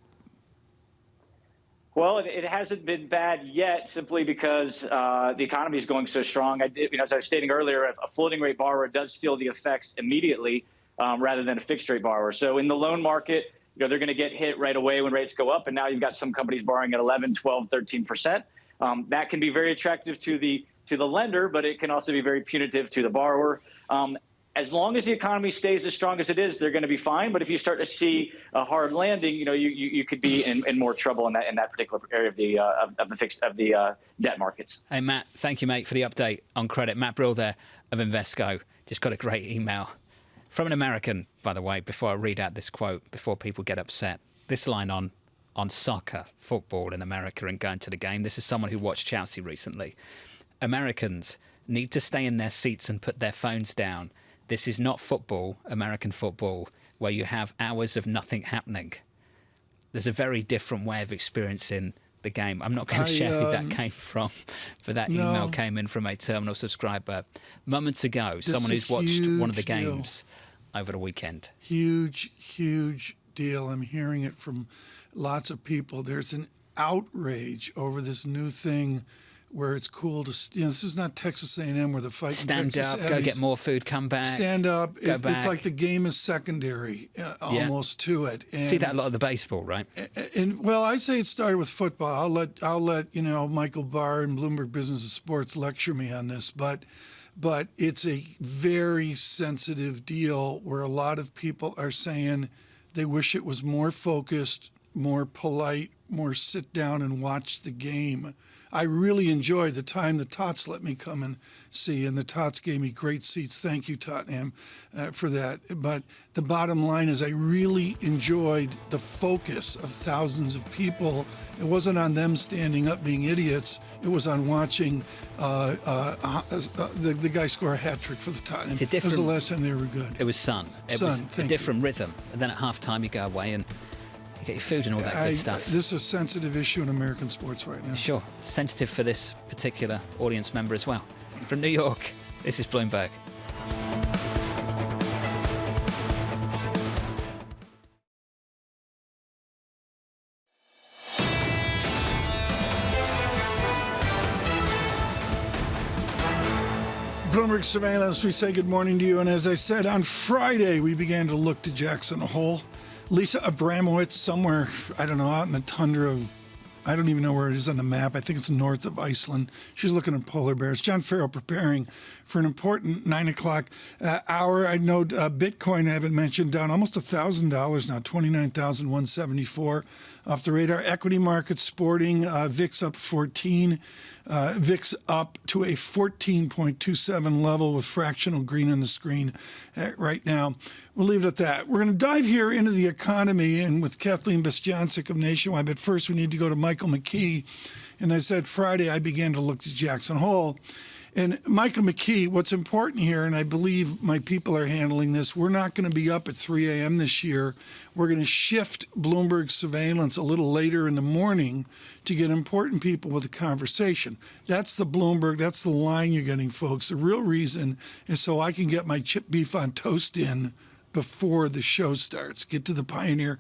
Well, it hasn't been bad yet, simply because the economy is going so strong. As I was stating earlier, a floating rate borrower does feel the effects immediately rather than a fixed rate borrower. So in the loan market, they're going to get hit right away when rates go up. And now you've got some companies borrowing at 11, 12, 13%. That can be very attractive to the lender, but it can also be very punitive to the borrower. As long as the economy stays as strong as it is, they're going to be fine. But if you start to see a hard landing, you could be in more trouble in that particular area of the debt markets. Hey, Matt, thank you, mate, for the update on credit. Matt Brill there of Invesco just got a great email from an American, by the way, before I read out this quote, before people get upset. This line on soccer, football in America and going to the game. This is someone who watched Chelsea recently. Americans need to stay in their seats and put their phones down. This is not football, American football, where you have hours of nothing happening. There's a very different way of experiencing the game. I'm not going to share who that came from, but that email came in from a terminal subscriber moments ago, someone who's watched one of the games over the weekend. Huge Deal. I'm hearing it from lots of people. There's an outrage over this new thing where it's cool to, this is not Texas A&M where the fight. Stand up, go get more food, come back. Stand up. It's like the game is secondary almost to it. And, see that a lot of the baseball, right? And well, I say it started with football. I'll let Michael Barr and Bloomberg Business of Sports lecture me on this, but it's a very sensitive deal where a lot of people are saying they wish it was more focused, more polite, more sit down and watch the game. I really enjoyed the time the Tots let me come and see, and the Tots gave me great seats. Thank you, Tottenham, for that. But the bottom line is I really enjoyed the focus of thousands of people. It wasn't on them standing up being idiots. It was on watching the guy score a hat trick for the Tottenham. It was the last time they were good. It was Sun. It was a different rhythm. And then at halftime you go away and you get your food and all that good stuff. This is a sensitive issue in American sports right now. Sure. Sensitive for this particular audience member as well. From New York, this is Bloomberg. Bloomberg Surveillance, we say good morning to you. And as I said, on Friday, we began to look to Jackson Hole. Lisa Abramowicz, somewhere, I don't know, out in the tundra of, I don't even know where it is on the map. I think it's north of Iceland. She's looking at polar bears. John Farrell preparing for an important 9 o'clock hour. I know Bitcoin, I haven't mentioned, down almost $1,000 now, 29,174 off the radar. Equity markets sporting, VIX up 14. VIX up to a 14.27 level with fractional green on the screen right now. We'll leave it at that. We're going to dive here into the economy and with Kathleen Bestjancic of Nationwide. But first, we need to go to Michael McKee. And I said Friday, I began to look to Jackson Hole. And Michael McKee, what's important here, and I believe my people are handling this, we're not going to be up at 3 a.m. this year. We're going to shift Bloomberg Surveillance a little later in the morning to get important people with a conversation. That's the Bloomberg, that's the line you're getting, folks. The real reason is so I can get my chip beef on toast in before the show starts. Get to the Pioneer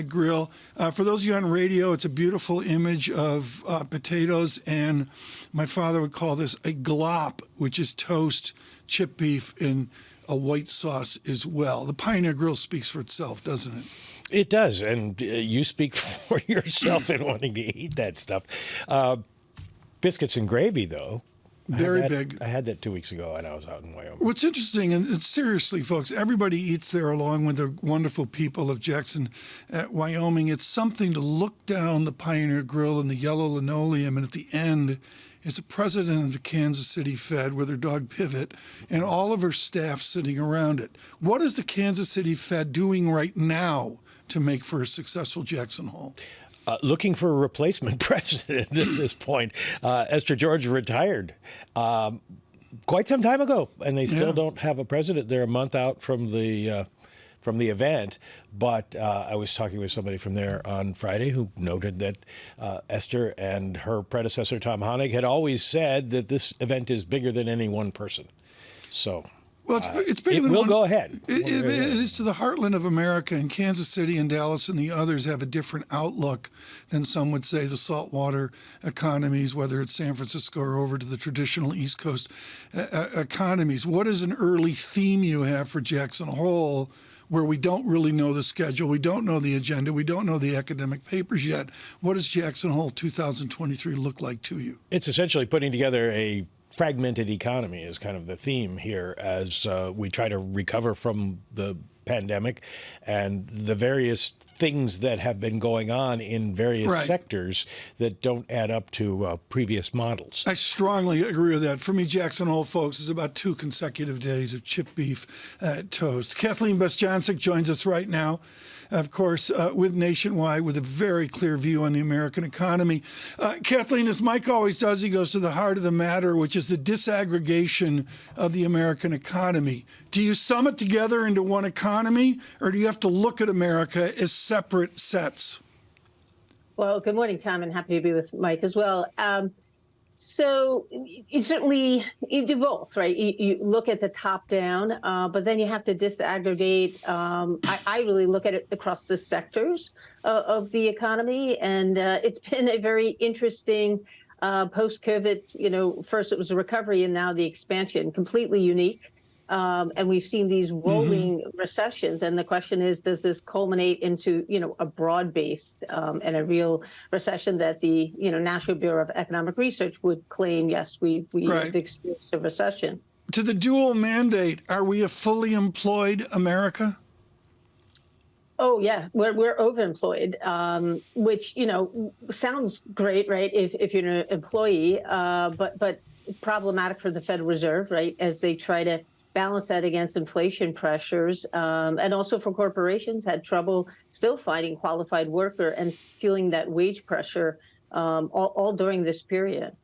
Grill. For those of you on radio, it's a beautiful image of potatoes, and my father would call this a glop, which is toast, chip beef, and a white sauce as well. The Pioneer Grill speaks for itself, doesn't it? It does, and you speak for yourself in wanting to eat that stuff. Biscuits and gravy, though. Very big. I had that 2 weeks ago, and I was out in Wyoming. What's interesting, and seriously, folks, everybody eats there along with the wonderful people of Jackson, Wyoming. It's something to look down the Pioneer Grill and the yellow linoleum, and at the end, is the president of the Kansas City Fed with her dog Pivot and all of her staff sitting around it. What is the Kansas City Fed doing right now to make for a successful Jackson Hole? Looking for a replacement president at this point. Esther George retired quite some time ago, and they still don't have a president. They're a month out from the event. But I was talking with somebody from there on Friday who noted that Esther and her predecessor, Tom Honig, had always said that this event is bigger than any one person. So well, it's bigger it than will one, go ahead. It is to the heartland of America, and Kansas City and Dallas and the others have a different outlook than some would say the saltwater economies, whether it's San Francisco or over to the traditional East Coast economies. What is an early theme you have for Jackson Hole where we don't really know the schedule, we don't know the agenda, we don't know the academic papers yet? What does Jackson Hole 2023 look like to you? It's essentially putting together a fragmented economy is kind of the theme here as we try to recover from the pandemic and the various things that have been going on in various sectors that don't add up to previous models. I strongly agree with that. For me, Jackson Hole, folks, is about 2 consecutive days of chipped beef toast. Kathleen Best-Johnsick joins us right now, of course, with Nationwide, with a very clear view on the American economy. Kathleen, as Mike always does, he goes to the heart of the matter, which is the disaggregation of the American economy. Do you sum it together into one economy, or do you have to look at America as separate sets? Well, good morning, Tom, and happy to be with Mike as well. So you do both, right? You look at the top down, but then you have to disaggregate. I really look at it across the sectors of the economy, and it's been a very interesting post-COVID. First it was a recovery, and now the expansion, completely unique. And we've seen these rolling recessions. And the question is, does this culminate into, a broad-based and a real recession that the, National Bureau of Economic Research would claim, yes, we've experienced a recession. To the dual mandate, are we a fully employed America? Oh, yeah, we're overemployed, which, sounds great, right, if you're an employee, but problematic for the Federal Reserve, right, as they try to balance that against inflation pressures, and also for corporations had trouble still finding qualified worker and feeling that wage pressure all during this period.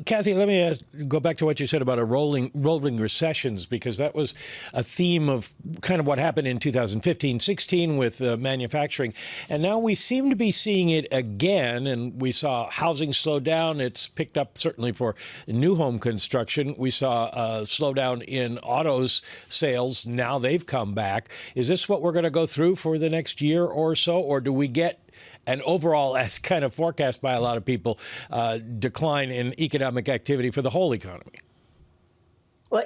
Kathy, let me go back to what you said about rolling recessions, because that was a theme of kind of what happened in 2015-16 with manufacturing. And now we seem to be seeing it again, and we saw housing slow down. It's picked up certainly for new home construction. We saw a slowdown in autos sales. Now they've come back. Is this what we're going to go through for the next year or so, or do we get an overall, as kind of forecast by a lot of people, decline in economic activity for the whole economy? Well,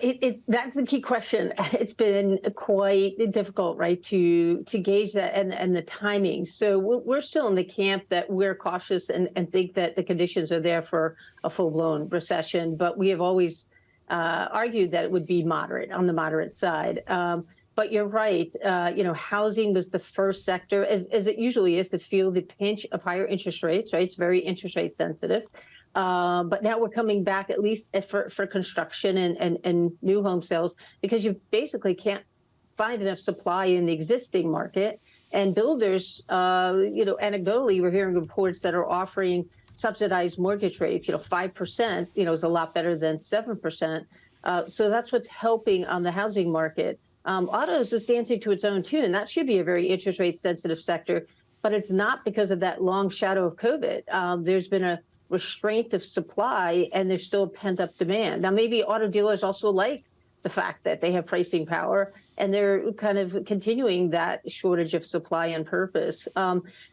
that's the key question. It's been quite difficult, right, to gauge that and the timing. So we're still in the camp that we're cautious and think that the conditions are there for a full-blown recession. But we have always argued that it would be moderate, on the moderate side. But you're right. Housing was the first sector, as it usually is, to feel the pinch of higher interest rates, right? It's very interest rate sensitive. But now we're coming back, at least for construction and new home sales, because you basically can't find enough supply in the existing market. And builders, anecdotally, we're hearing reports that are offering subsidized mortgage rates. 5%, is a lot better than 7%. So that's what's helping on the housing market. Autos is dancing to its own tune. That should be a very interest rate sensitive sector, but it's not because of that long shadow of COVID. There's been a restraint of supply, and there's still pent up demand. Now, maybe auto dealers also like the fact that they have pricing power, and they're kind of continuing that shortage of supply on purpose.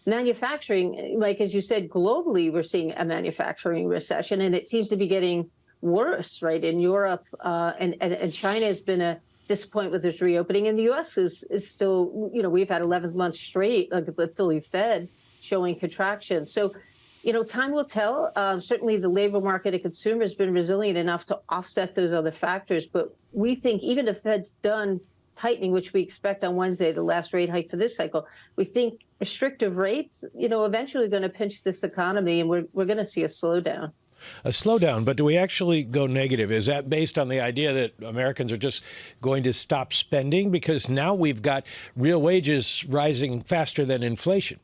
Manufacturing, like as you said, globally, we're seeing a manufacturing recession, and it seems to be getting worse, right? In Europe and China has been a disappointment with this reopening, and the U.S. is still, we've had 11 months straight, like the Philly Fed, showing contraction. So, time will tell. Certainly the labor market and consumer has been resilient enough to offset those other factors. But we think even if the Fed's done tightening, which we expect on Wednesday, the last rate hike for this cycle, we think restrictive rates, eventually going to pinch this economy, and we're going to see a slowdown. A slowdown, but do we actually go negative? Is that based on the idea that Americans are just going to stop spending? Because now we've got real wages rising faster than inflation.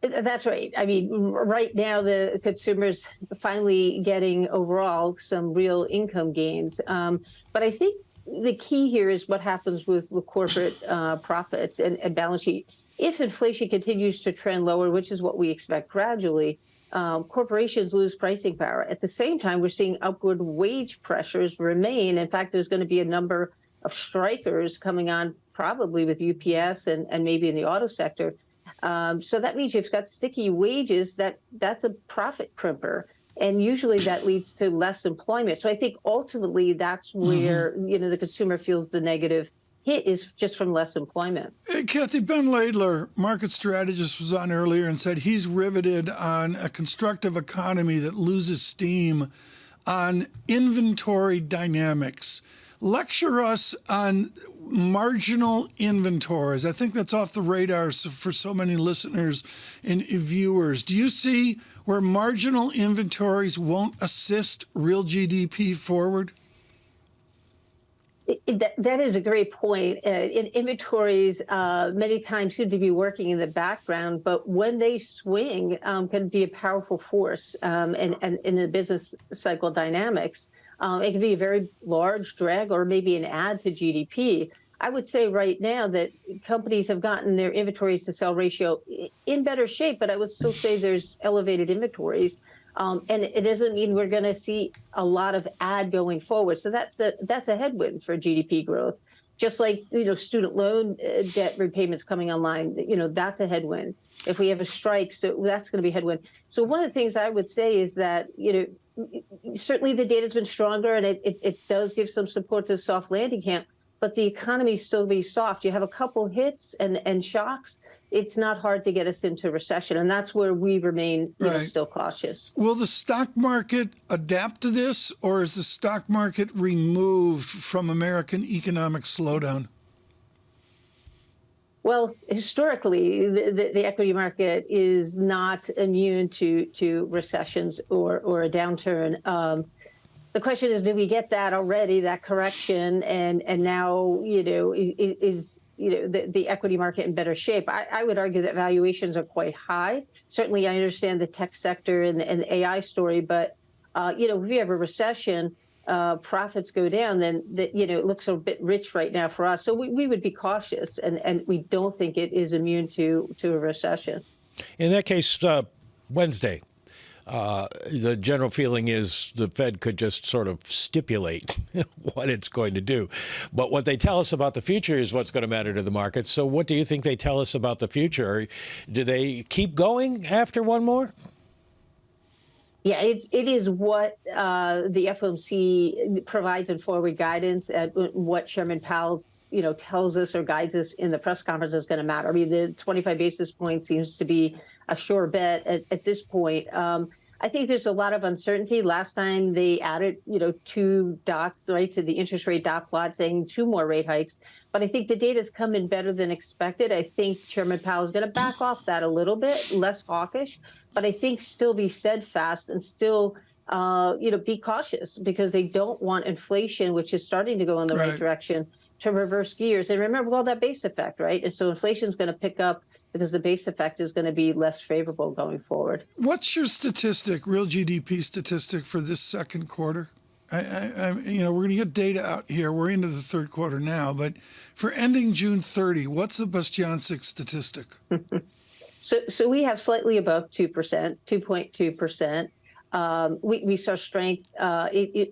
That's right. I mean, right now, the consumer's finally getting overall some real income gains. But I think the key here is what happens with corporate profits and balance sheet. If inflation continues to trend lower, which is what we expect gradually, corporations lose pricing power. At the same time, we're seeing upward wage pressures remain. In fact, there's going to be a number of strikers coming on, probably with UPS and maybe in the auto sector. So that means you've got sticky wages. That's a profit crimper. And usually that leads to less employment. So I think ultimately that's where, the consumer feels the negative hit is just from less employment. Hey, Kathy, Ben Laidler, market strategist, was on earlier and said he's riveted on a constructive economy that loses steam on inventory dynamics. Lecture us on marginal inventories. I think that's off the radar for so many listeners and viewers. Do you see where marginal inventories won't assist real GDP forward? That is a great point. Inventories many times seem to be working in the background, but when they swing, can be a powerful force. And in the business cycle dynamics, it can be a very large drag or maybe an add to GDP. I would say right now that companies have gotten their inventories to sell ratio in better shape, but I would still say there's elevated inventories. And it doesn't mean we're going to see a lot of add going forward. So that's a headwind for GDP growth. Just like, student loan debt repayments coming online, that's a headwind. If we have a strike, so that's going to be a headwind. So one of the things I would say is that, certainly the data's been stronger and it does give some support to the soft landing camp, but the economy still be soft. You have a couple hits and shocks. It's not hard to get us into recession, and that's where we remain still cautious. Will the stock market adapt to this, or is the stock market removed from American economic slowdown? Well, historically, the equity market is not immune to recessions or a downturn. The question is, do we get that already, that correction, and now, is the equity market in better shape? I would argue that valuations are quite high. Certainly, I understand the tech sector and the AI story, but, if you have a recession, profits go down, then, it looks a bit rich right now for us. So we would be cautious, and we don't think it is immune to a recession. In that case, Wednesday. The general feeling is the Fed could just sort of stipulate what it's going to do. But what they tell us about the future is what's going to matter to the market. So what do you think they tell us about the future? Do they keep going after one more? Yeah, it is what the FOMC provides in forward guidance, and what Chairman Powell tells us or guides us in the press conference is going to matter. I mean, the 25 basis points seems to be a sure bet at this point. I think there's a lot of uncertainty. Last time they added, 2 dots, right, to the interest rate dot plot saying 2 more rate hikes. But I think the data's come in better than expected. I think Chairman Powell is going to back off that a little bit, less hawkish, but I think still be steadfast and still, be cautious, because they don't want inflation, which is starting to go in the right direction, to reverse gears. And remember all that base effect, right? And so inflation is going to pick up because the base effect is going to be less favorable going forward. What's your statistic, real GDP statistic for this second quarter? We're going to get data out here. We're into the third quarter now, but for ending June 30, what's the Bastiancic statistic? So we have slightly above 2%, 2.2%. We saw strength,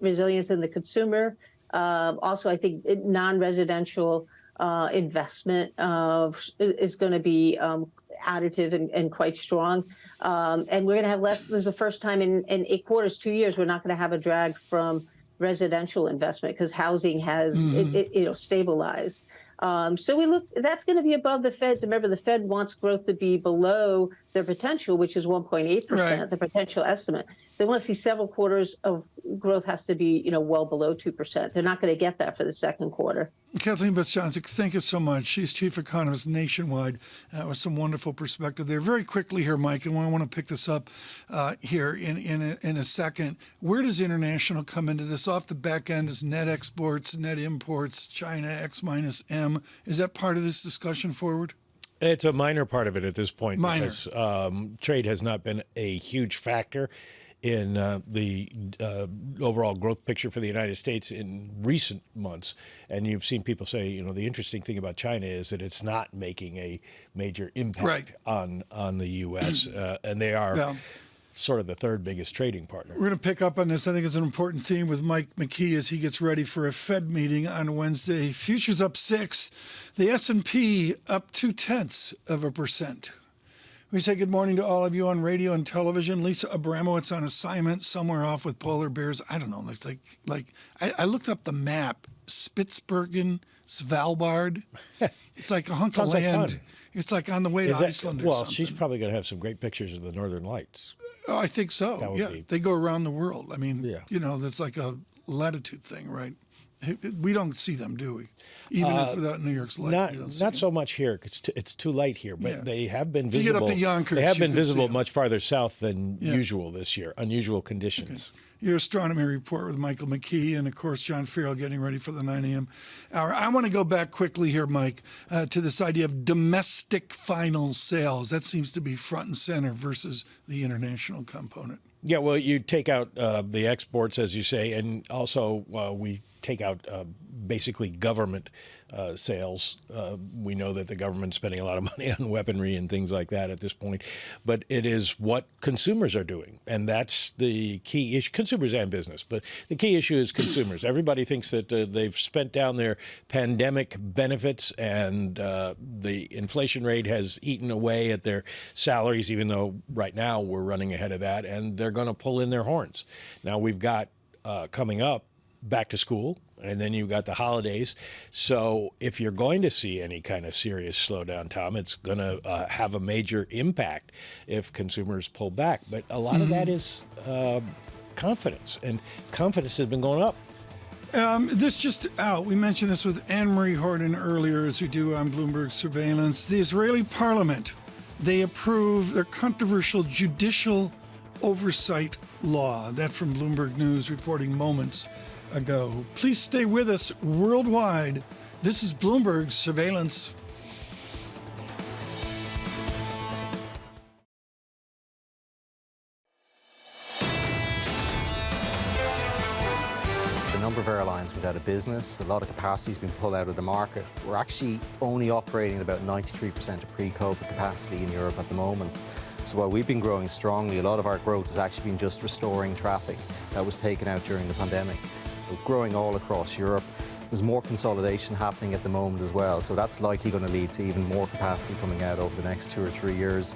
resilience in the consumer. Also, I think non-residential investment is going to be additive and quite strong. And we're going to have less. This is the first time in 8 quarters, 2 years, we're not going to have a drag from residential investment because housing has stabilized. So that's going to be above the Fed's. Remember, the Fed wants growth to be below their potential, which is 1.8%, the potential estimate. So they want to see several quarters of growth has to be, well below 2%. They're not going to get that for the second quarter. Kathleen Butz-Johnson, thank you so much. She's chief economist nationwide with some wonderful perspective there. Very quickly here, Mike, and I want to pick this up here in a second. Where does international come into this? Off the back end is net exports, net imports, China X minus M. Is that part of this discussion forward? It's a minor part of it at this point. Minor. Because trade has not been a huge factor in the overall growth picture for the United States in recent months. And you've seen people say, the interesting thing about China is that it's not making a major impact on the U.S. And they are sort of the third biggest trading partner. We're going to pick up on this. I think it's an important theme with Mike McKee as he gets ready for a Fed meeting on Wednesday. Futures up 6, the S&P up 0.2%. We say good morning to all of you on radio and television. Lisa Abramowicz on assignment somewhere off with polar bears. I don't know. It's like I looked up the map. Spitsbergen, Svalbard. It's like a hunk of land. Like it's like on the way to Iceland or well, something. she's probably going to have some great pictures of the Northern Lights. Oh, I think so. Yeah, they go around the world. I mean, that's like a latitude thing, right? We don't see them, do we? Even if without New York's light, not so much here. It's too light here, but they have been visible. If you get up to Yonkers, they have been visible much farther south than usual this year. Unusual conditions. Okay. Your astronomy report with Michael McKee and, of course, John Farrell getting ready for the 9 a.m. hour. I want to go back quickly here, Mike, to this idea of domestic final sales. That seems to be front and center versus the international component. Yeah, well, you take out the exports, as you say, and also we take out basically government sales. We know that the government's spending a lot of money on weaponry and things like that at this point, but it is what consumers are doing, and that's the key issue. Consumers and business, but the key issue is consumers. Everybody thinks that they've spent down their pandemic benefits, and the inflation rate has eaten away at their salaries, even though right now we're running ahead of that, and they're going to pull in their horns. Now we've got coming up back to school, and then you've got the holidays. So if you're going to see any kind of serious slowdown, Tom, it's going to have a major impact if consumers pull back. But a lot of that is confidence, and confidence has been going up. This just out. We mentioned this with Anne-Marie Horton earlier, as we do on Bloomberg Surveillance. The Israeli parliament, they approve their controversial judicial oversight law. That from Bloomberg News reporting moments ago. Please stay with us worldwide. This is Bloomberg Surveillance. The number of airlines went out of business. A lot of capacity has been pulled out of the market. We're actually only operating at about 93% of pre-COVID capacity in Europe at the moment. So while we've been growing strongly, a lot of our growth has actually been just restoring traffic that was taken out during the pandemic. We're growing all across Europe. There's more consolidation happening at the moment as well, so that's likely going to lead to even more capacity coming out over the next 2 or 3 years.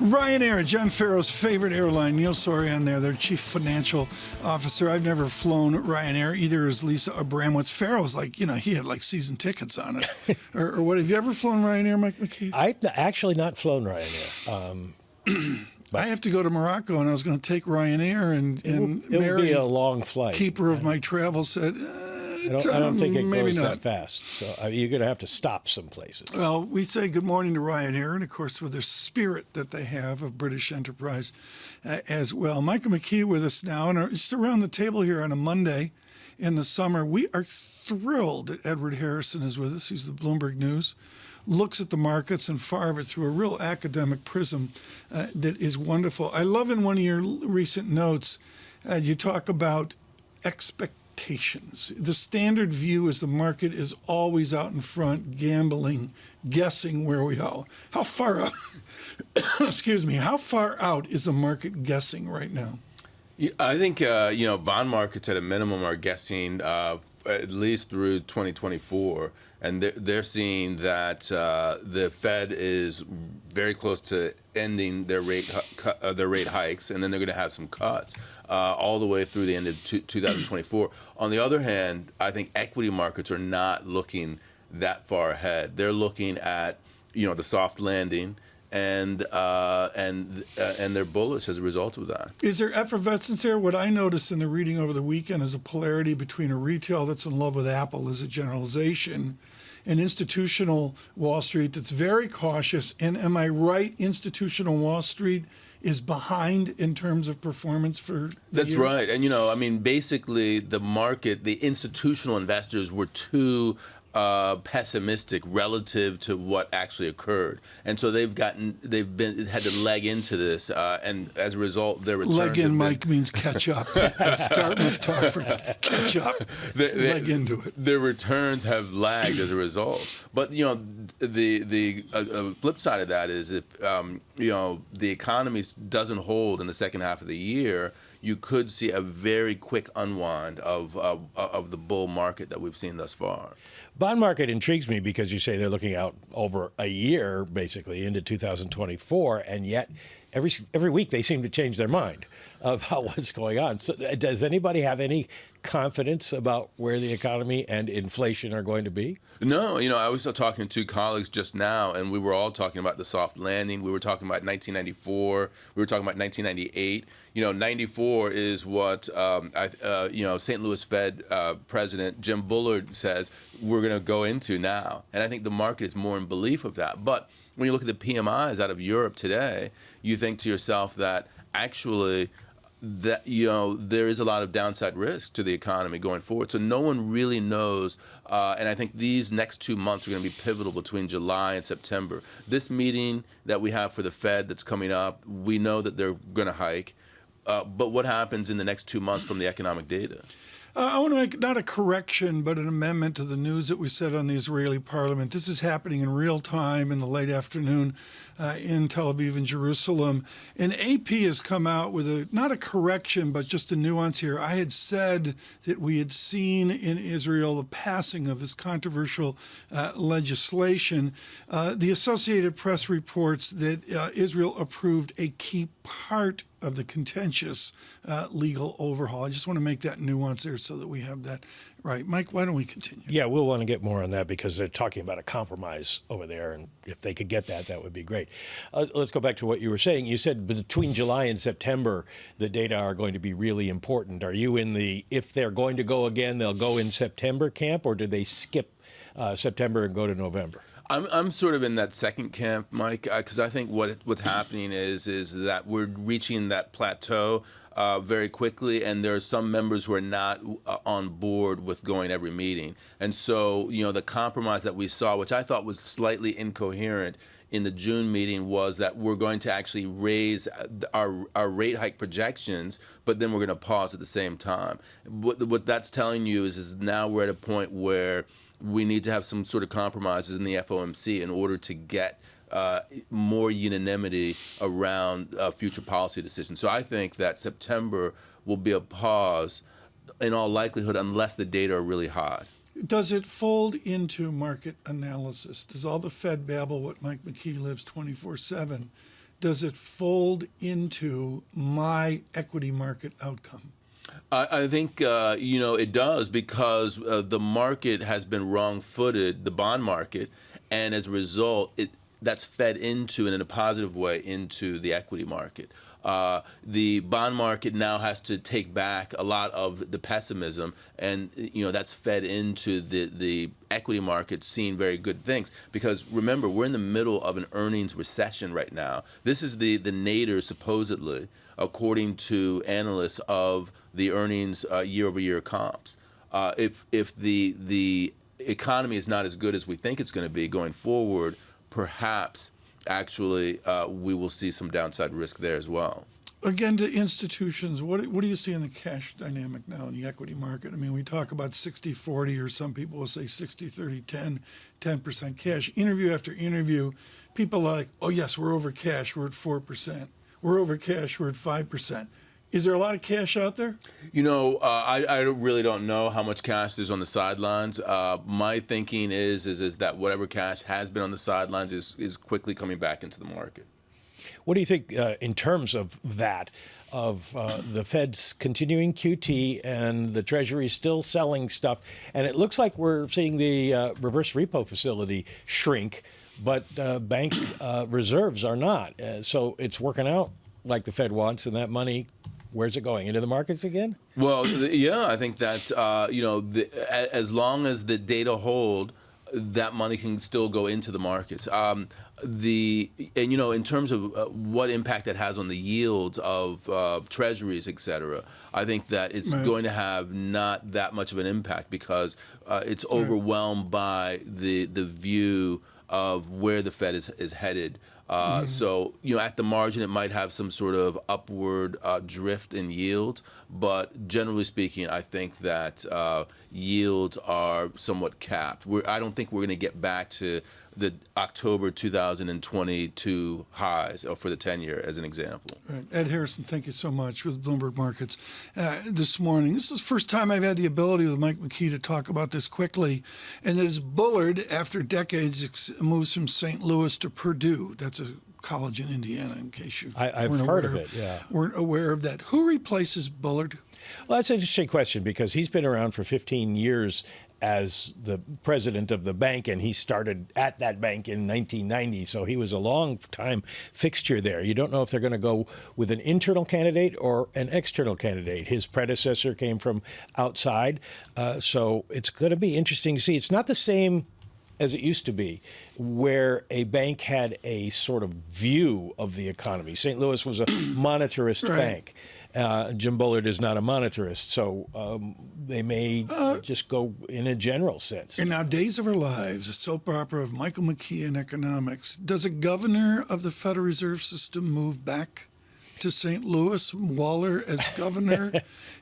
Ryanair, John Farrow's favorite airline. Neil Sorian there, their chief financial officer. I've never flown Ryanair, either as Lisa Abramowicz. Farrow's like, he had like season tickets on it. or what, have you ever flown Ryanair, Mike McKee? I've actually not flown Ryanair. I have to go to Morocco, and I was going to take Ryanair, and it would be a long flight. Keeper of my travel said, I don't think it goes that fast. So you're going to have to stop some places. Well, we say good morning to Ryanair, and of course with their spirit that they have of British enterprise as well. Michael McKee with us now, and just around the table here on a Monday in the summer. We are thrilled that Edward Harrison is with us. He's the Bloomberg News. Looks at the markets and far of it through a real academic prism that is wonderful. I love in one of your recent notes, you talk about expectations. The standard view is the market is always out in front, gambling, guessing where we are. How far out, excuse me, how far out is the market guessing right now? I think, bond markets at a minimum are guessing at least through 2024. And they're seeing that the Fed is very close to ending their rate hikes, and then they're going to have some cuts all the way through the end of 2024. On the other hand, I think equity markets are not looking that far ahead. They're looking at the soft landing and they're bullish as a result of that. Is there effervescence there? What I noticed in the reading over the weekend is a polarity between a retail that's in love with Apple as a generalization and institutional Wall Street that's very cautious. And am I right, institutional Wall Street is behind in terms of performance for the That's year? right. And, you know, I mean, basically the market, the institutional investors were too pessimistic relative to what actually occurred, and so they've had to leg into this, and as a result, their returns. Leg in, Mike, means catch up. Start with talk for catch up. Leg into it. Their returns have lagged as a result. But you know, the flip side of that is if you know the economy doesn't hold in the second half of the year, you could see a very quick unwind of the bull market that we've seen thus far. Bond market intrigues me because you say they're looking out over a year, basically, into 2024, and yet every week they seem to change their mind about what's going on. So does anybody have any confidence about where the economy and inflation are going to be? No, you know, I was talking to two colleagues just now, and we were all talking about the soft landing. We were talking about 1994. We were talking about 1998. You know, 94 is what, you know, St. Louis Fed President Jim Bullard says we're going to go into now. And I think the market is more in belief of that. But when you look at the PMIs out of Europe today, you think to yourself that actually that, you know, there is a lot of downside risk to the economy going forward. So no one really knows. And I think these next 2 months are going to be pivotal between July and September. This meeting that we have for the Fed that's coming up, we know that they're going to hike. But what happens in the next 2 months from the economic data? I want to make not a correction, but an amendment to the news that we said on the Israeli parliament. This is happening in real time in the late afternoon in Tel Aviv and Jerusalem. And AP has come out with not a correction, but just a nuance here. I had said that we had seen in Israel the passing of this controversial legislation. The Associated Press reports that Israel approved a key part of the contentious legal overhaul. I just want to make that nuance there so that we have that right. Mike, why don't we continue? Yeah, we'll want to get more on that because they're talking about a compromise over there, and if they could get that, that would be great. Let's go back to what you were saying. You said between July and September, the data are going to be really important. Are you in the, if they're going to go again, they'll go in September camp, or do they skip September and go to November? I'm sort of in that second camp, Mike, because I think what's happening is that we're reaching that plateau very quickly, and there are some members who are not on board with going every meeting. And so, you know, the compromise that we saw, which I thought was slightly incoherent in the June meeting, was that we're going to actually raise our rate hike projections, but then we're going to pause at the same time. What that's telling you is now we're at a point where we need to have some sort of compromises in the FOMC in order to get more unanimity around future policy decisions. So I think that September will be a pause in all likelihood unless the data are really hot. Does it fold into market analysis? Does all the Fed babble what Mike McKee lives 24/7? Does it fold into my equity market outcome? I think, you know, it does because the market has been wrong-footed, the bond market, and as a result, that's fed into, and in a positive way, into the equity market. The bond market now has to take back a lot of the pessimism, and, you know, that's fed into the equity market seeing very good things. Because remember, we're in the middle of an earnings recession right now. This is the nadir, supposedly, according to analysts, of the earnings year-over-year comps. If the economy is not as good as we think it's going to be going forward, perhaps actually we will see some downside risk there as well. Again, to institutions, what do you see in the cash dynamic now in the equity market? I mean, we talk about 60-40, or some people will say 60-30-10, 10% cash. Interview after interview, people are like, oh yes, we're over cash, we're at 4%. We're over cash, we're at 5%. Is there a lot of cash out there? You know, I really don't know how much cash is on the sidelines. My thinking is that whatever cash has been on the sidelines is quickly coming back into the market. What do you think in terms of that, of the Fed's continuing QT and the Treasury still selling stuff? And it looks like we're seeing the reverse repo facility shrink. but bank reserves are not. So it's working out like the Fed wants, and that money, where's it going? Into the markets again? Well, yeah, I think that as long as the data hold, that money can still go into the markets. In terms of what impact that has on the yields of treasuries, et cetera, I think that it's going to have not that much of an impact because it's overwhelmed by the view of where the Fed is headed. So, at the margin, it might have some sort of upward drift in yields, but generally speaking, I think that yields are somewhat capped. I don't think we're going to get back to the October 2022 highs for the 10-year, as an example. Right. Ed Harrison, thank you so much with Bloomberg Markets this morning. This is the first time I've had the ability with Mike McKee to talk about this quickly, and it is Bullard, after decades, moves from St. Louis to Purdue. That's a college in Indiana, in case you I've heard of it, yeah. Weren't aware of that. Who replaces Bullard? Well, that's an interesting question because he's been around for 15 years as the president of the bank, and he started at that bank in 1990, so he was a long-time fixture there. You don't know if they're going to go with an internal candidate or an external candidate. His predecessor came from outside, so it's going to be interesting to see. It's not the same as it used to be, where a bank had a sort of view of the economy. St. Louis was a monetarist bank. Jim Bullard is not a monetarist, so they may just go in a general sense. And now, Days of Our Lives, a soap opera of Michael McKee in economics. Does a governor of the Federal Reserve System move back to St. Louis? Waller as governor?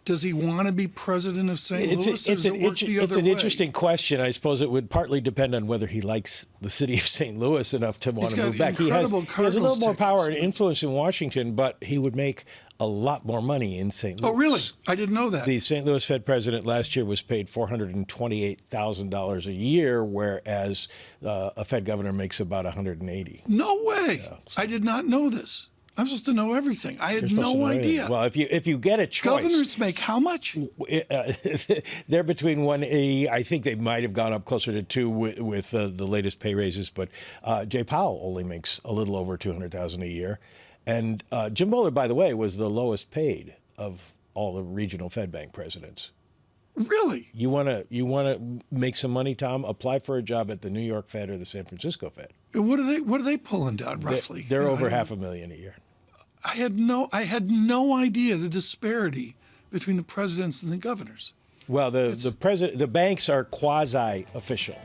Does he want to be president of St. Louis? It's an interesting question. I suppose it would partly depend on whether he likes the city of St. Louis enough to want to move back. He has a little more power and influence in Washington, but he would make a lot more money in St. Louis. Oh, really? I didn't know that. The St. Louis Fed president last year was paid $428,000 a year, whereas a Fed governor makes about $180,000. No way! Yeah, so. I did not know this. I'm supposed to know everything. I had no idea. Well, if you get a choice, governors make how much? They're between 180. I think they might have gone up closer to 2 with the latest pay raises. But Jay Powell only makes a little over $200,000 a year, and Jim Bullard, by the way, was the lowest paid of all the regional Fed bank presidents. Really? You want to make some money, Tom? Apply for a job at the New York Fed or the San Francisco Fed. What are they pulling down roughly? They're over $500,000 a year. I had no idea the disparity between the presidents and the governors. Well, the banks are quasi-official,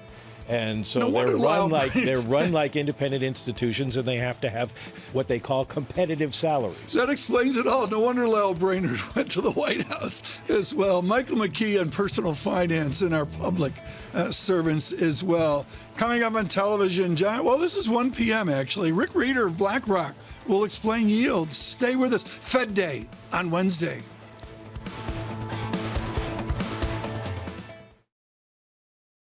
and so they're run like independent institutions, and they have to have what they call competitive salaries. That explains it all. No wonder Lyle Brainerd went to the White House as well. Michael McKee on personal finance and our public servants as well. Coming up on television, this is 1 p.m. actually. Rick Reeder of BlackRock will explain yields. Stay with us. Fed Day on Wednesday.